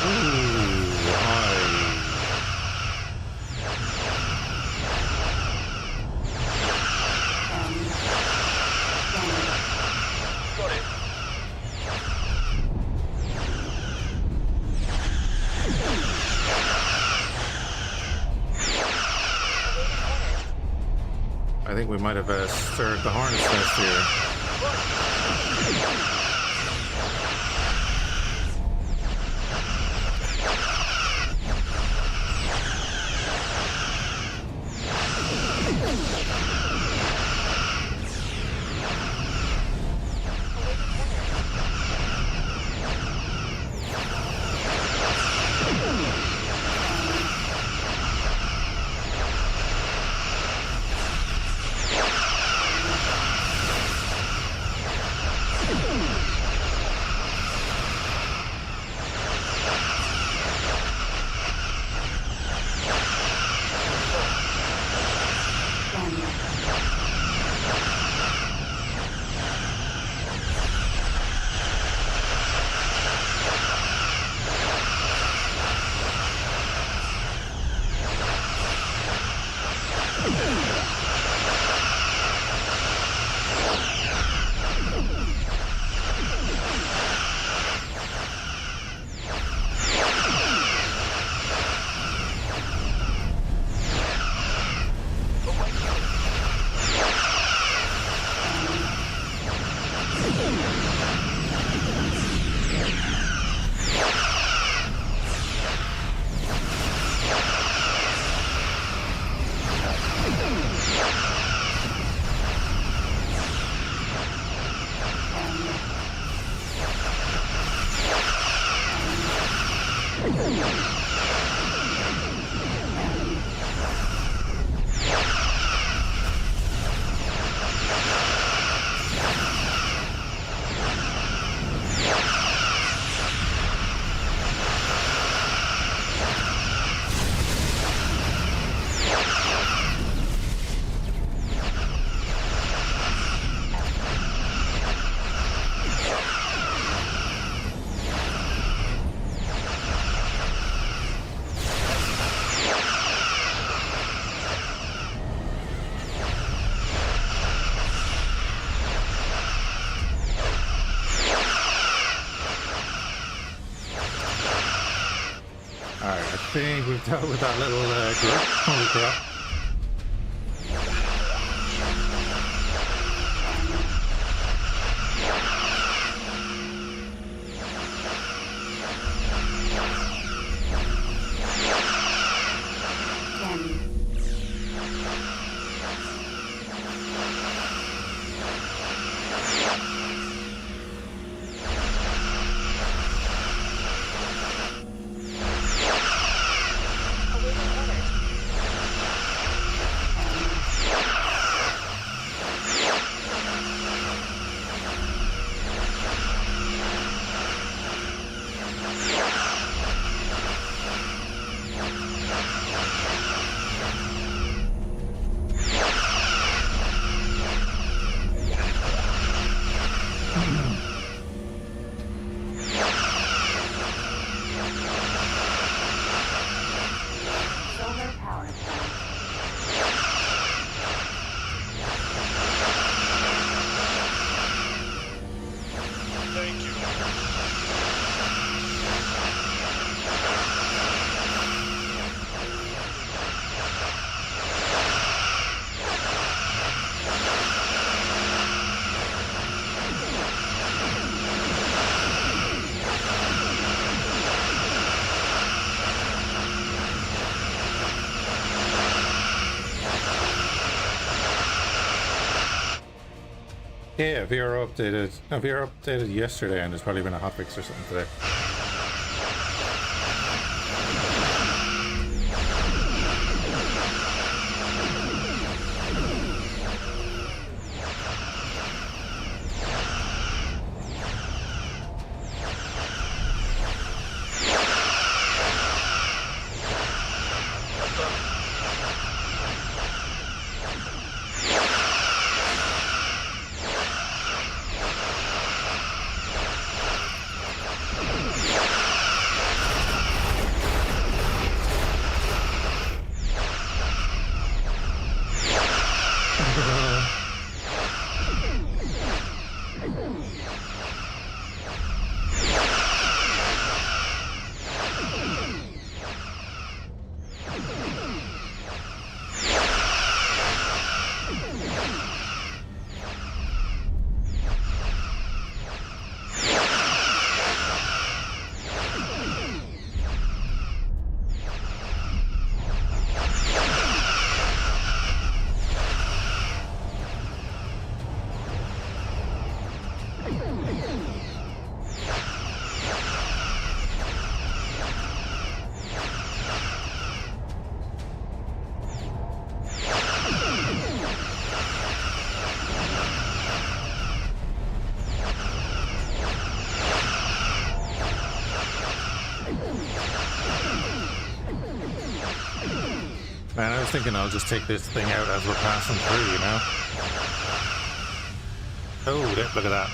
Got it. I think we might have stirred the hornet's nest here. I think we've dealt with that little group. Holy crap. Yeah, VR updated yesterday, and there's probably been a hotfix or something today. Man, I was thinking I'll just take this thing out as we're passing through, you know? Oh, look at that.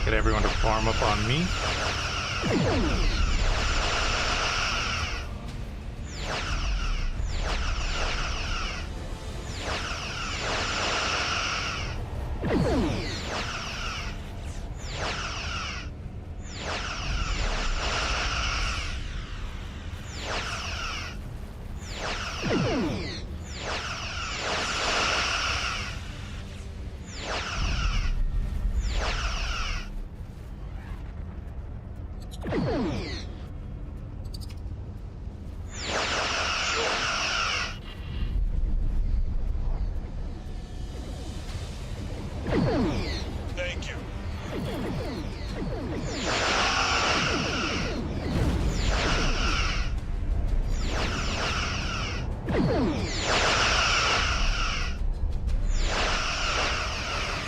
Get everyone to farm up on me. Thank you.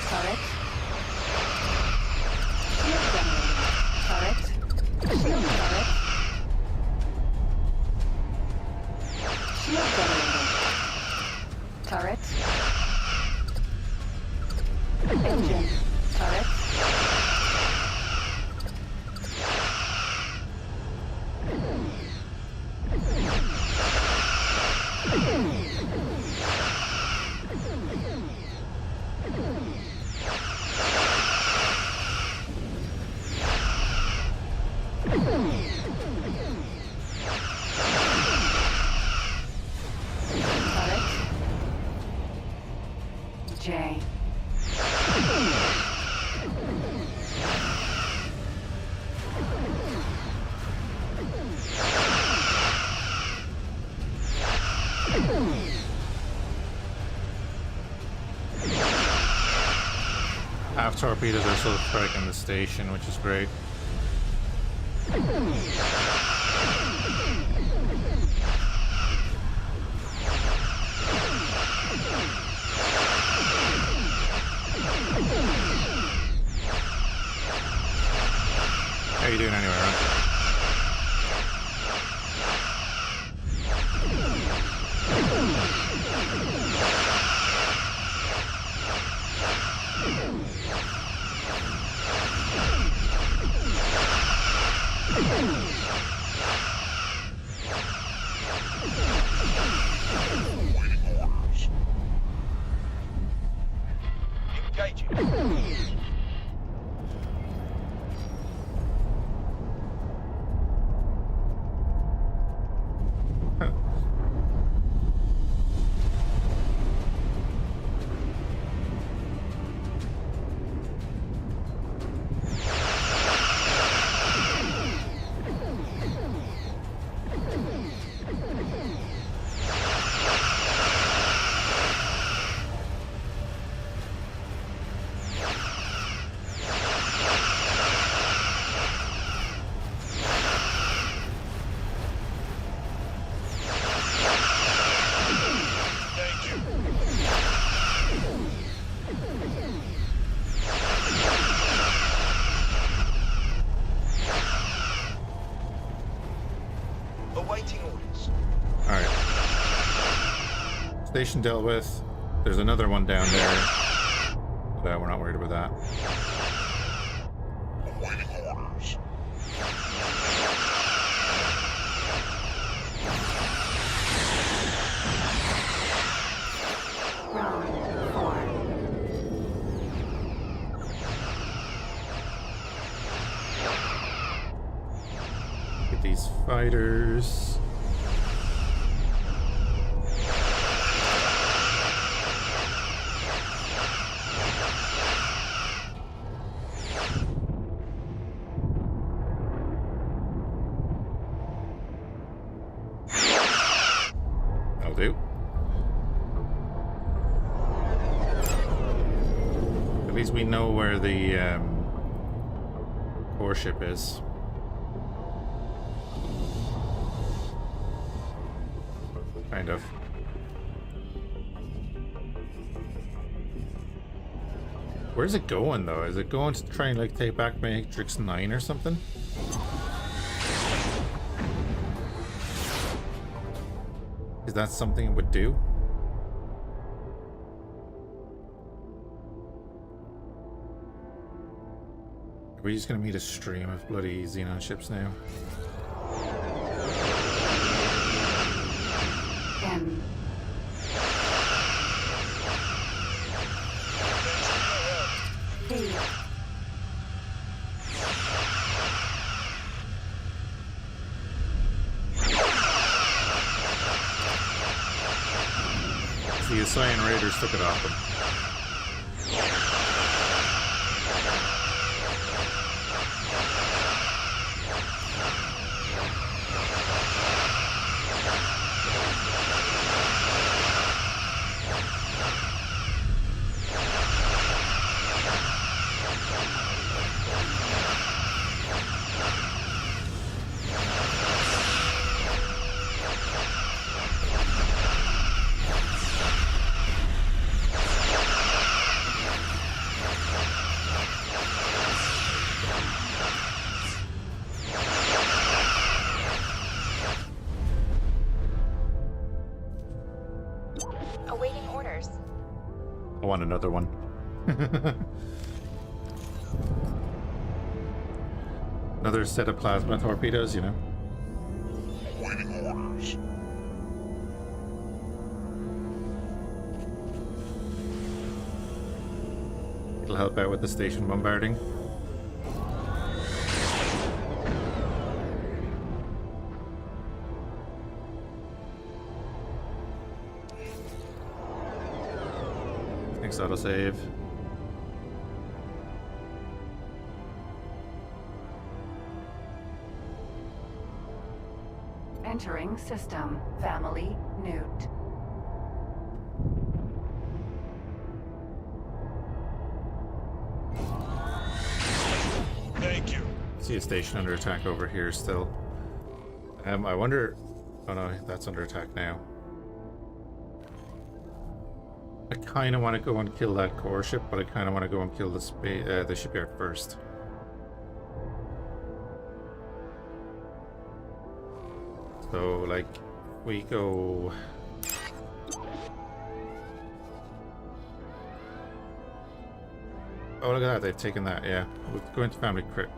Turret. Shield generator. Turret. Shield turret. Shield generator. Turret. Engine. Turret. J. Half torpedoes are still striking the station, which is great. How you doing anyway, right? Station dealt with. There's another one down there, but we're not worried about that. Get these fighters. we know where the core ship is. Kind of. Where's it going though? Is it going to try and like take back Matrix 9 or something? Is that something it would do? Are we just gonna meet a stream of bloody Xenon ships now? The Ascian Raiders took it off them. Another one. Another set of plasma torpedoes, you know. It'll help out with the station bombarding. Autosave. Entering system. Family Newt. Thank you. See a station under attack over here still. I wonder. Oh no, that's under attack now. I kind of want to go and kill that core ship, but I kind of want to go and kill the shipyard first. So, like, we go... Oh, look at that, they've taken that, yeah. We'll go into family crypt.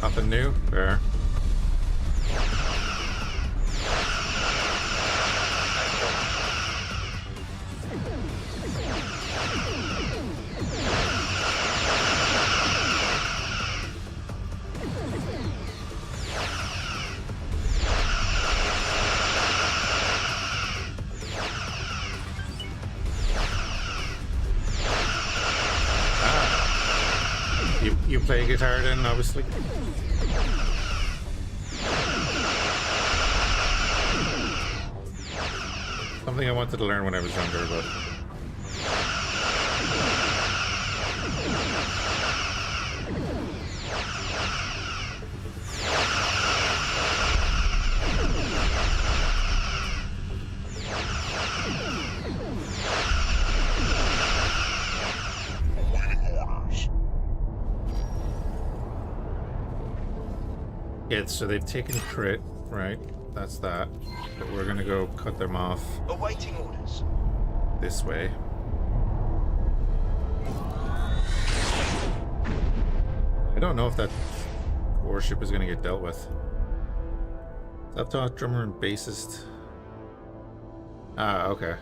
Nothing new? Fair. You play guitar then, obviously? Something I wanted to learn when I was younger, but... Yeah, so they've taken crit, right? That's that. But we're gonna go cut them off. Awaiting orders. This way. I don't know if that warship is gonna get dealt with. Laptop, drummer, and bassist. Ah, okay.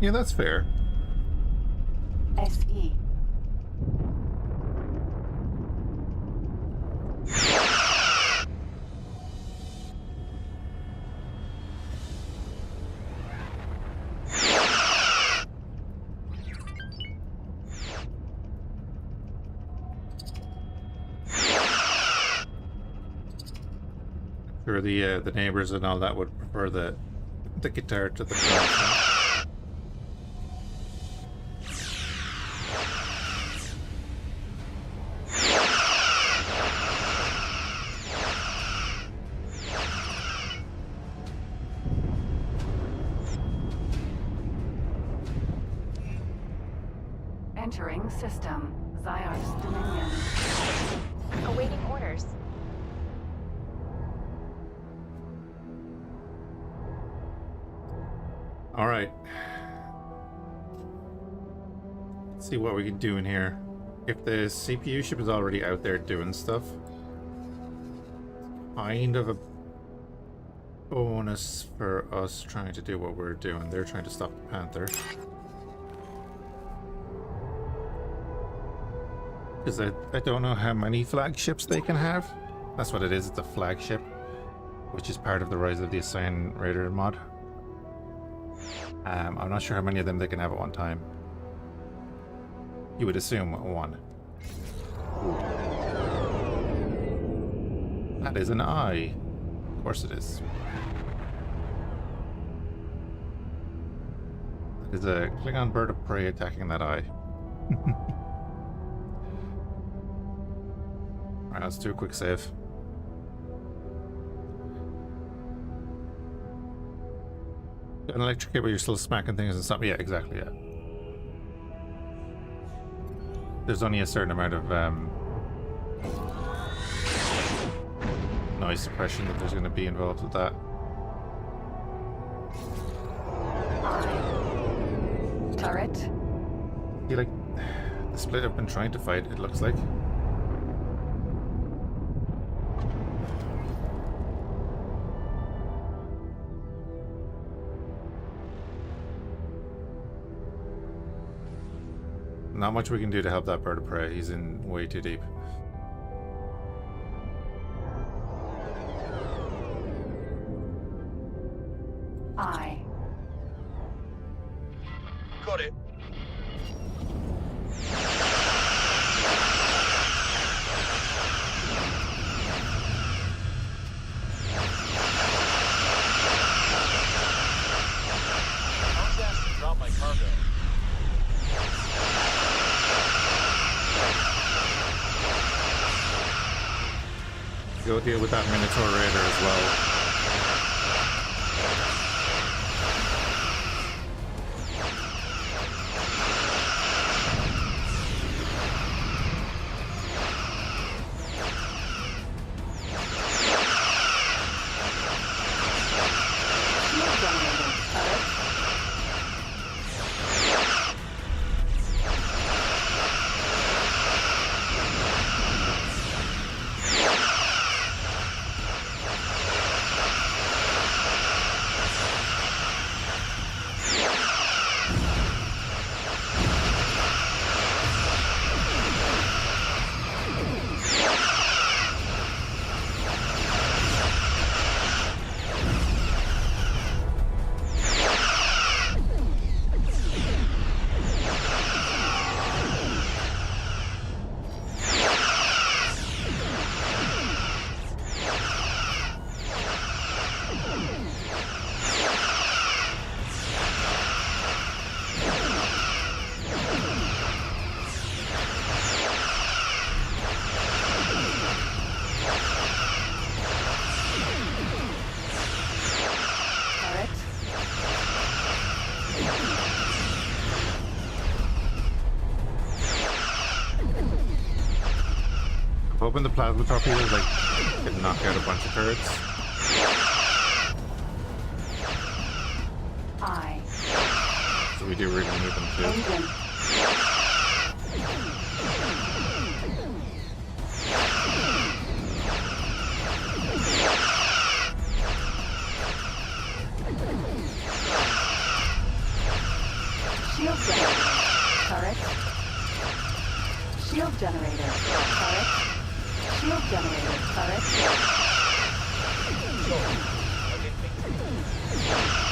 Yeah, that's fair. SE. Sure, the neighbors and all that would prefer the guitar to the drum. Entering system. Zyar's Dominion. Awaiting orders. All right. Let's see what we can do in here. If the CPU ship is already out there doing stuff, it's kind of a bonus for us trying to do what we're doing. They're trying to stop the Panther. Because I don't know how many flagships they can have. That's what it is, it's a flagship, which is part of the Rise of the Assign Raider mod. I'm not sure how many of them they can have at one time. You would assume one. Ooh. That is an eye. Of course it is. That is a Klingon bird of prey attacking that eye. Alright, let's do a quick save. An electric cable, you're still smacking things and stuff. Yeah, exactly, yeah. There's only a certain amount of noise suppression that there's going to be involved with that. Turret. I feel like the split have been trying to fight, it looks like. Not much we can do to help that bird of prey. He's in way too deep. Got it. I was asked to drop my cargo. Go deal with that Minotaur Raider as well. open the plasma torpedoes, like, can knock out a bunch of turrets. So we do really need them too. Engine. Shield generator. Turret. Shield generator. Turret. Shield generator. Turret.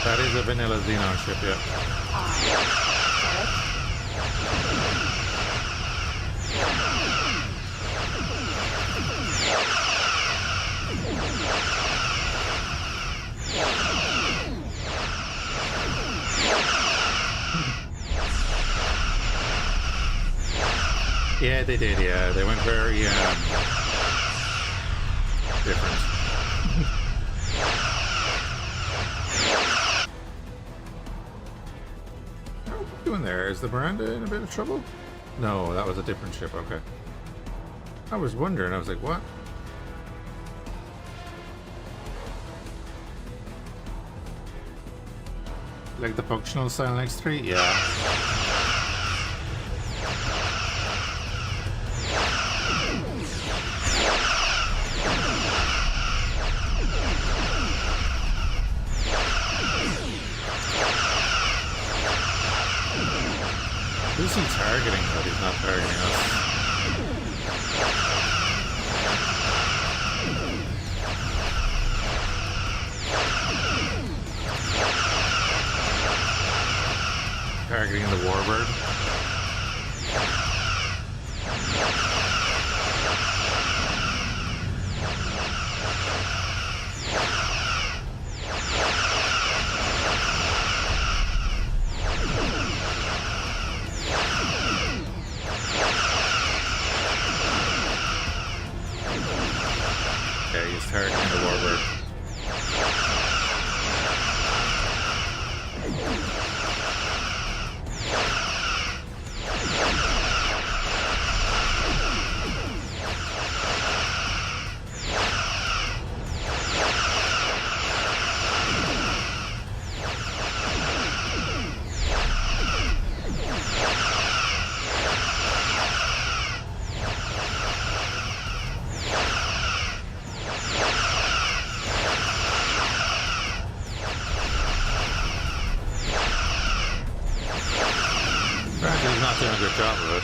That is a vanilla Xenon ship, yeah. Yeah, they did, yeah. They went very, different. What are we doing there? Is the Miranda in a bit of trouble? No, that was a different ship, okay. I was wondering, I was like, what? Like the functional Silent X3? Yeah. Who's he targeting, but he's not targeting us? Targeting the Warbird. Okay, he's targeting the Warbird. Apparently he's not doing a good job of it.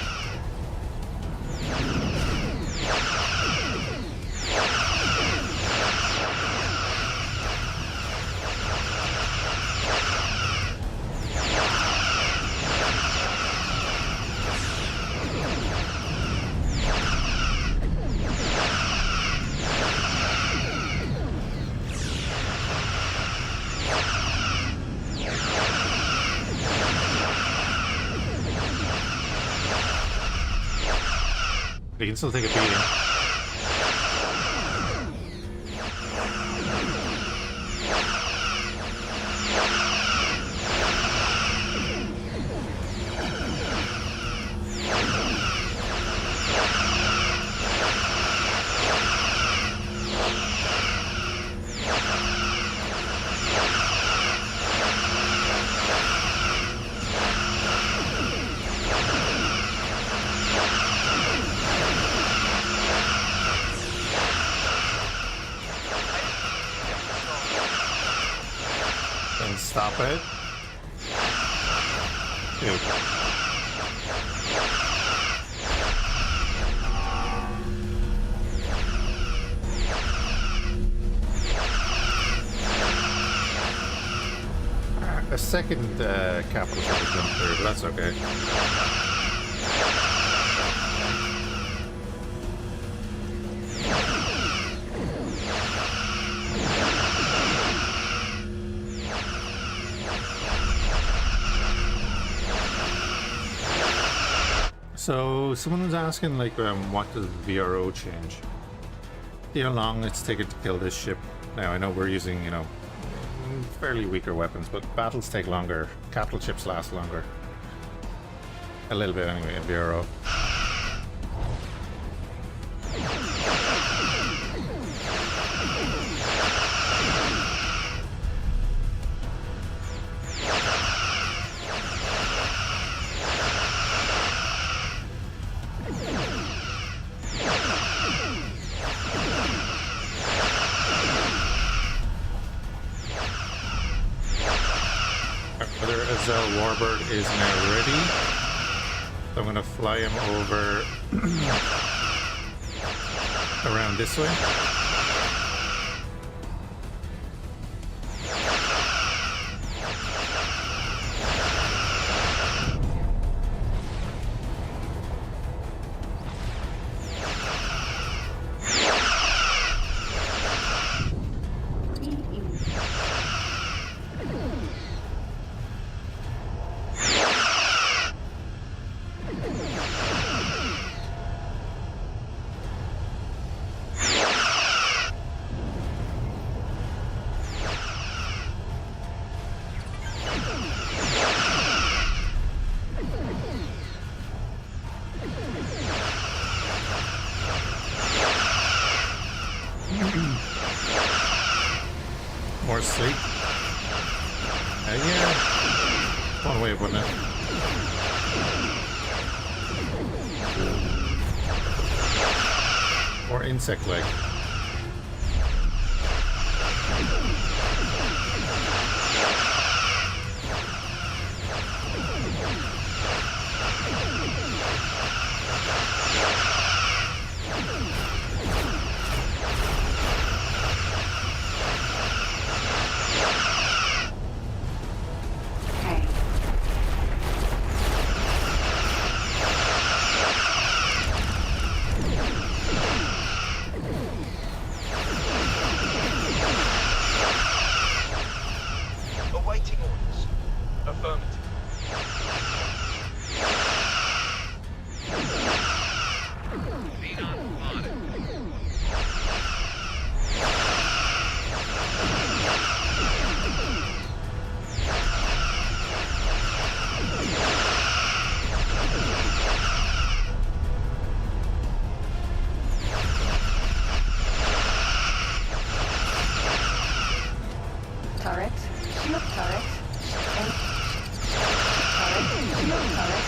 He can still take a beating. Then stop it. Dude. A second capital should have jumped through, but that's okay. So someone was asking, like, what does VRO change? See how long it's taken to kill this ship. Now I know we're using, you know, fairly weaker weapons, but battles take longer. Capital ships last longer. A little bit anyway in VRO. Zell Warbird is now ready. So I'm going to fly him over around this way. More sleep. Yeah. One way, wouldn't it? More insect leg. Awaiting orders. Affirmative. Xenon spotted. Turret, shield turret, and turret, shield turret.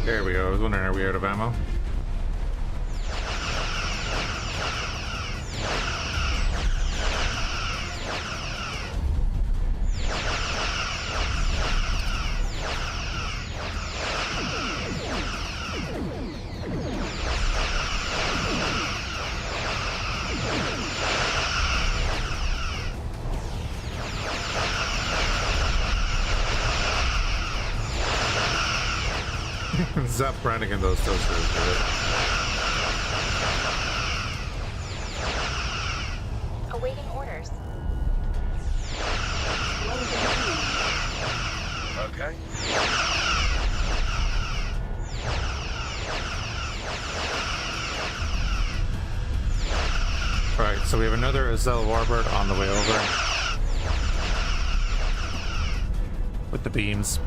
There we go. I was wondering, are we out of ammo? Zap Brannigan those toasters. Awaiting orders. Okay. Right, so we have another Azelle Warbird on the way over. With the beams.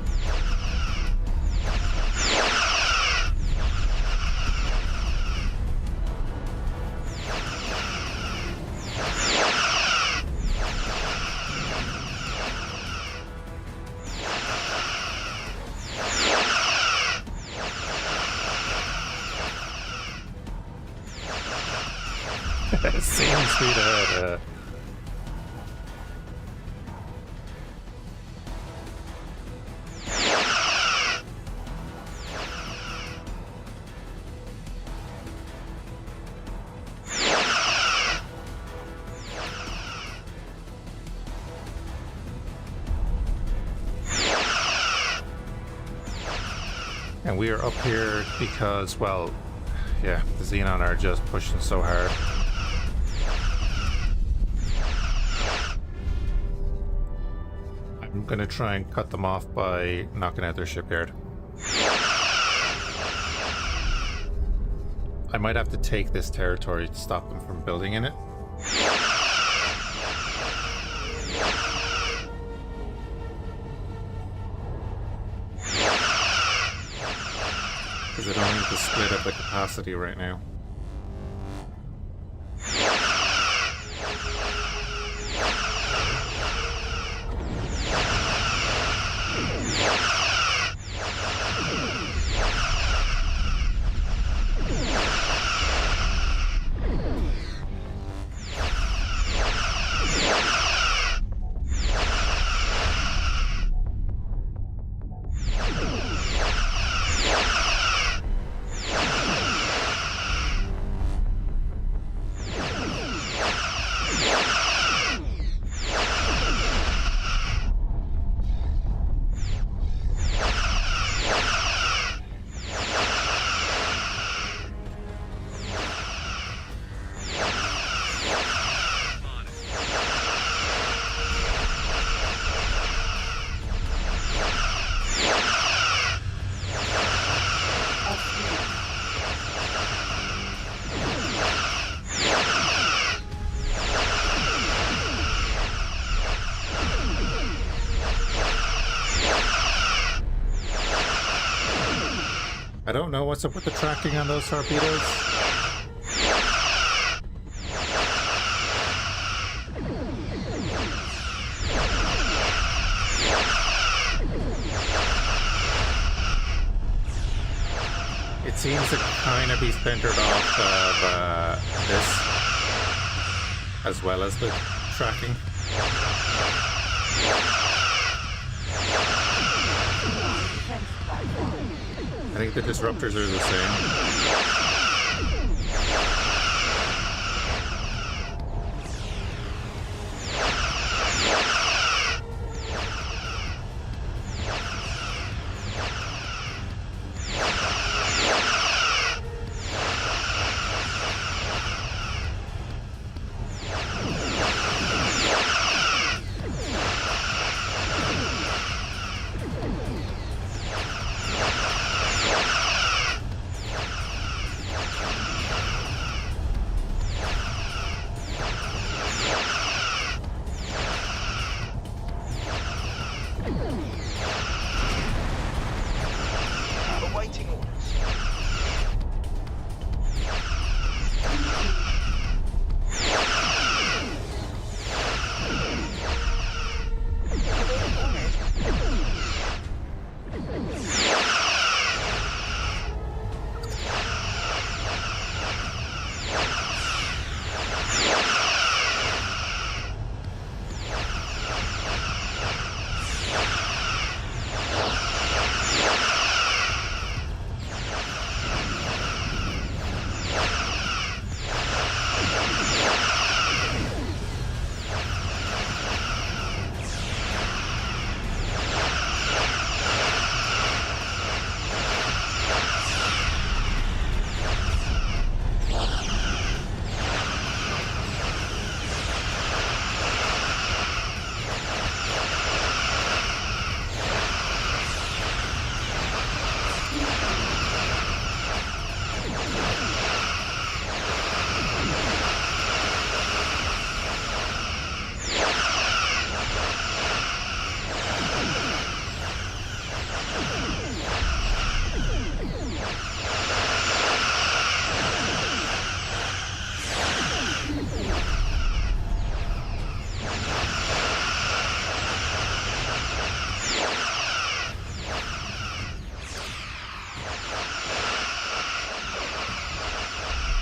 Same speed ahead. And we are up here because, well, yeah, the Xenon are just pushing so hard. I'm gonna try and cut them off by knocking out their shipyard. I might have to take this territory to stop them from building in it. Because I don't need to split up the capacity right now. I don't know what's up with the tracking on those torpedoes. It seems to kind of be centered off of this, as well as the tracking. I think the disruptors are the same.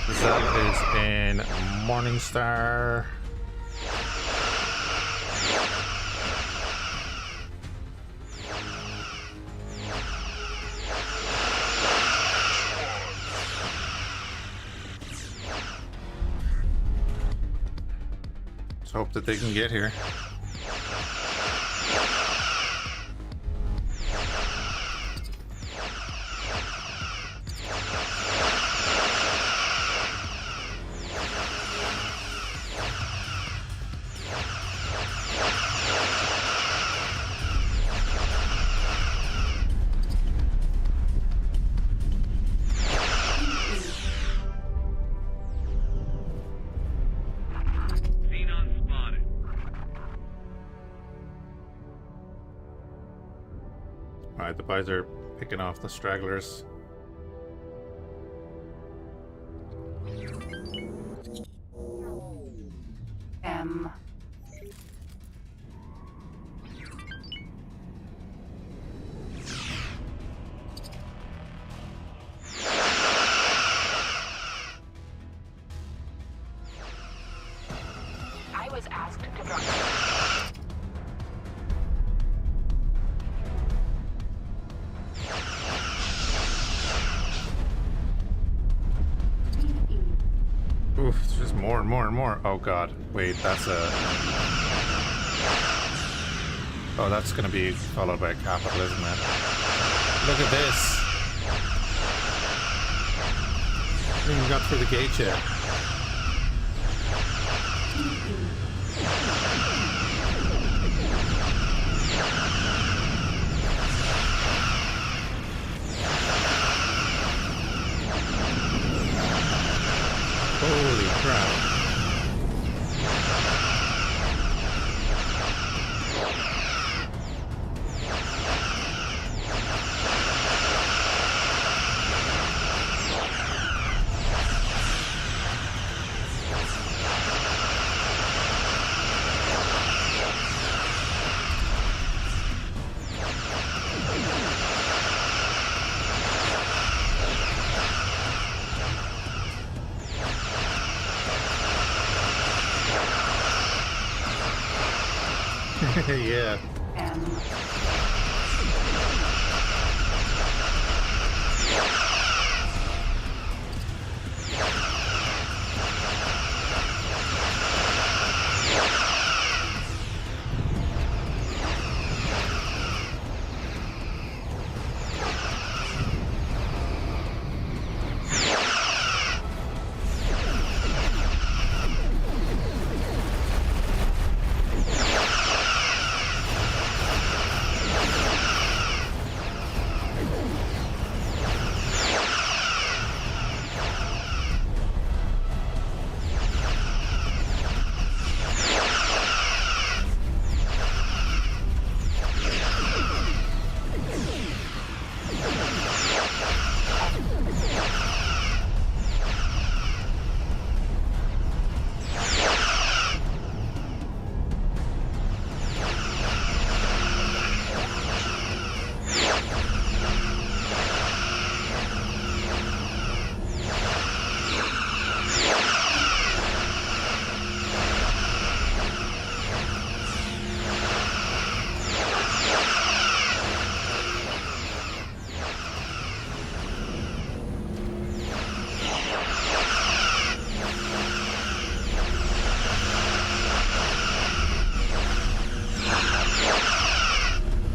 That is in Morningstar. Let's hope that they can get here. Alright, the boys are picking off the stragglers. M. I was asked to drop. Oof, it's just more and more and more. Oh god, wait, that's a... Oh, that's gonna be followed by a capital, isn't it? Look at this! We haven't even got through the gate yet. Holy crap. Yeah.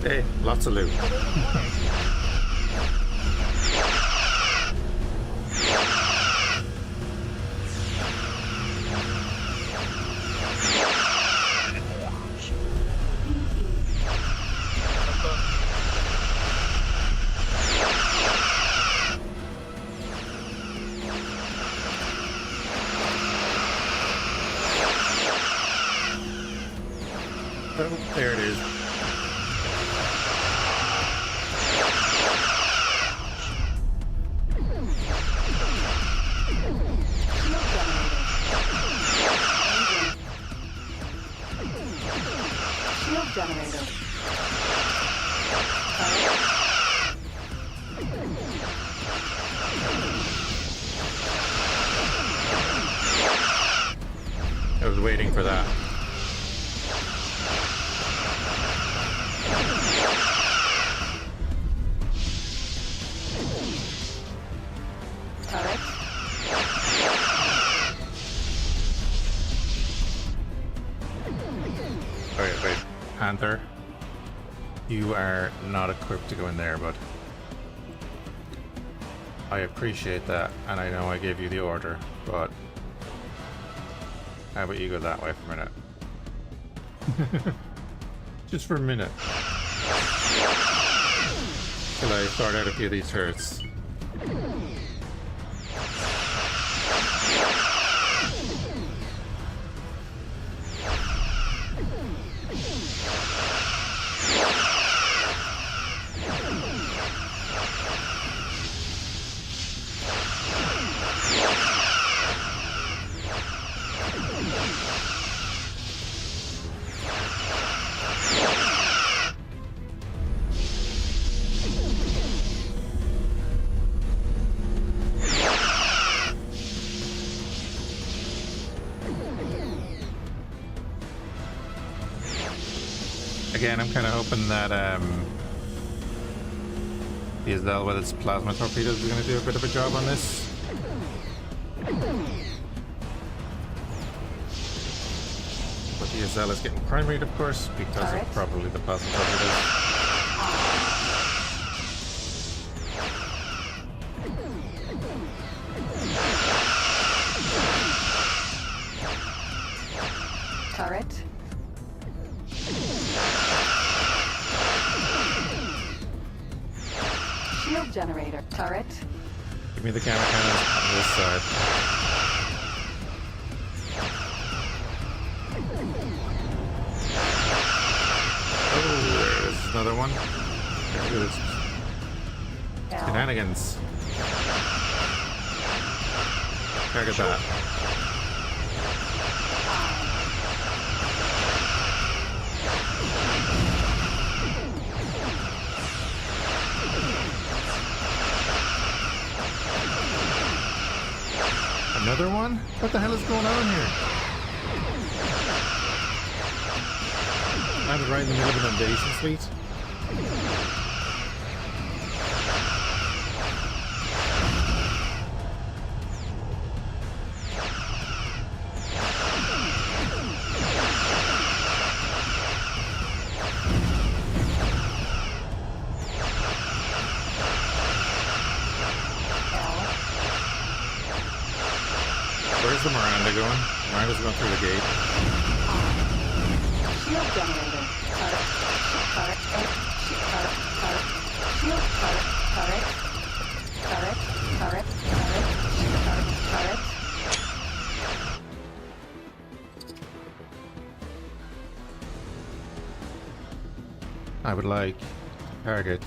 Hey, lots of loot. Oh, there it is. was waiting for that. Turret. Okay, wait. Panther. You are not equipped to go in there, but I appreciate that, and I know I gave you the order, but how about you go that way for a minute? Just for a minute. Till I sort out a few of these turrets. Again, I'm kind of hoping that the Azelle with its plasma torpedoes is going to do a bit of a job on this. But the Azelle is getting primaried, of course, because of probably the plasma torpedoes. Turret. Shield generator. Turret. Give me the gamma cannons on this side. Oh, there's another one. There's shenanigans. Target that. Another one? What the hell is going on here? I'm right in the middle of an invasion fleet. Where's the Miranda going? Miranda's going through the gate. Shield generator. Turret. Turret. Turret. Turret. Shield turret. Turret. Turret. Turret. Turret. Shield turret. Turret. I would like target.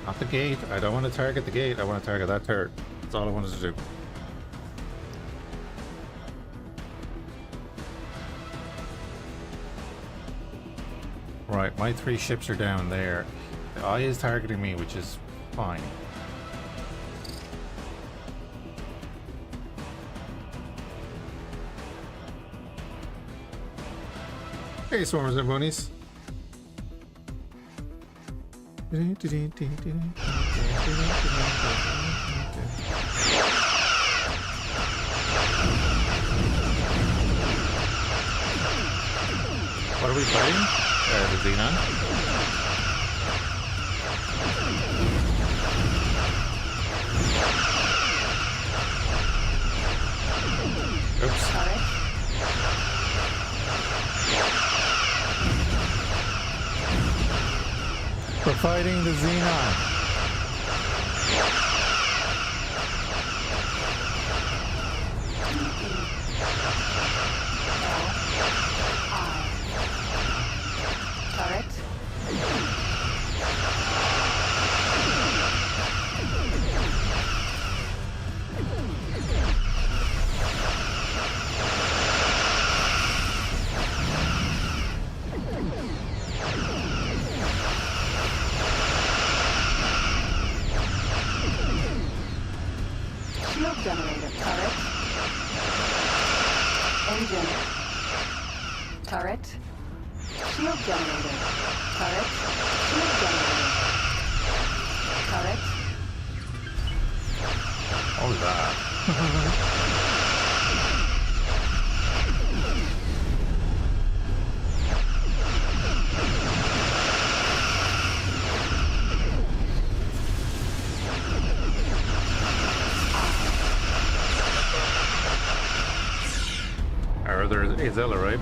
Not the gate. I don't want to target the gate. I want to target that turret. That's all I wanted to do. Right, my 3 ships are down there. The eye is targeting me, which is fine. Hey, swarmers and boonies. What are we fighting? The Xenon. Oops. We're fighting the Xenon. Engine. Turret. Shield generator. Turret. Shield generator. Turret. All that. Or there is Ella, right?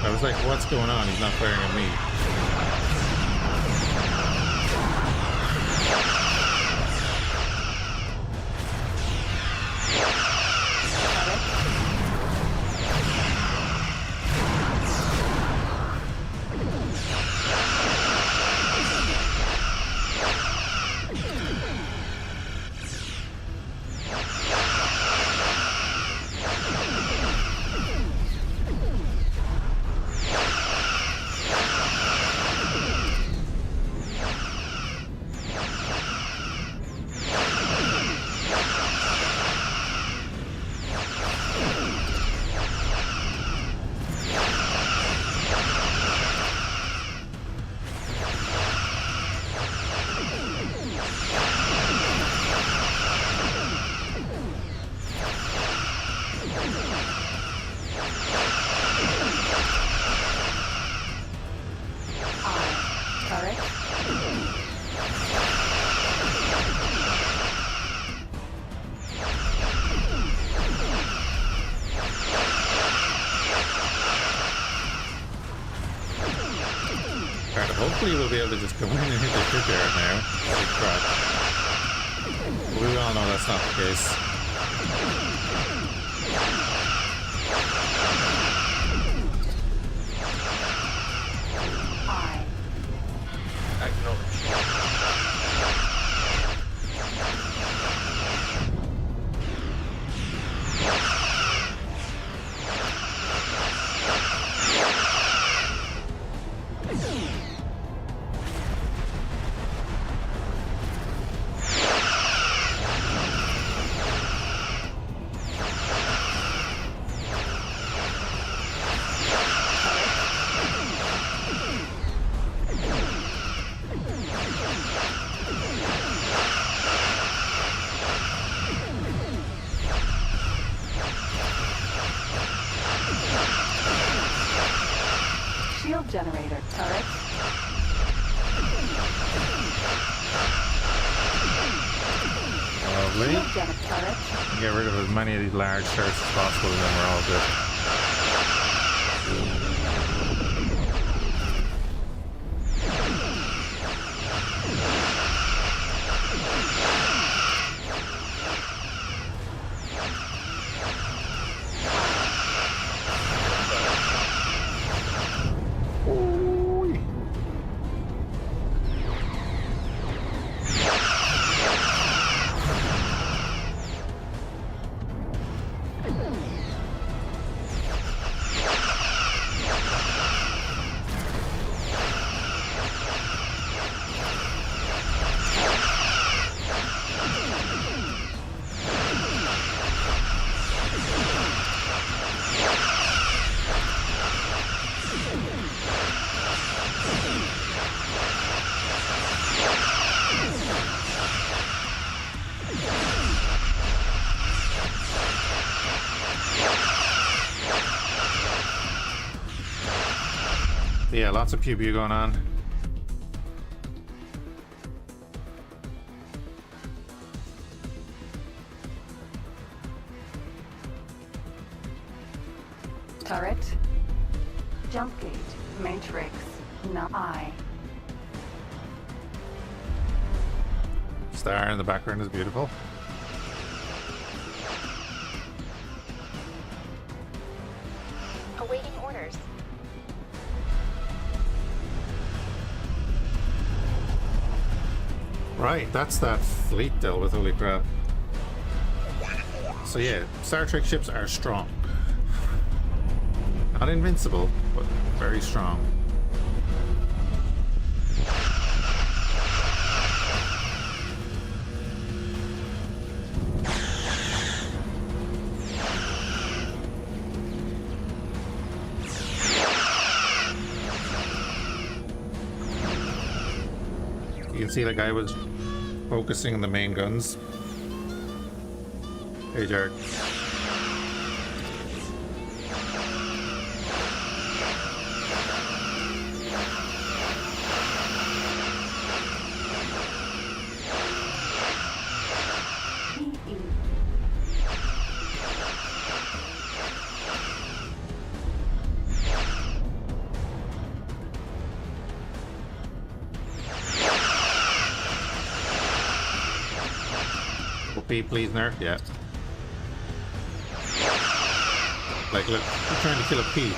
I was like, what's going on? He's not firing at me. Hopefully we'll be able to just go in and hit the trigger now. Holy crap. We all know that's not the case. Generator turret. Lovely. Get rid of as many of these large turrets as possible and then we're all good. Yeah, lots of pew pew going on. Turret. Jump gate. Matrix. No I. Star in the background is beautiful. Awaiting orders. Right, that's that fleet dealt with, holy crap. So yeah, Star Trek ships are strong. Not invincible, but very strong. You can see like I was focusing on the main guns. Hey, Jared. Please nerf, yeah. Like, look, I'm trying to kill a pea.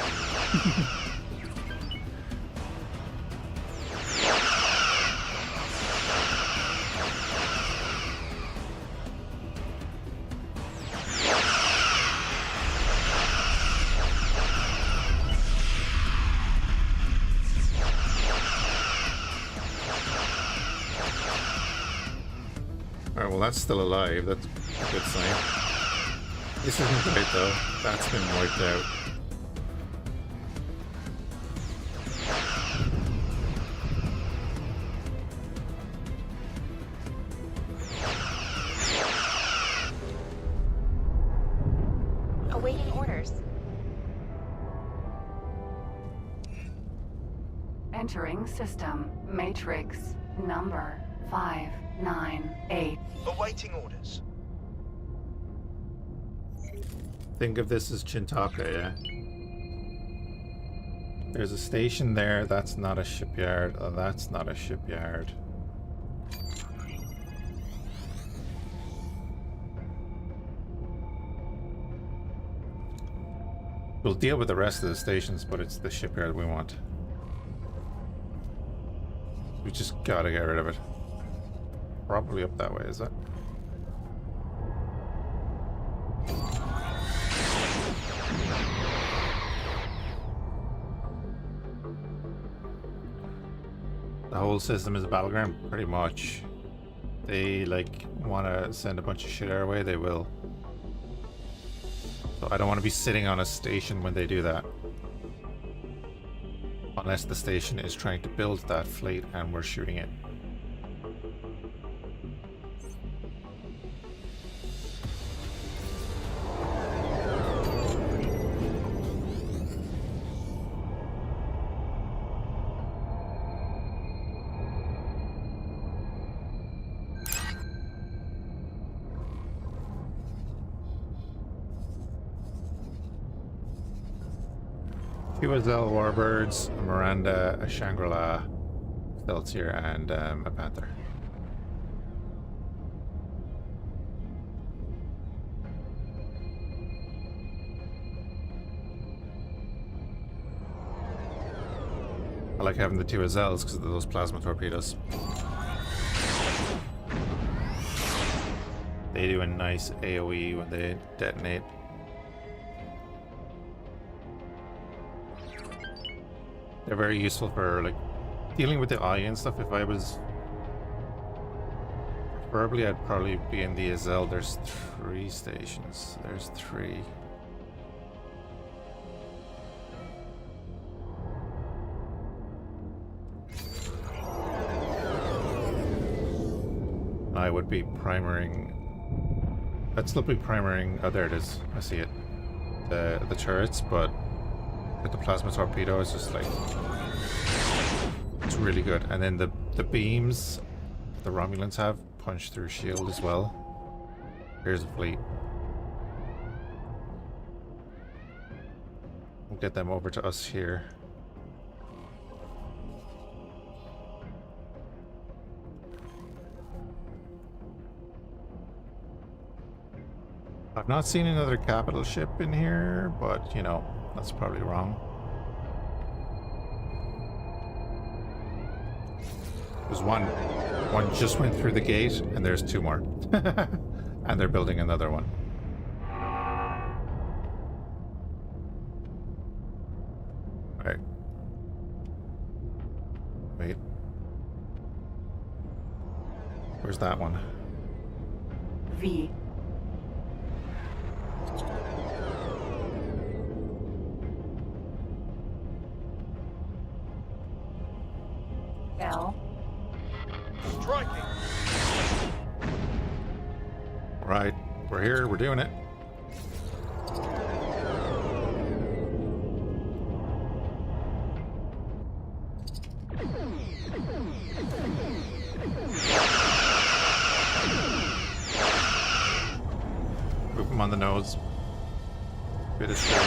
Alright, well that's still alive, that's a good sign. This isn't great though, that's been wiped out. Awaiting orders. Entering system. Matrix. Number 598. Awaiting orders. Think of this as Chintaka, yeah? There's a station there, that's not a shipyard, that's not a shipyard. We'll deal with the rest of the stations, but it's the shipyard we want. We just gotta get rid of it. Probably up that way, is it? The whole system is a battleground, pretty much. They like want to send a bunch of shit our way, they will. So I don't want to be sitting on a station when they do that. Unless the station is trying to build that fleet and we're shooting it. L Warbirds, a Miranda, a Shangri-La, Steltier, and a Panther. I like having the two Azels because of those plasma torpedoes. They do a nice AoE when they detonate. They're very useful for like dealing with the eye and stuff. If I was preferably, I'd probably be in the Azel. There's 3 stations. There's 3. I would be primering. I'd still be primering. Oh, there it is. I see it. The turrets, but with the plasma torpedo is just like, it's really good. And then the beams the Romulans have punch through shield as well. Here's a fleet. We'll get them over to us here. I've not seen another capital ship in here, but you know, that's probably wrong. There's one just went through the gate, and there's 2 more. And they're building another one. Alright. Wait. Where's that one? V. L. Striking. Alright, we're here, we're doing it. Move him on the nose. Bit of straight.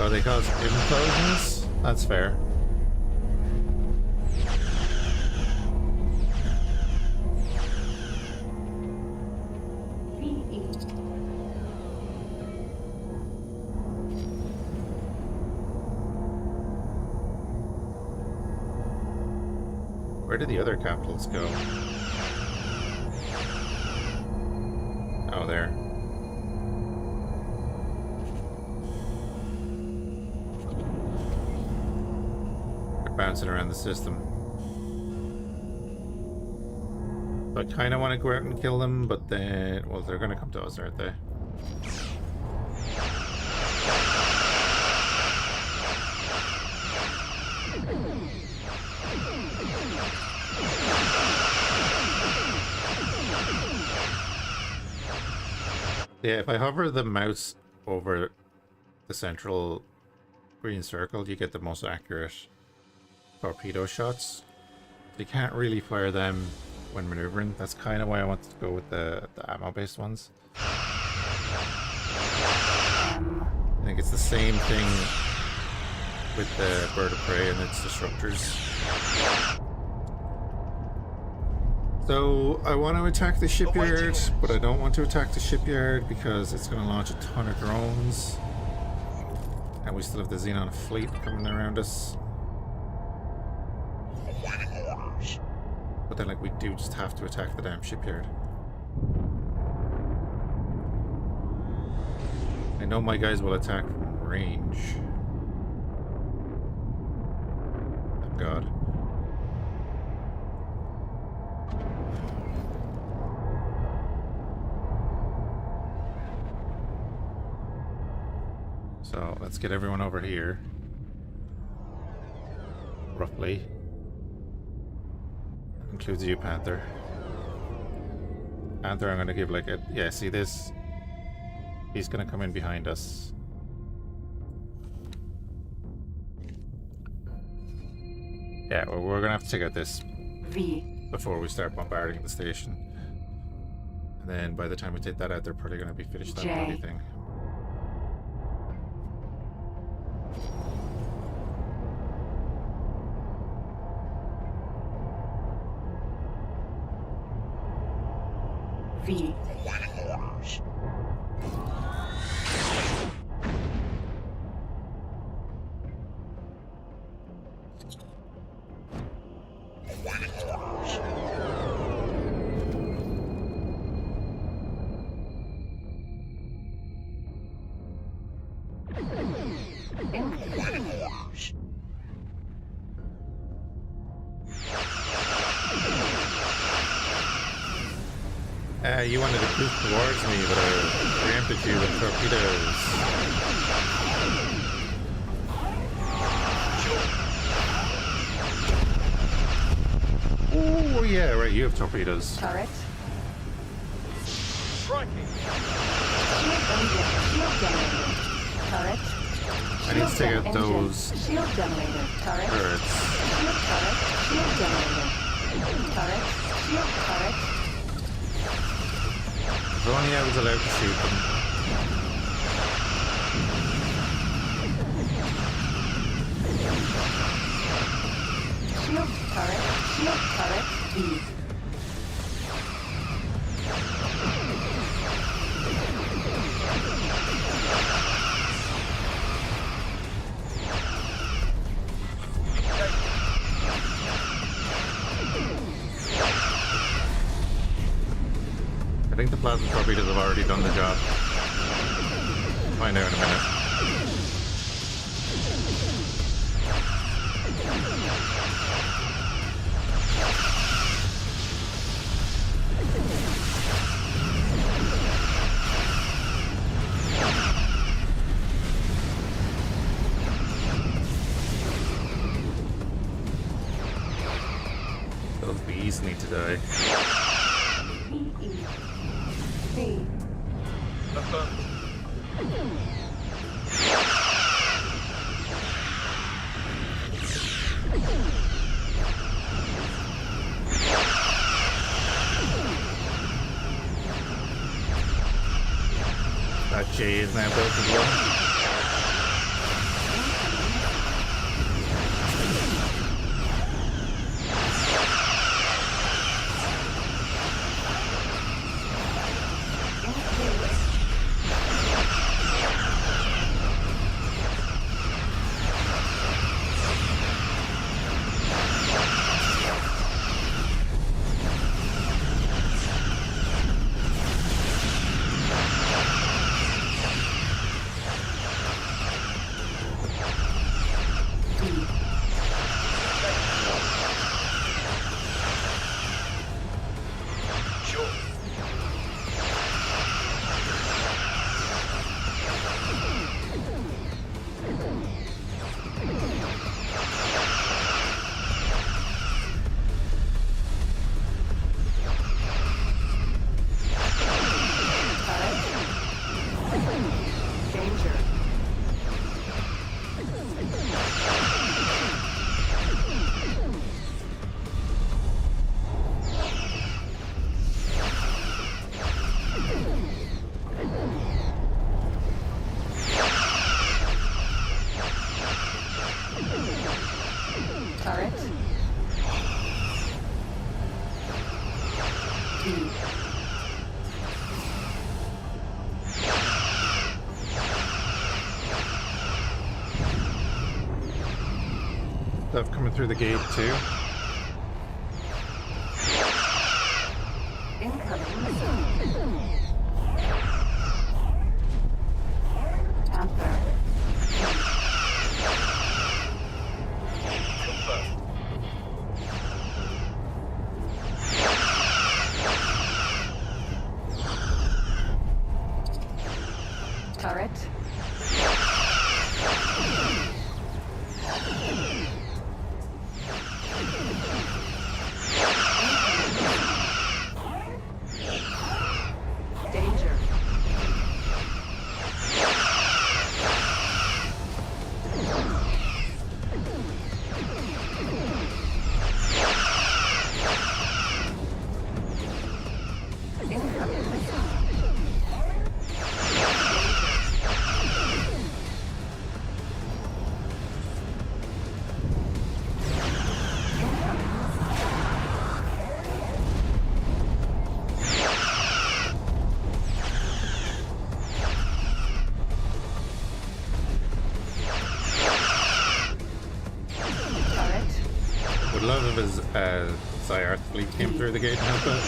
Oh, they cause implosions? That's fair. Where did the other capitals go? Oh, there. Bouncing around the system. I kind of want to go out and kill them, but then, well, they're going to come to us, aren't they? Yeah, if I hover the mouse over the central green circle, you get the most accurate torpedo shots. You can't really fire them when maneuvering. That's kind of why I wanted to go with the ammo-based ones. I think it's the same thing with the bird of prey and its disruptors. So I want to attack the shipyard, but I don't want to attack the shipyard because it's going to launch a ton of drones. And we still have the Xenon fleet coming around us. But then like we do just have to attack the damn shipyard. I know my guys will attack from range. Thank God. So let's get everyone over here. Roughly. Includes you, Panther. Panther, I'm gonna give like a... Yeah, see this? He's gonna come in behind us. Yeah, well, we're gonna have to take out this before we start bombarding the station. And then by the time we take that out, they're probably gonna be finished that bloody thing. V. You wanted to push towards me, but I preempted you with torpedoes. Oh yeah, right, you have torpedoes. Turret. Striking. Shield generator. Turret. I need to take out those Shield generator. Turret. turrets. Shield turret. Shield generator. Turret. Shield turret. If only I was allowed to shoot them. Shield turret. Shield turret. B. I think the plasma torpedoes have already done the job. Find out in a minute. Those bees need to die. That J is now built as well. Stuff coming through the gate too. Turret. Danger. Would love if his Zyarth fleet came through the gate and helped out.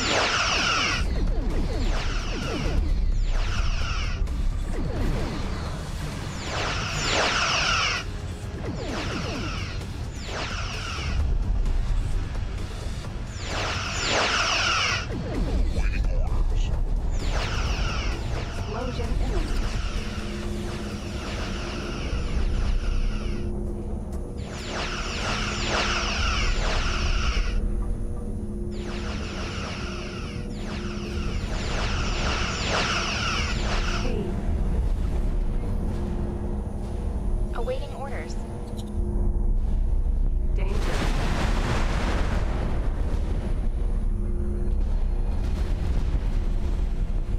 Explosion imminent. Awaiting orders. Danger.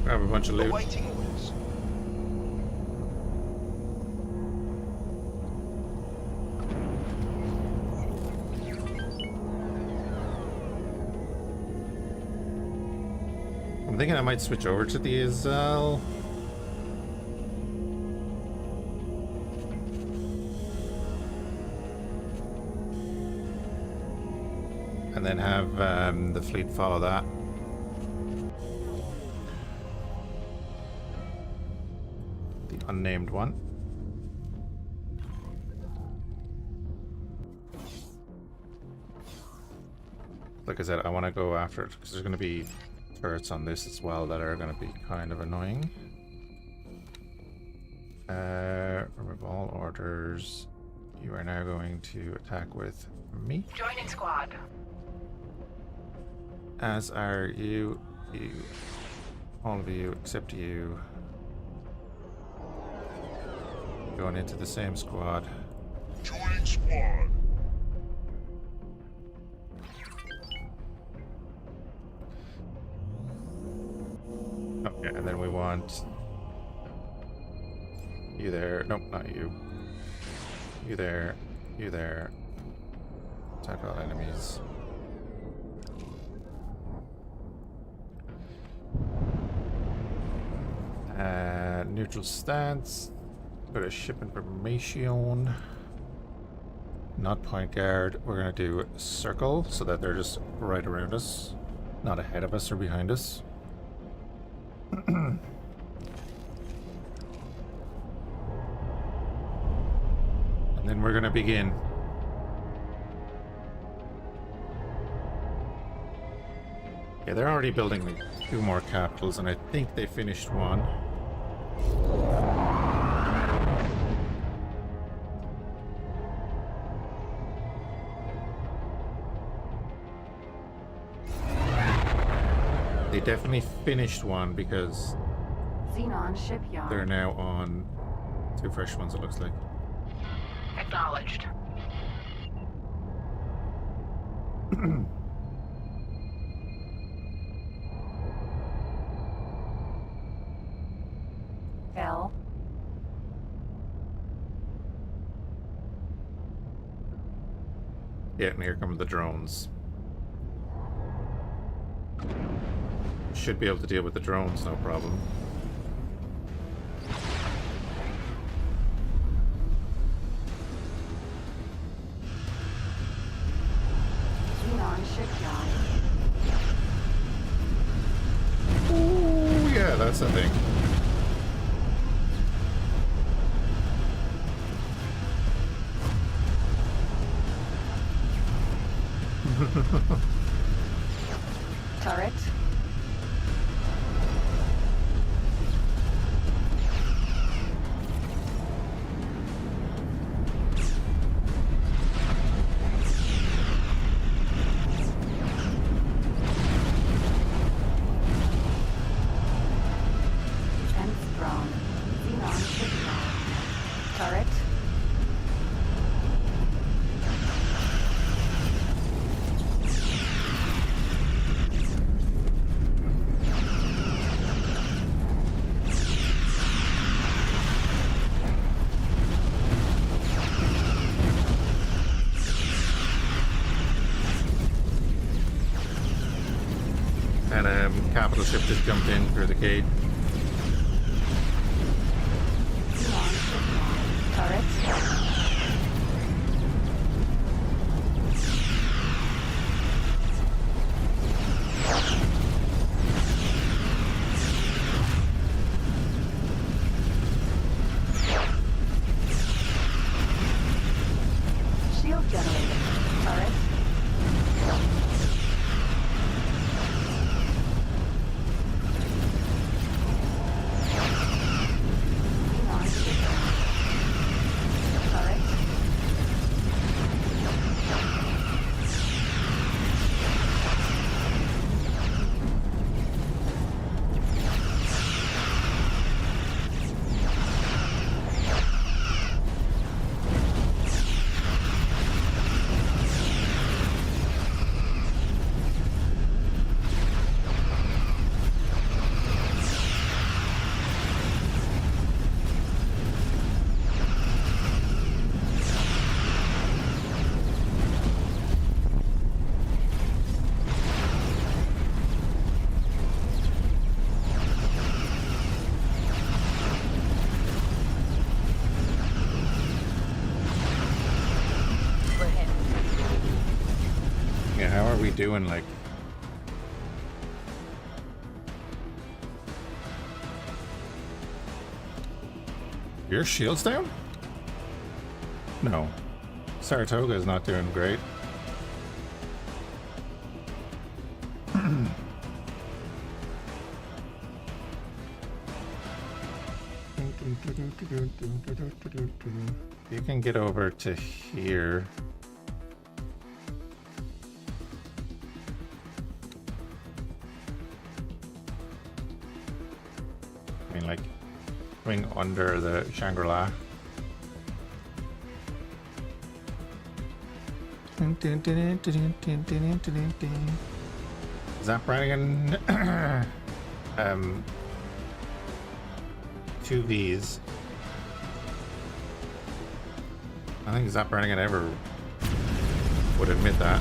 Grab a bunch of loot. Awaiting orders. I'm thinking I might switch over to the Azal. And then have the fleet follow that. The unnamed one. Like I said, I want to go after it because there's going to be turrets on this as well that are going to be kind of annoying. Remove all orders. You are now going to attack with me. Joining squad. As are you, all of you except you. Going into the same squad. Joining squad. Okay, and then we want you there. Nope, not you. You there. You there. Attack all enemies. Neutral stance. Go to ship information. Not point guard. We're gonna do circle so that they're just right around us, not ahead of us or behind us. And then we're gonna begin. Yeah, they're already building like 2 more capitals, and I think they finished one. They definitely finished one because Xenon shipyard. they're now on 2 fresh ones, it looks like. Acknowledged. L. Yeah, and here come the drones. Should be able to deal with the drones, no problem. Xenon shipyard. Ooh, yeah, that's the thing. Turret. Battleship just jumped in through the gate. Turret. Shield generated. Turret. Yeah, how are we doing, like... Your shield's down? No. Saratoga is not doing great. You can get over to here. I mean, like, swing under the Shangri-La. Zap Brannigan. 2 Vs. I think Zap Brannigan ever would admit that.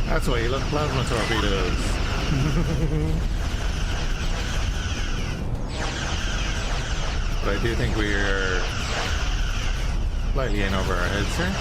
That's why you love plasma torpedoes. But I do think we're slightly in over our heads here.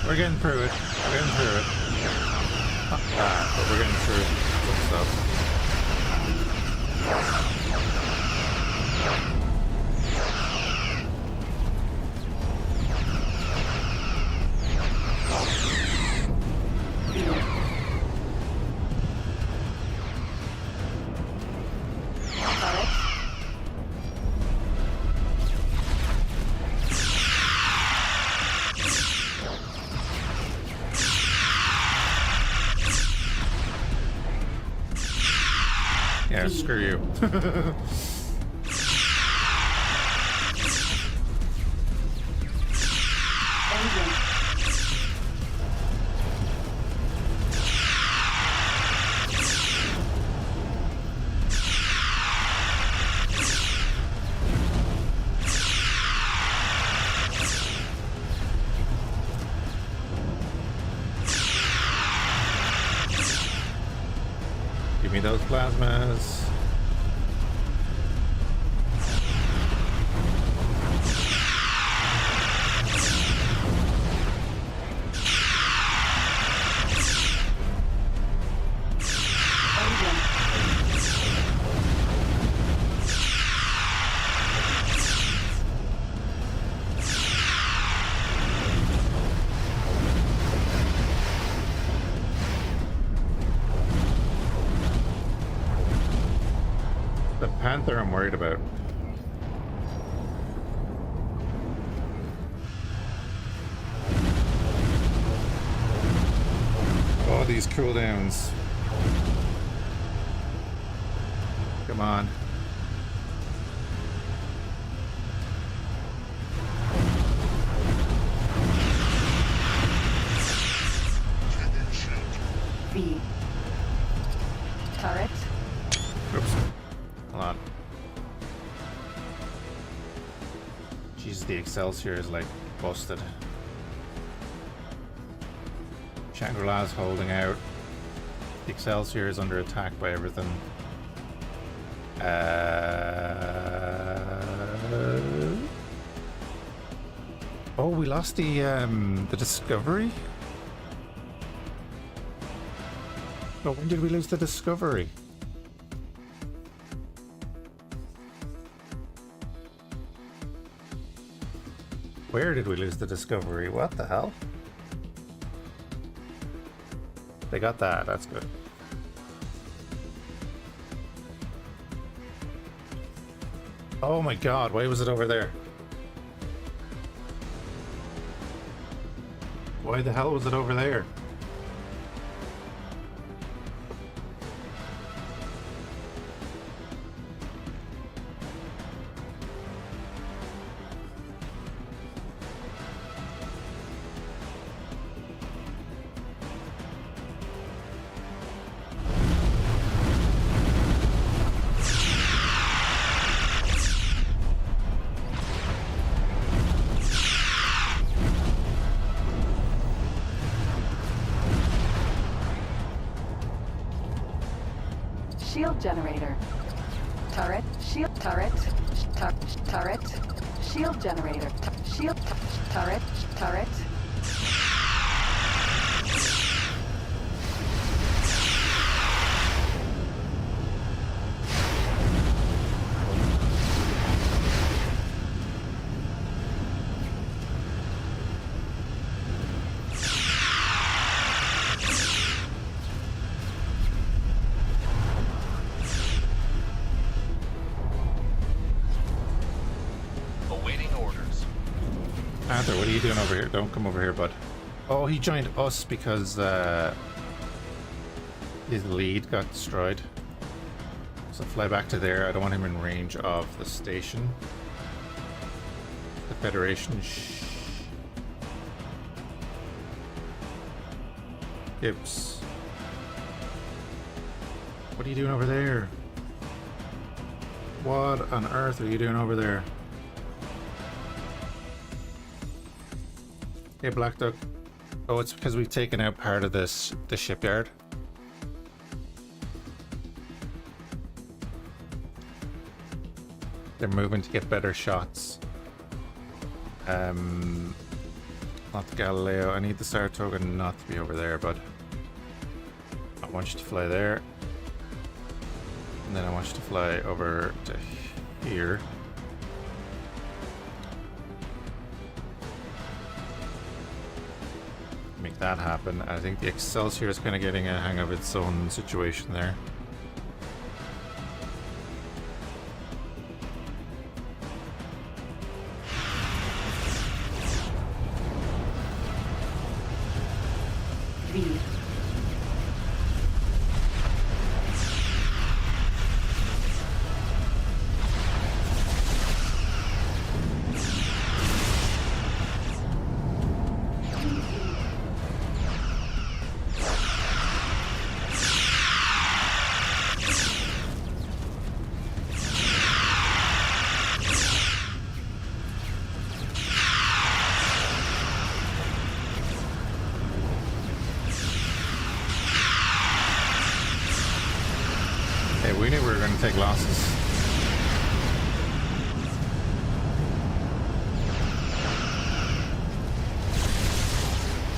We're getting through it. We're getting through it. Not bad, but we're getting through some stuff. Yeah, screw you. Give me those plasmas. The Panther I'm worried about. Oh, these cooldowns. Come on. B. Turret. Oops. Hold on. Jesus, the Excelsior is like busted. Shangri-La's holding out. The Excelsior is under attack by everything. Oh, we lost the Discovery? Oh, when did we lose the Discovery? Where did we lose the Discovery? What the hell? They got that, that's good. Oh my god, why was it over there? Why the hell was it over there? Shield generator. Turret. Shield turret. Turret. Shield generator. Shield turret. Turret. Panther, what are you doing over here? Don't come over here, bud. Oh, he joined us because his lead got destroyed. So fly back to there. I don't want him in range of the station. The Federation. Gibbs. What are you doing over there? What on earth are you doing over there? Hey, Black Duck. Oh, it's because we've taken out part of the shipyard. They're moving to get better shots. On Not the Galileo. I need the Saratoga not to be over there, bud. I want you to fly there. And then I want you to fly over to here. Make that happen. I think the Excelsior is kind of getting a hang of its own situation there. We knew we were going to take losses.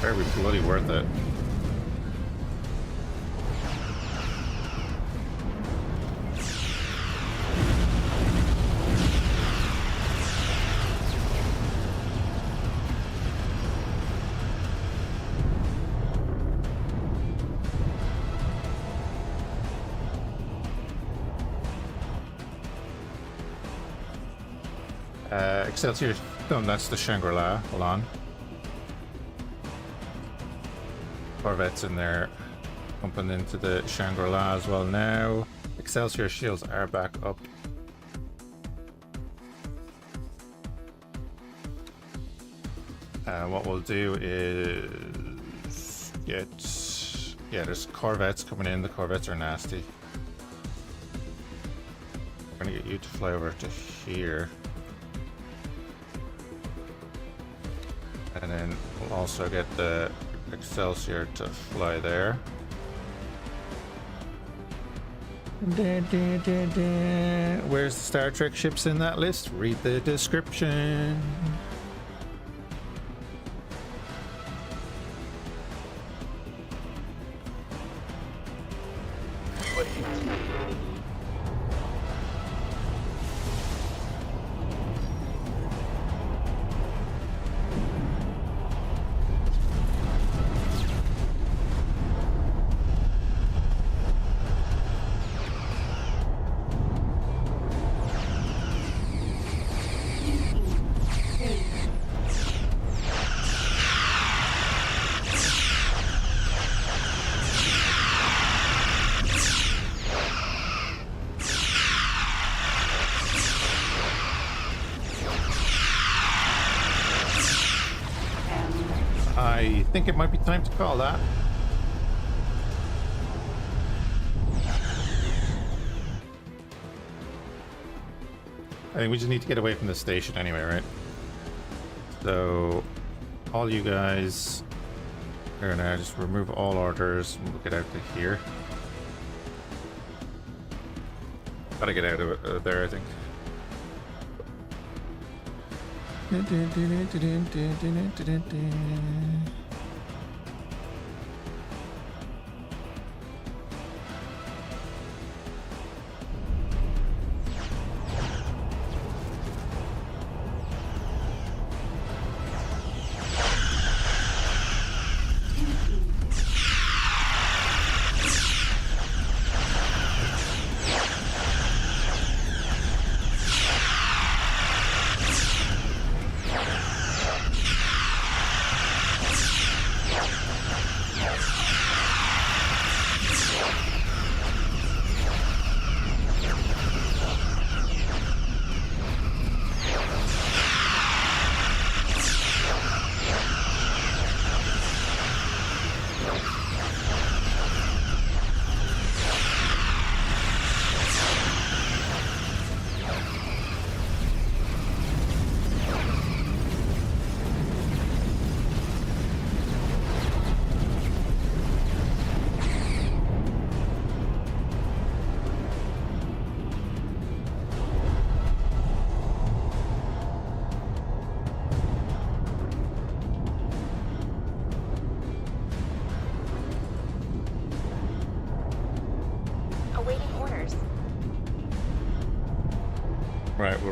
Very bloody worth it. Excelsior. No, that's the Shangri-La. Hold on. Corvette's in there. Pumping into the Shangri-La as well now. Excelsior shields are back up. What we'll do is get... Yeah, there's Corvettes coming in. The Corvettes are nasty. I'm gonna get you to fly over to here. And then we'll also get the Excelsior to fly there. Where's the Star Trek ships in that list? Read the description. I think it might be time to call that. I think we just need to get away from the station anyway, right? So, all you guys are gonna just remove all orders and we'll get out to here. Gotta get out of there, I think.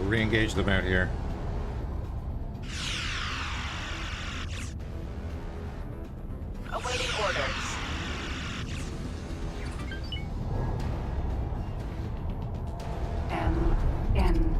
re-engage them out here. Awaiting orders. N.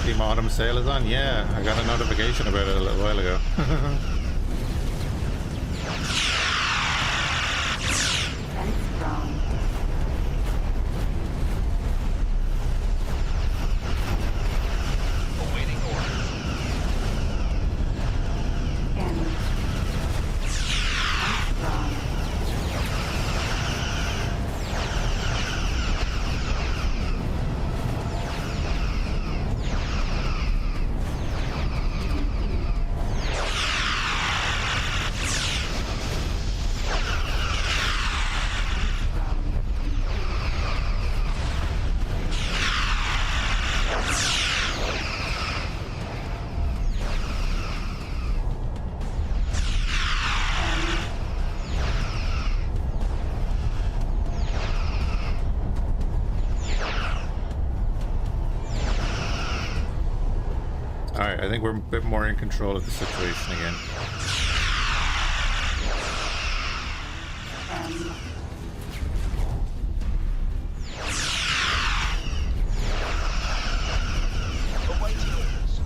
Team Autumn sale is on? Yeah, I got a notification about it a little while ago. Awaiting orders. Alright, I think we're a bit more in control of the situation again. Awaiting orders.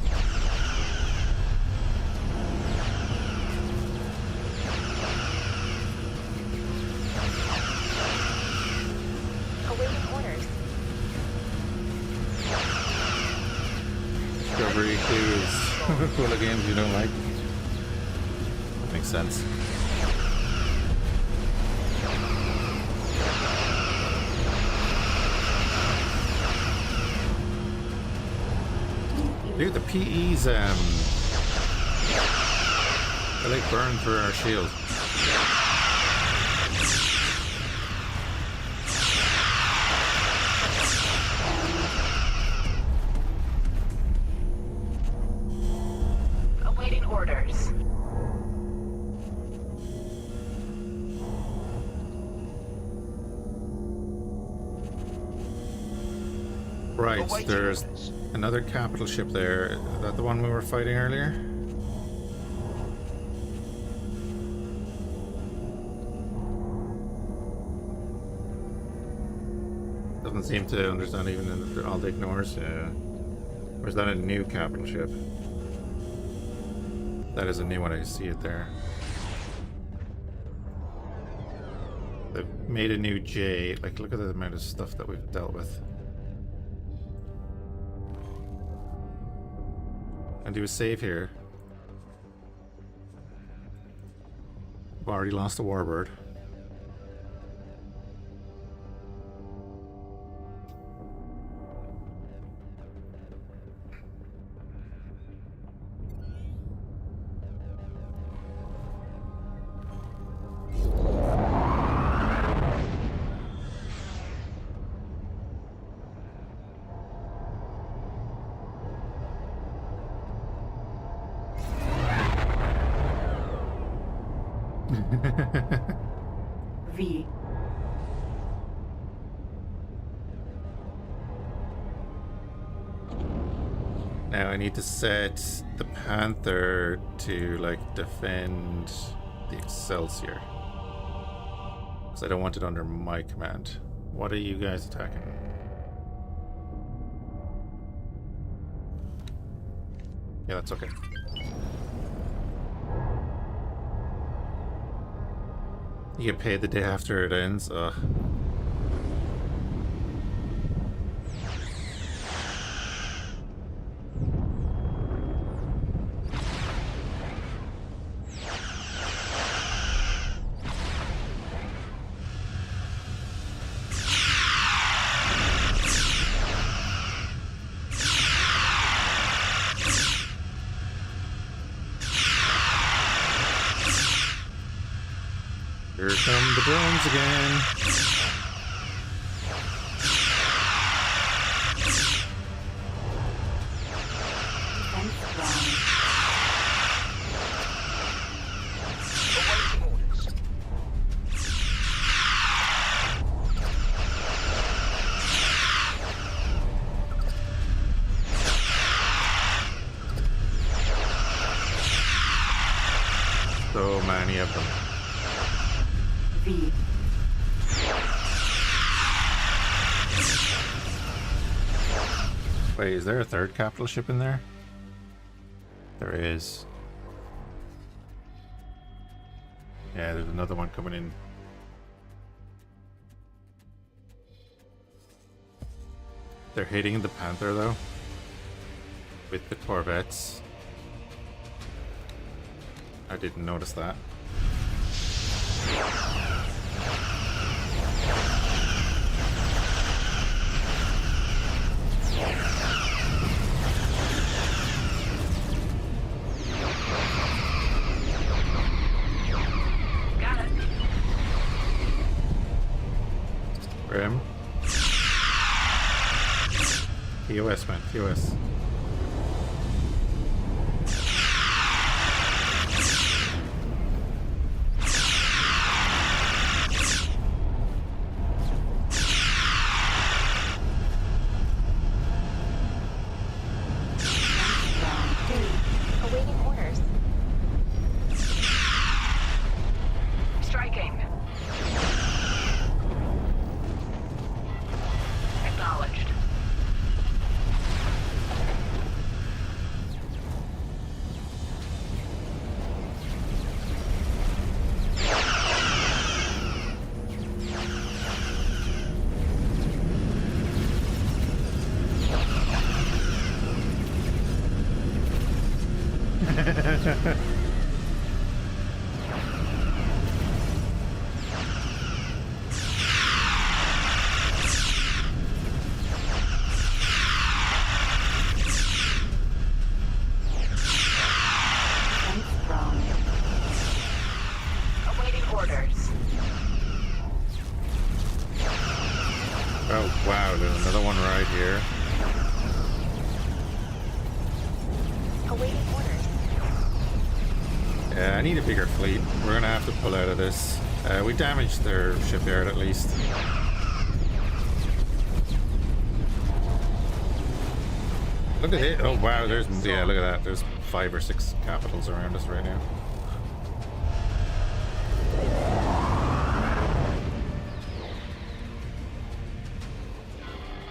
Awaiting orders. Discovery 2 is full of games you don't like. That makes sense. Dude, the PE's they like burn for our shield. Awaiting orders. Right, there's another capital ship there. Is that the one we were fighting earlier? Doesn't seem to understand even in all the ignores. Or is that a new capital ship? That is a new one, I see it there. They've made a new J. Like, look at the amount of stuff that we've dealt with. And do a save here. We've already lost a warbird. V. Now I need to set the Panther to like defend the Excelsior. Because I don't want it under my command. What are you guys attacking? Yeah, that's okay. You get paid the day after it ends. Ugh. Here come the drones again. So many of them. Wait, is there a third capital ship in there? There is. Yeah, there's another one coming in. They're hitting the Panther though, with the corvettes. I didn't notice that. Got it. Grim. TOS, man. TOS. Awaiting orders. Striking. Acknowledged. Awaiting orders. Oh wow, there's another one right here. Awaiting orders. Yeah, I need a bigger fleet. We're gonna have to pull out of this. We damaged their shipyard at least. Look at it. Oh wow, there's, yeah, look at that. There's 5 or 6 capitals around us right now.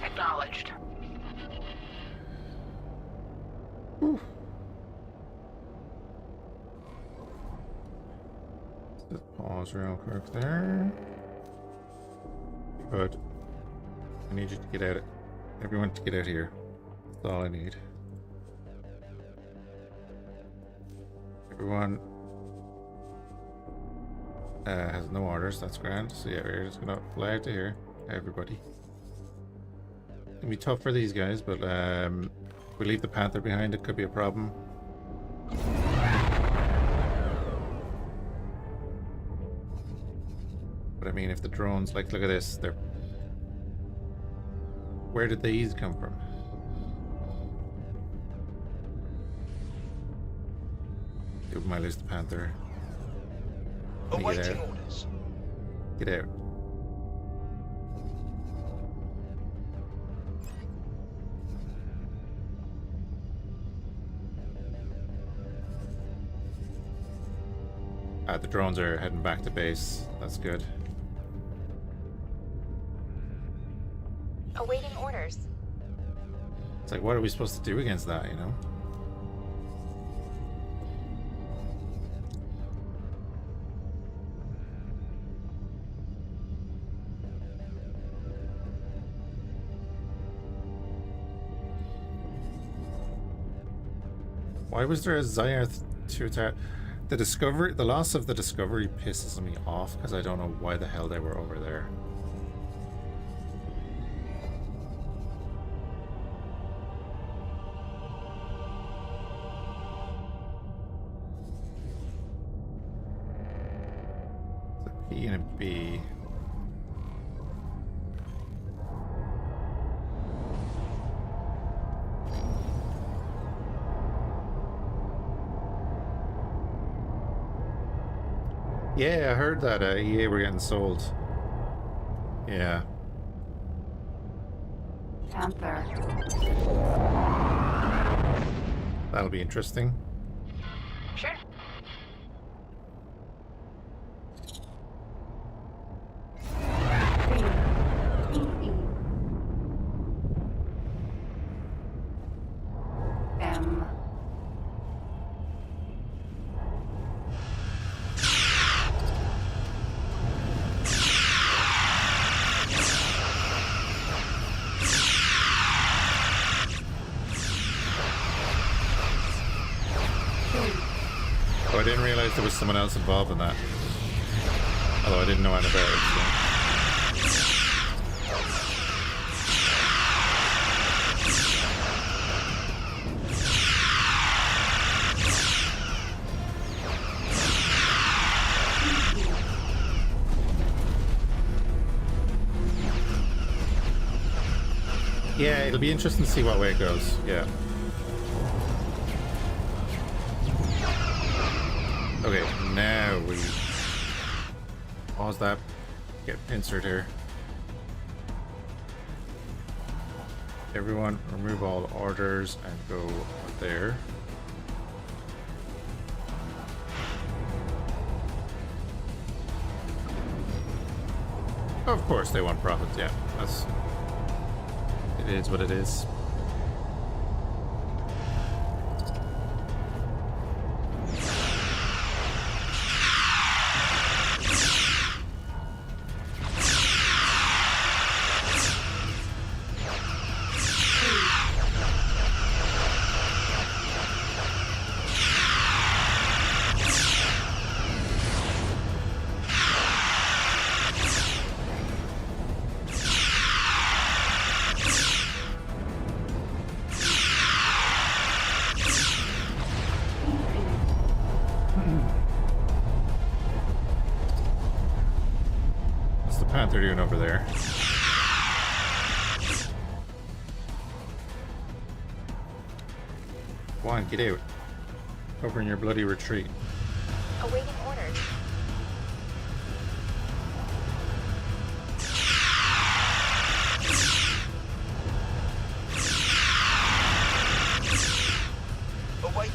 Acknowledged. Just pause real quick there. Good. I need you to get out. Everyone to get out here. That's all I need. Everyone has no orders. That's grand. So yeah, we're just gonna fly out to here. Everybody. It's gonna be tough for these guys, but if we leave the Panther behind, it could be a problem. But I mean, if the drones, like, look at this, they're... Where did these come from? We might lose the Panther. Let me get Awaiting out. orders. Get out. The drones are heading back to base. That's good. Awaiting orders. It's like, what are we supposed to do against that, you know? Why was there a Zyarth to attack? The loss of the Discovery pisses me off because I don't know why the hell they were over there. It's a P and a B. Yeah, I heard that EA were getting sold. Yeah. Panther. That'll be interesting. Sure. M. Oh, I didn't realize there was someone else involved in that. Although I didn't know anything about it. So. Yeah, it'll be interesting to see what way it goes. Yeah. Okay, now we pause that, get insert here. Everyone remove all orders and go there. Of course they want profits, yeah. It is what it is. They're doing over there. Go on, get out. Over in your bloody retreat. Awaiting orders. Awaiting orders.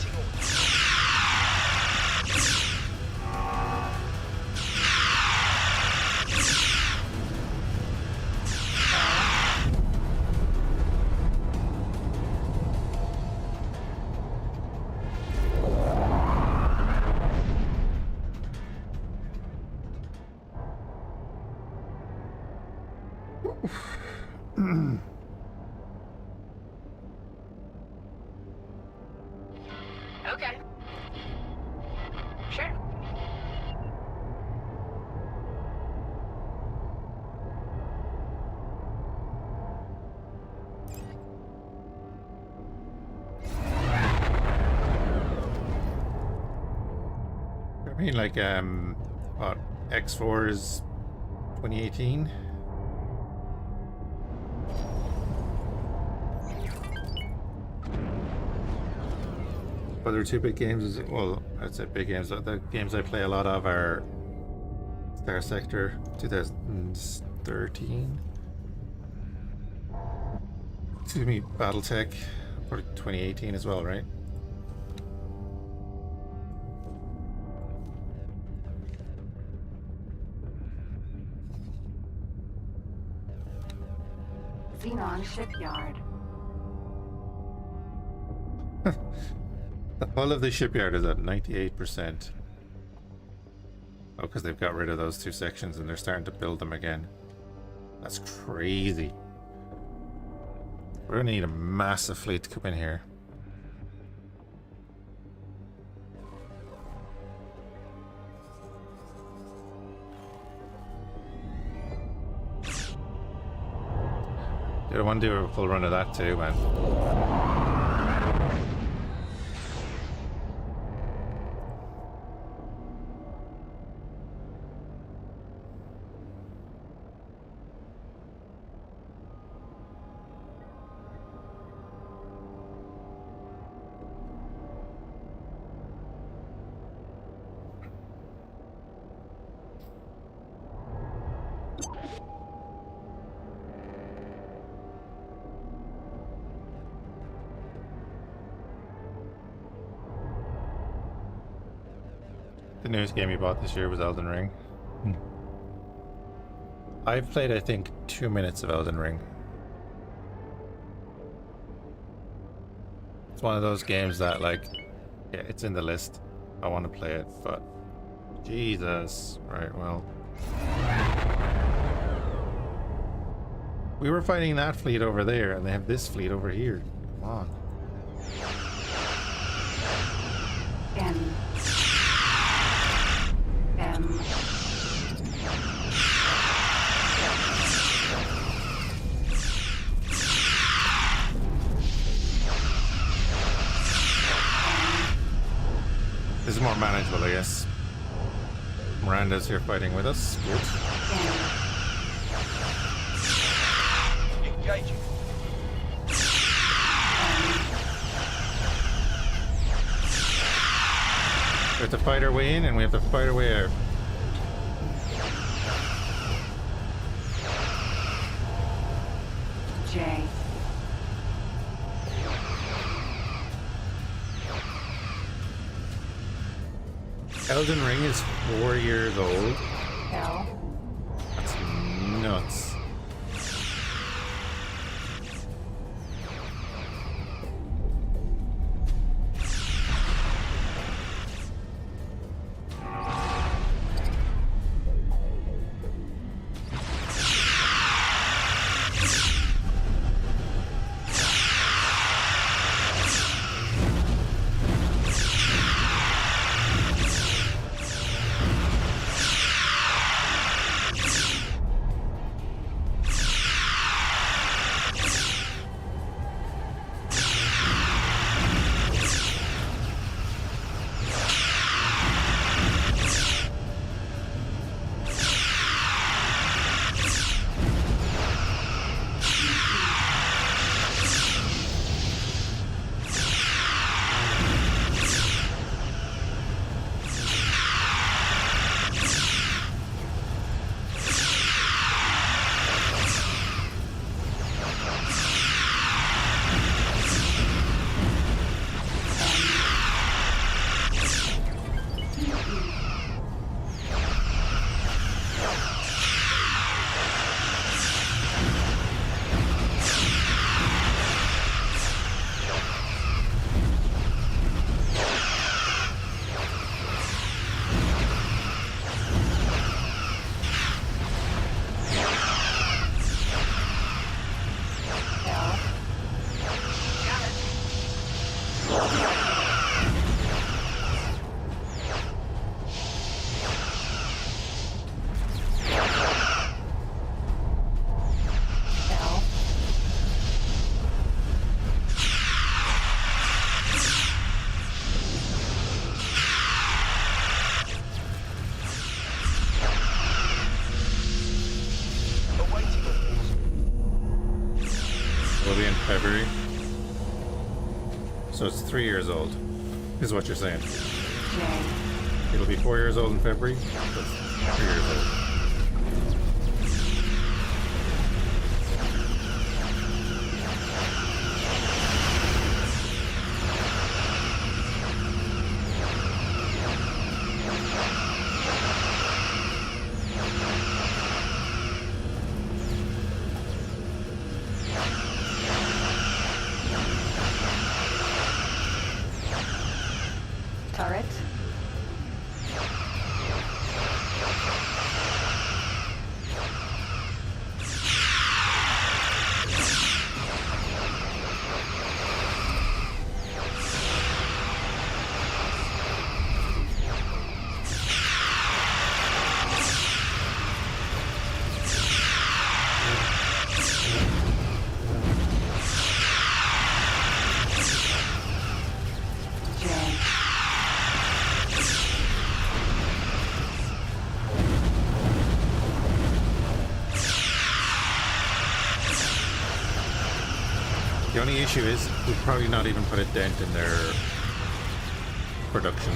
Okay. Sure. I mean, like, what, X4 is 2018? But there are two big games, well, I'd say big games. The games I play a lot of are Starsector 2013. Excuse me, Battletech, probably 2018 as well, right? Xenon Shipyard. The hull of the shipyard is at 98%. Oh, because they've got rid of those two sections and they're starting to build them again. That's crazy. We're gonna need a massive fleet to come in here. I want to do a full run of that too, man. The newest game you bought this year was Elden Ring. I've played, I think, 2 minutes of Elden Ring. It's one of those games that, like, yeah, it's in the list. I want to play it, but Jesus. Right, well. We were fighting that fleet over there, and they have this fleet over here. Come on. This is more manageable, I guess. Miranda's here fighting with us. Good. Engaging. We have to fight our way in and we have to fight our way out. J. Elden Ring is 4 years old. L. That's nuts. February. So it's 3 years old, is what you're saying. It'll be 4 years old in February. So it's 3 years old. The only issue is we'll probably not even put a dent in their production.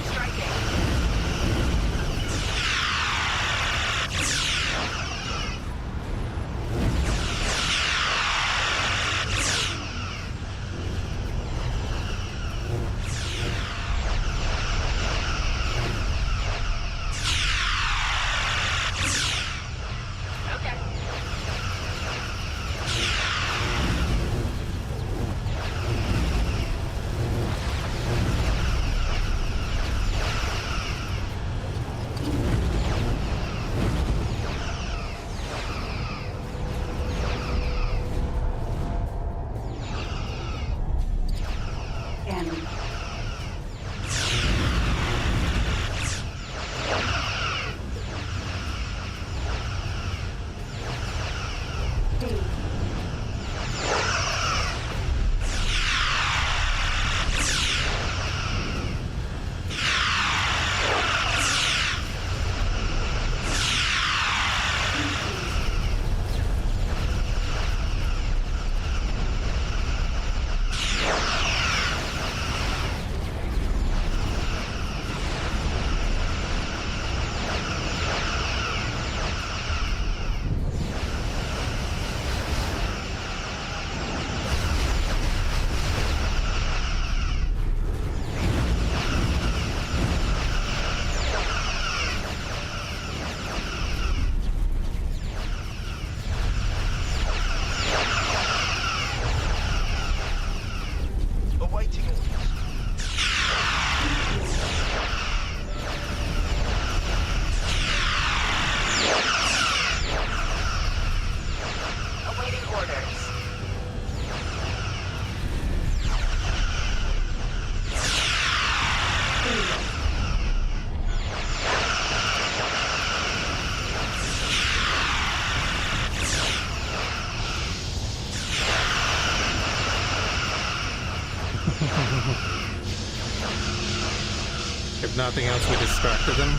If nothing else, we distracted them?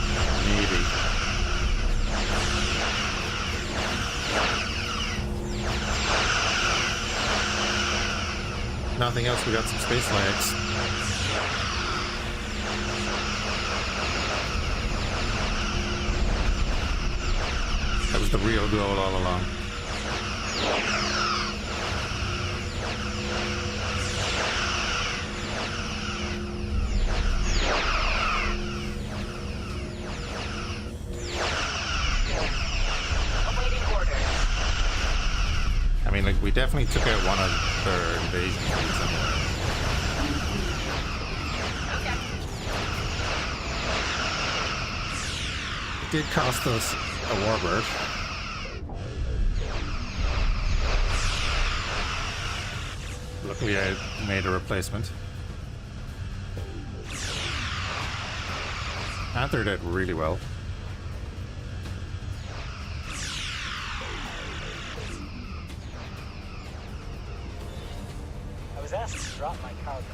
Maybe. Nothing else, we got some space lags. That was the real goal all along. I mean, like, we definitely took out one of their invasion fleets anyway. It did cost us a warbird. Luckily, I made a replacement. Panther did really well. Asked to drop my cargo.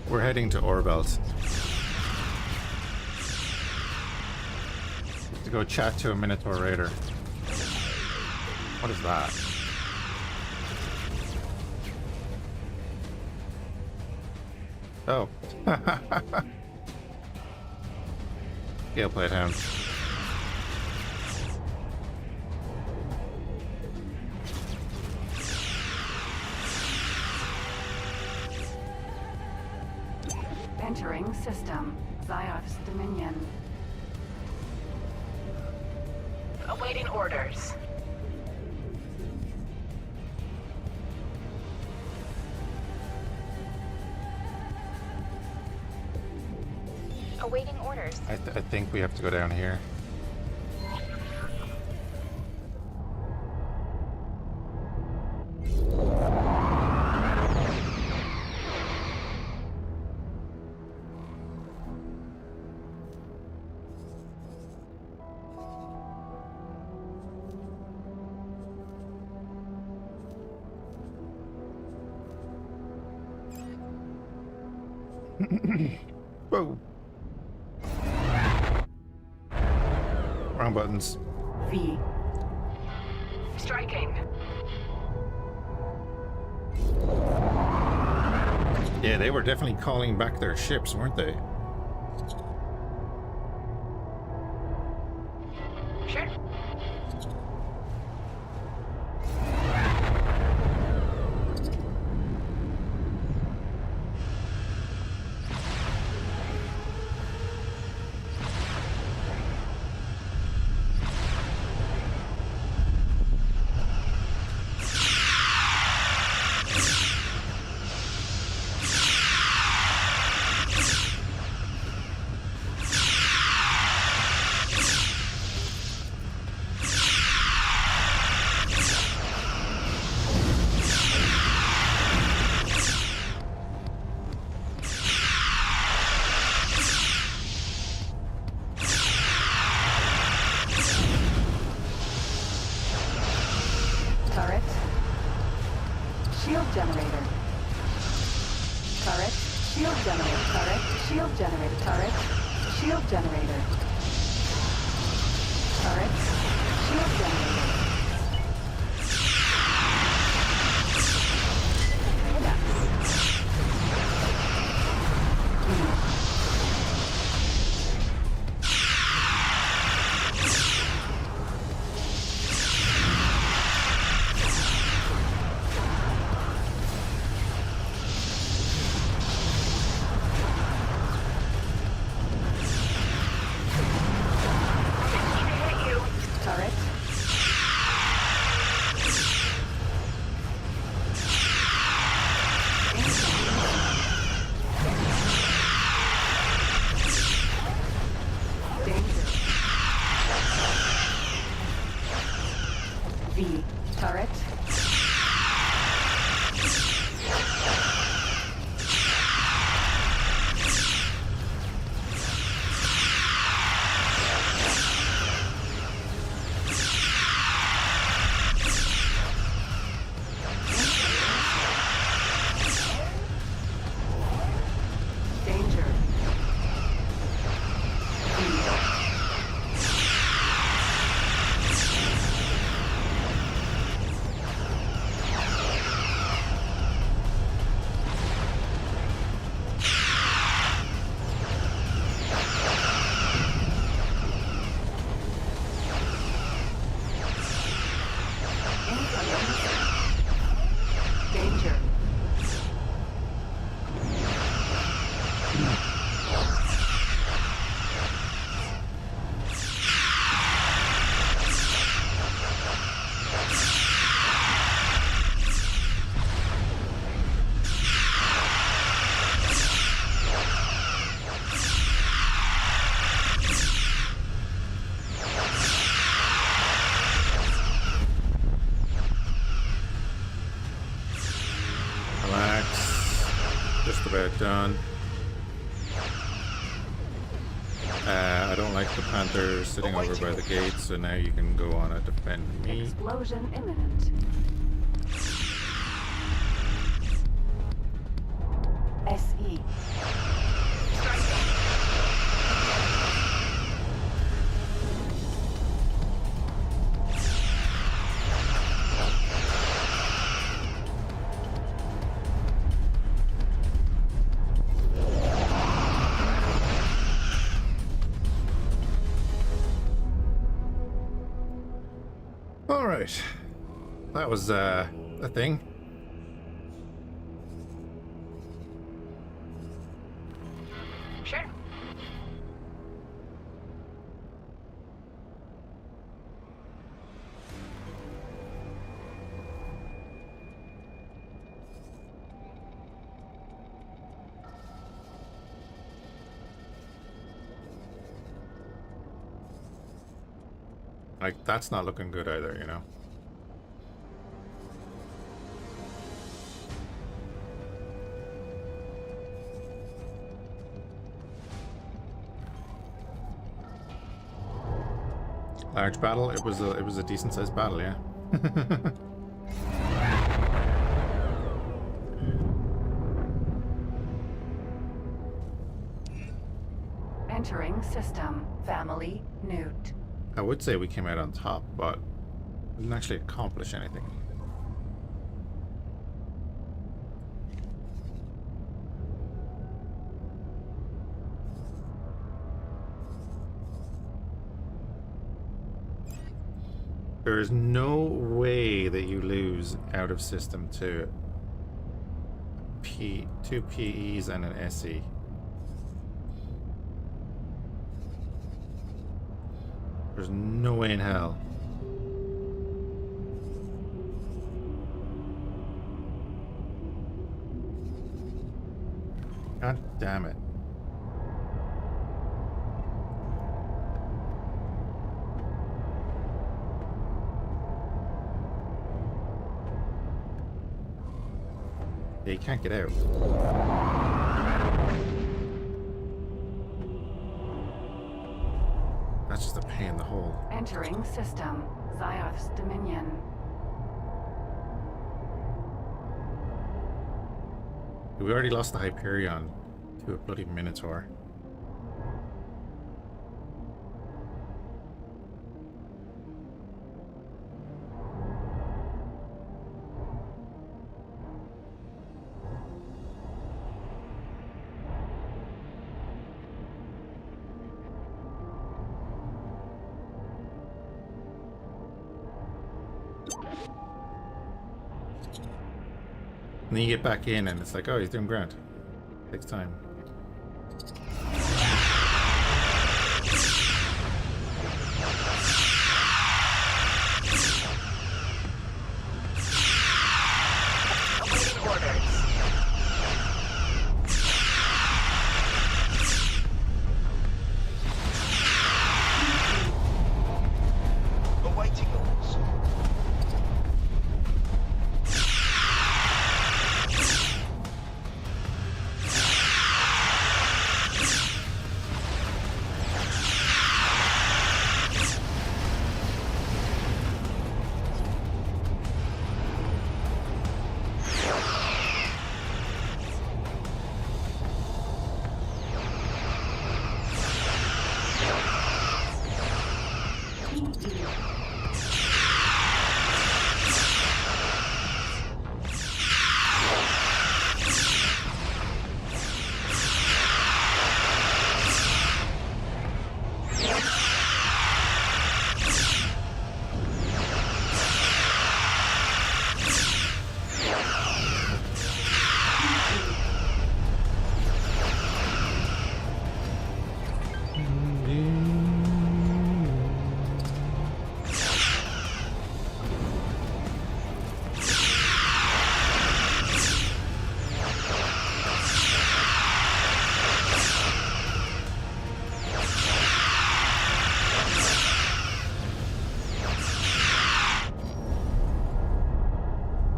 We're heading to Orbelt. To go chat to a Minotaur Raider. What is that? Oh. Gale Plate Hound. Entering system. Zioff's Dominion. Awaiting orders. Awaiting orders. I think we have to go down here. Whoa. Wrong buttons. V. Striking. Yeah, they were definitely calling back their ships, weren't they? Sure. Turret. Shield generator. Turret. Shield generator. Turret. Shield generator. Turret. Shield generator. Turret. Shield generator. Turret. V. Turret. Danger. Danger. Relax. Just about done. I don't like the Panther sitting over by the gate, so now you can go on and defend me. Explosion imminent. SE. Alright. That was a thing. Sure. Like, that's not looking good either, you know? Large battle. It was a decent sized battle, yeah. Entering system. Family. Newt. I would say we came out on top, but we didn't actually accomplish anything. There is no way that you lose out of system to two PEs and an SE. There's no way in hell. God damn it. Yeah, you can't get out. That's just a pain in the hole. Entering system. Zioth's Dominion. We already lost the Hyperion to a bloody Minotaur. And then you get back in and it's like, oh, he's doing grand. Takes time. Awaiting orders. Awaiting orders.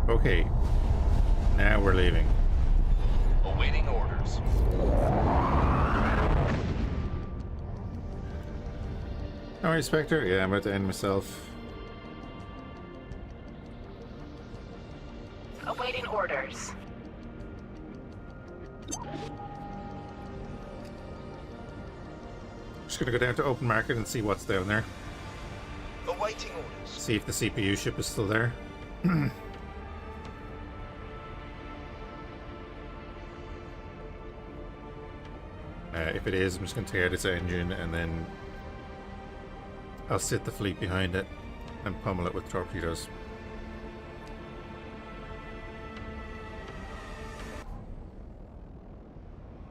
Okay, now we're leaving. Awaiting orders. Alright, Spectre. Yeah, I'm about to end myself. Awaiting orders. Just gonna go down to open market and see what's down there. Awaiting orders. See if the CPU ship is still there. If it is, I'm just going to take out its engine and then I'll sit the fleet behind it and pummel it with torpedoes.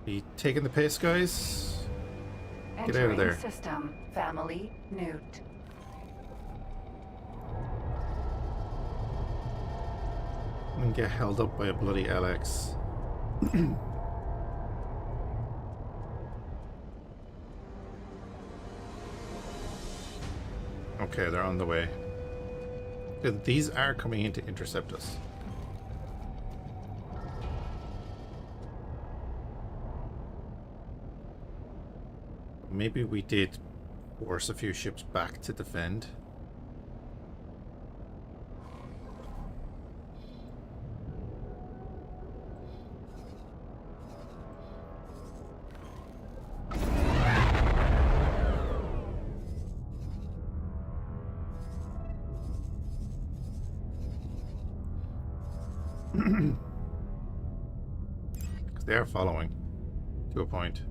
Be taking the piss, guys? Get out of there. Entering system. Family Newt. And get held up by a bloody LX. Okay, they're on the way. These are coming in to intercept us. Maybe we did force a few ships back to defend. Because they are following to a point.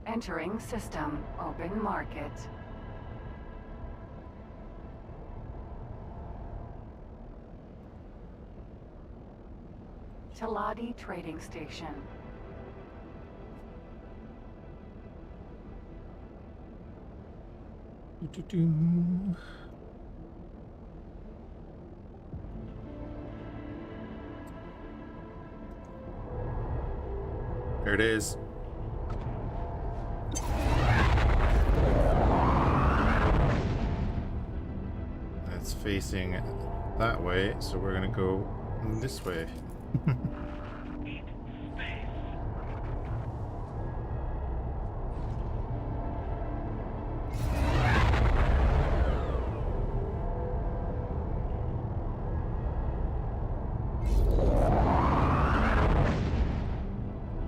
Entering system. Open market. Taladi Trading Station. Doo-doo-doo. There it is. That's facing that way, so we're gonna go this way.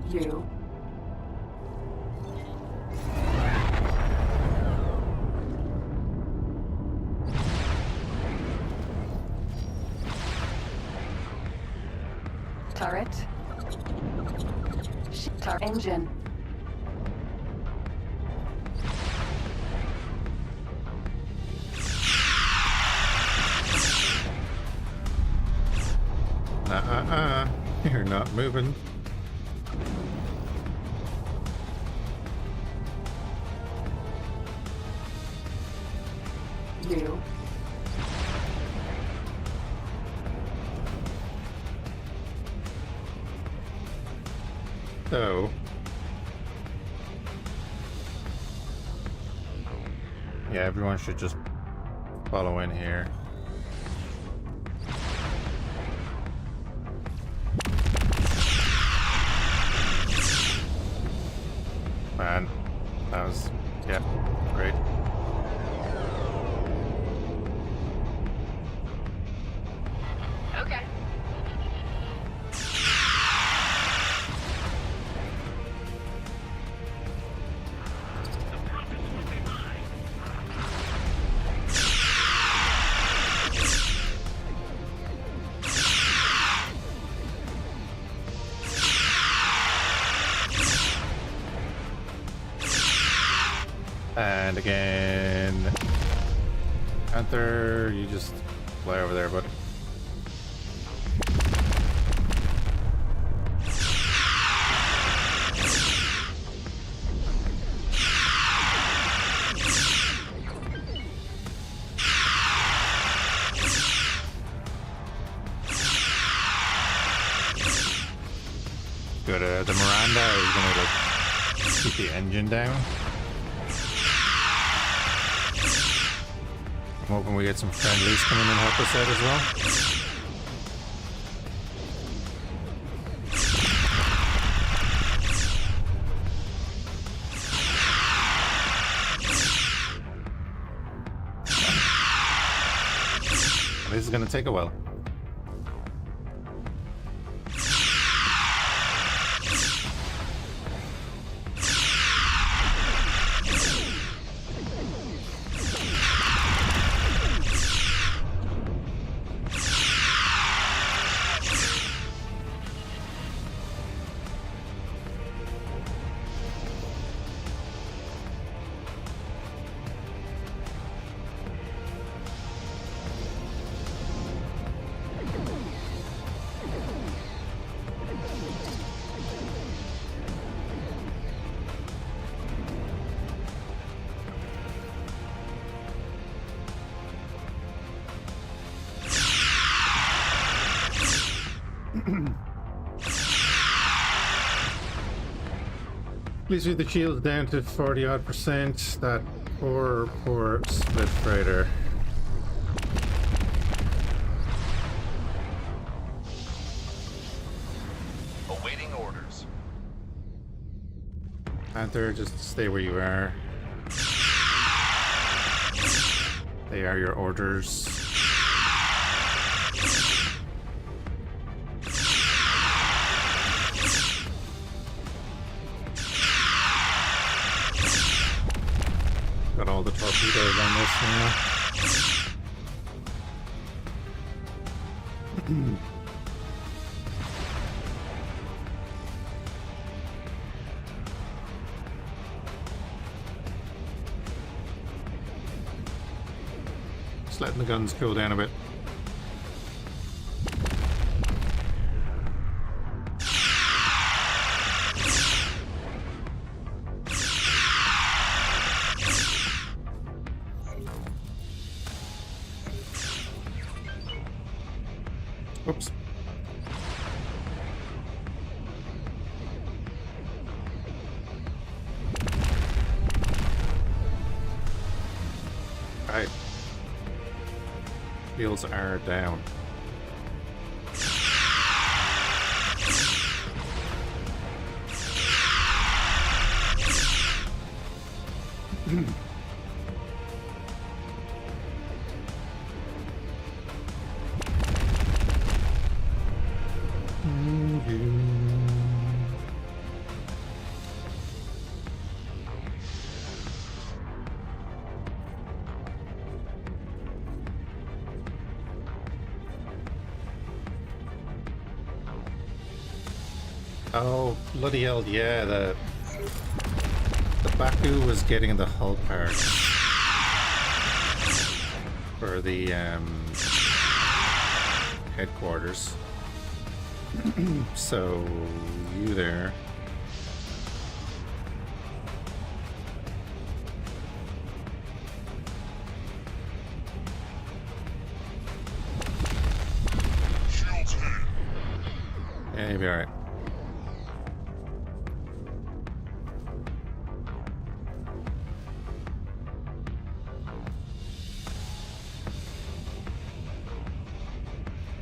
You. Turret. Engine. You're not moving. You. So, yeah, everyone should just follow in here. Man, that was, yeah, great. Okay. And again, Panther, you just fly over there, bud. Go to the Miranda, are you gonna like keep the engine down? I'm hoping we get some friendlies coming and help us out as well. This is gonna take a while. Please read the shields down to 40-odd%. That poor split freighter. Awaiting orders. Panther, just stay where you are. They are your orders. Got all the torpedoes on this now. Just letting the guns cool down a bit. Oops. Right. Shields are down. Oh, bloody hell, yeah, the Baku was getting the hull parts for the headquarters. So, you there. Yeah, you'll be alright.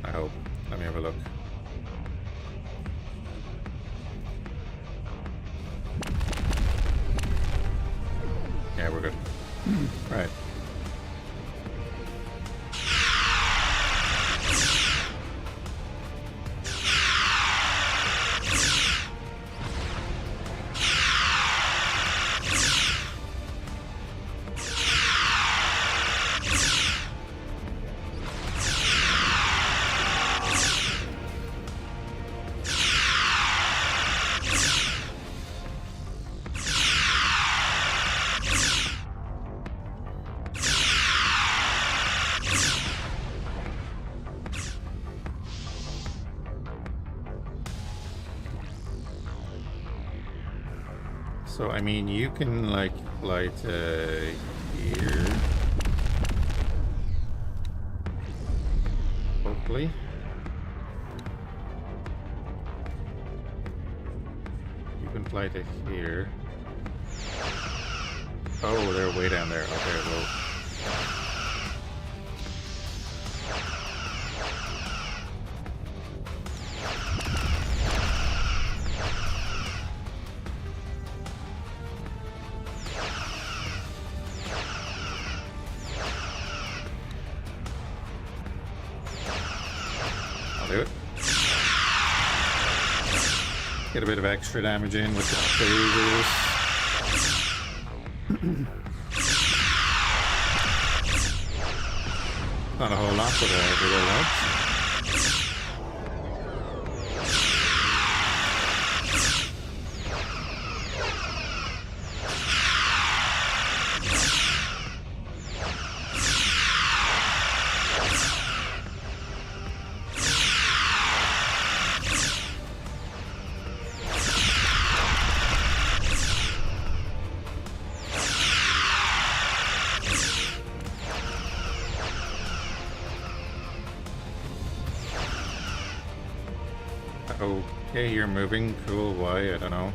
I hope. Let me have a look. Yeah, we're good. Right. So, I mean, you can, like, fly to here. Hopefully. You can fly to here. Oh, they're way down there. Okay, well. Do it. Get a bit of extra damage in with the phasers. Not a whole lot, but it will help. Okay, you're moving. Cool. Why? I don't know.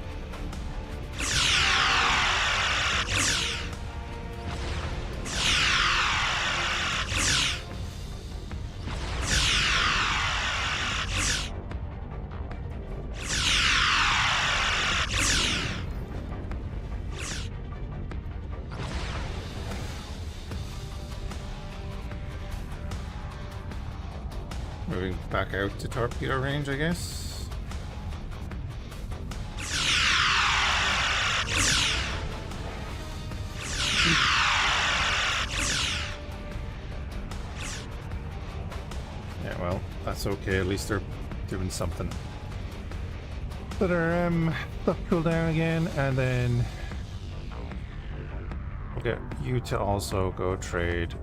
Moving back out to torpedo range, I guess. Yeah, well, that's okay. At least they're doing something. Let our stuff cool down again, and then we'll get you to also go trade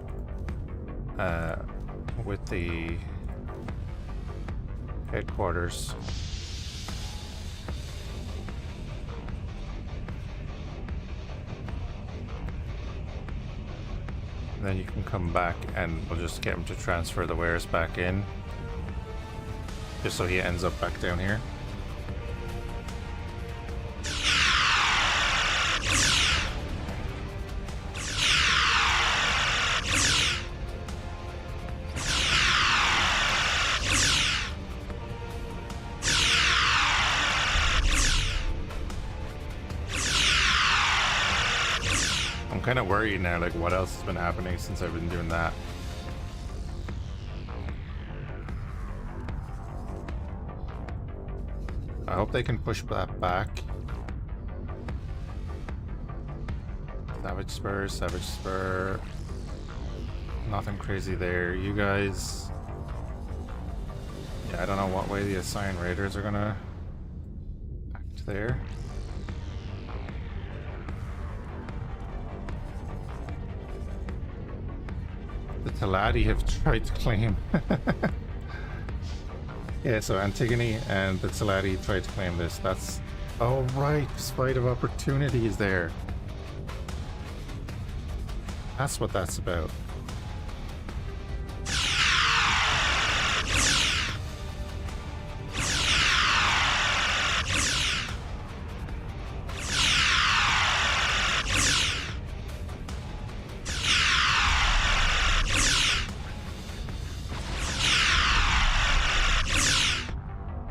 with the headquarters. And then you can come back and we'll just get him to transfer the wares back in. Just so he ends up back down here. I'm kind of worried now, like what else has been happening since I've been doing that. I hope they can push that back. Savage Spur. Nothing crazy there. You guys... Yeah, I don't know what way the assigned raiders are gonna act there. The Taladi have tried to claim. Yeah, so Antigone and the Taladi tried to claim this. That's... Oh right, Spite of Opportunity is there. That's what that's about.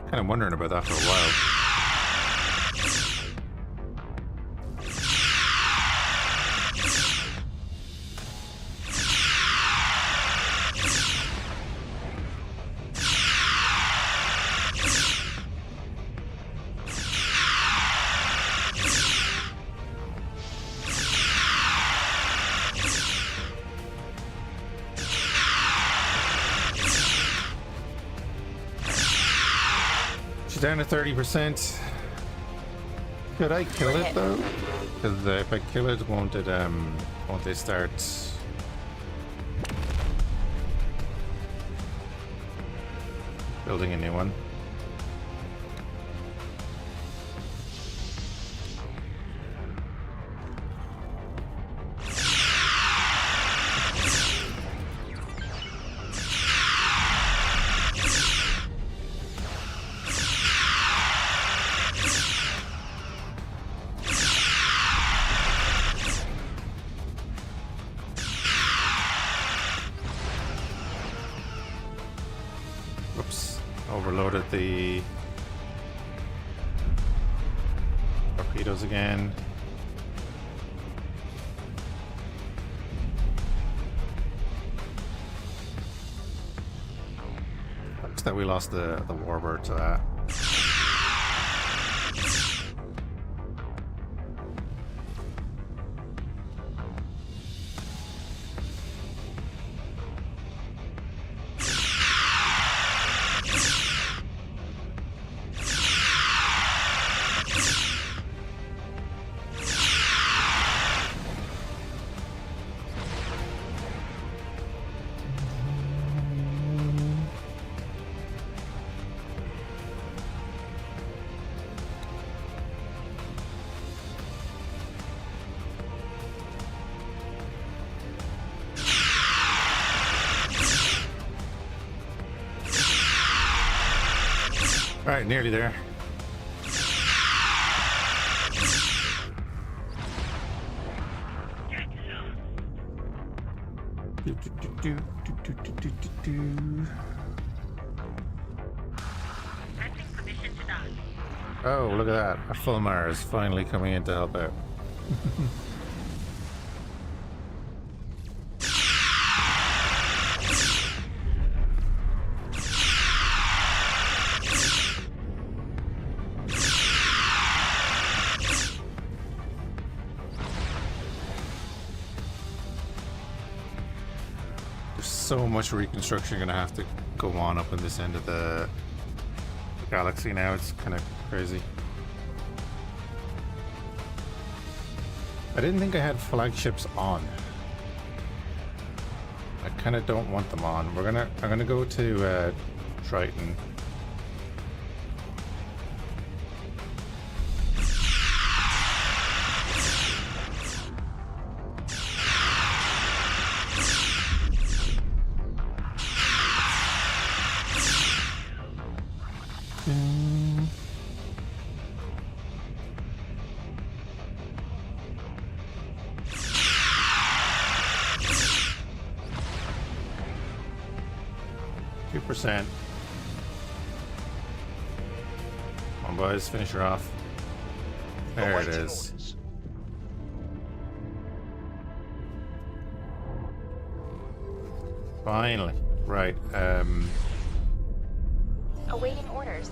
Kind of wondering about that for a while. Down to 30%. Could I kill it though? Because if I kill it, won't they start building a new one? Overloaded the torpedoes again. Sucks that we lost the warbird to that. All right, nearly there. Oh, look at that. A full Mars finally coming in to help out. So much reconstruction gonna have to go on up in this end of the galaxy now. It's kind of crazy. I didn't think I had flagships on. I kind of don't want them on. I'm gonna go to Triton. Come on, boys, finish her off. There it is. Finally. Right. Awaiting orders.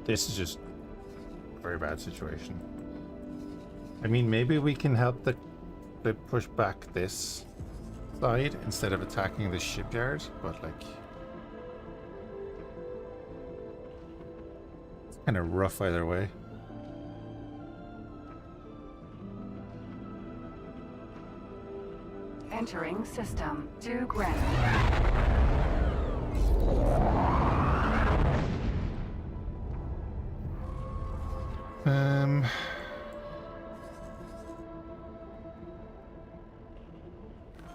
This is just a very bad situation. I mean, maybe we can help the push back this side instead of attacking the shipyard, but like, it's kind of rough either way. Entering system to ground.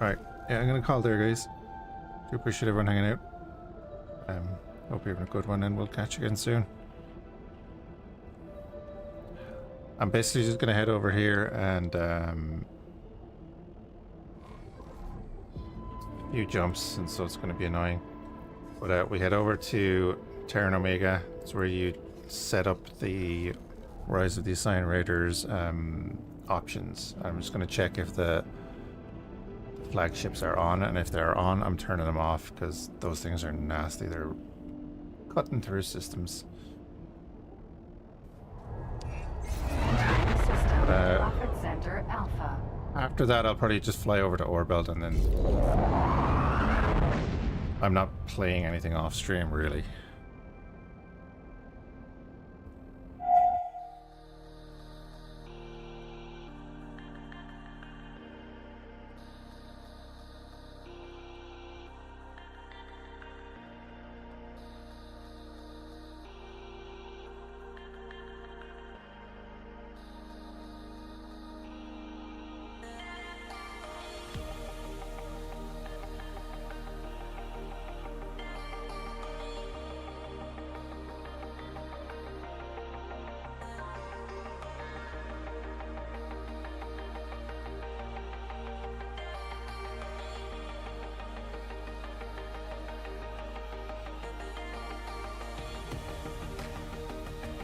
Alright, yeah, I'm gonna call there, guys. Do appreciate everyone hanging out. Hope you're having a good one, and we'll catch you again soon. I'm basically just gonna head over here and a few jumps, and so it's gonna be annoying. But we head over to Terran Omega. It's where you set up the Rise of the Assigned Raiders options. I'm just going to check if the flagships are on, and if they're on, I'm turning them off because those things are nasty. They're cutting through systems. Center Alpha. After that, I'll probably just fly over to Orbelt, and then I'm not playing anything off stream really.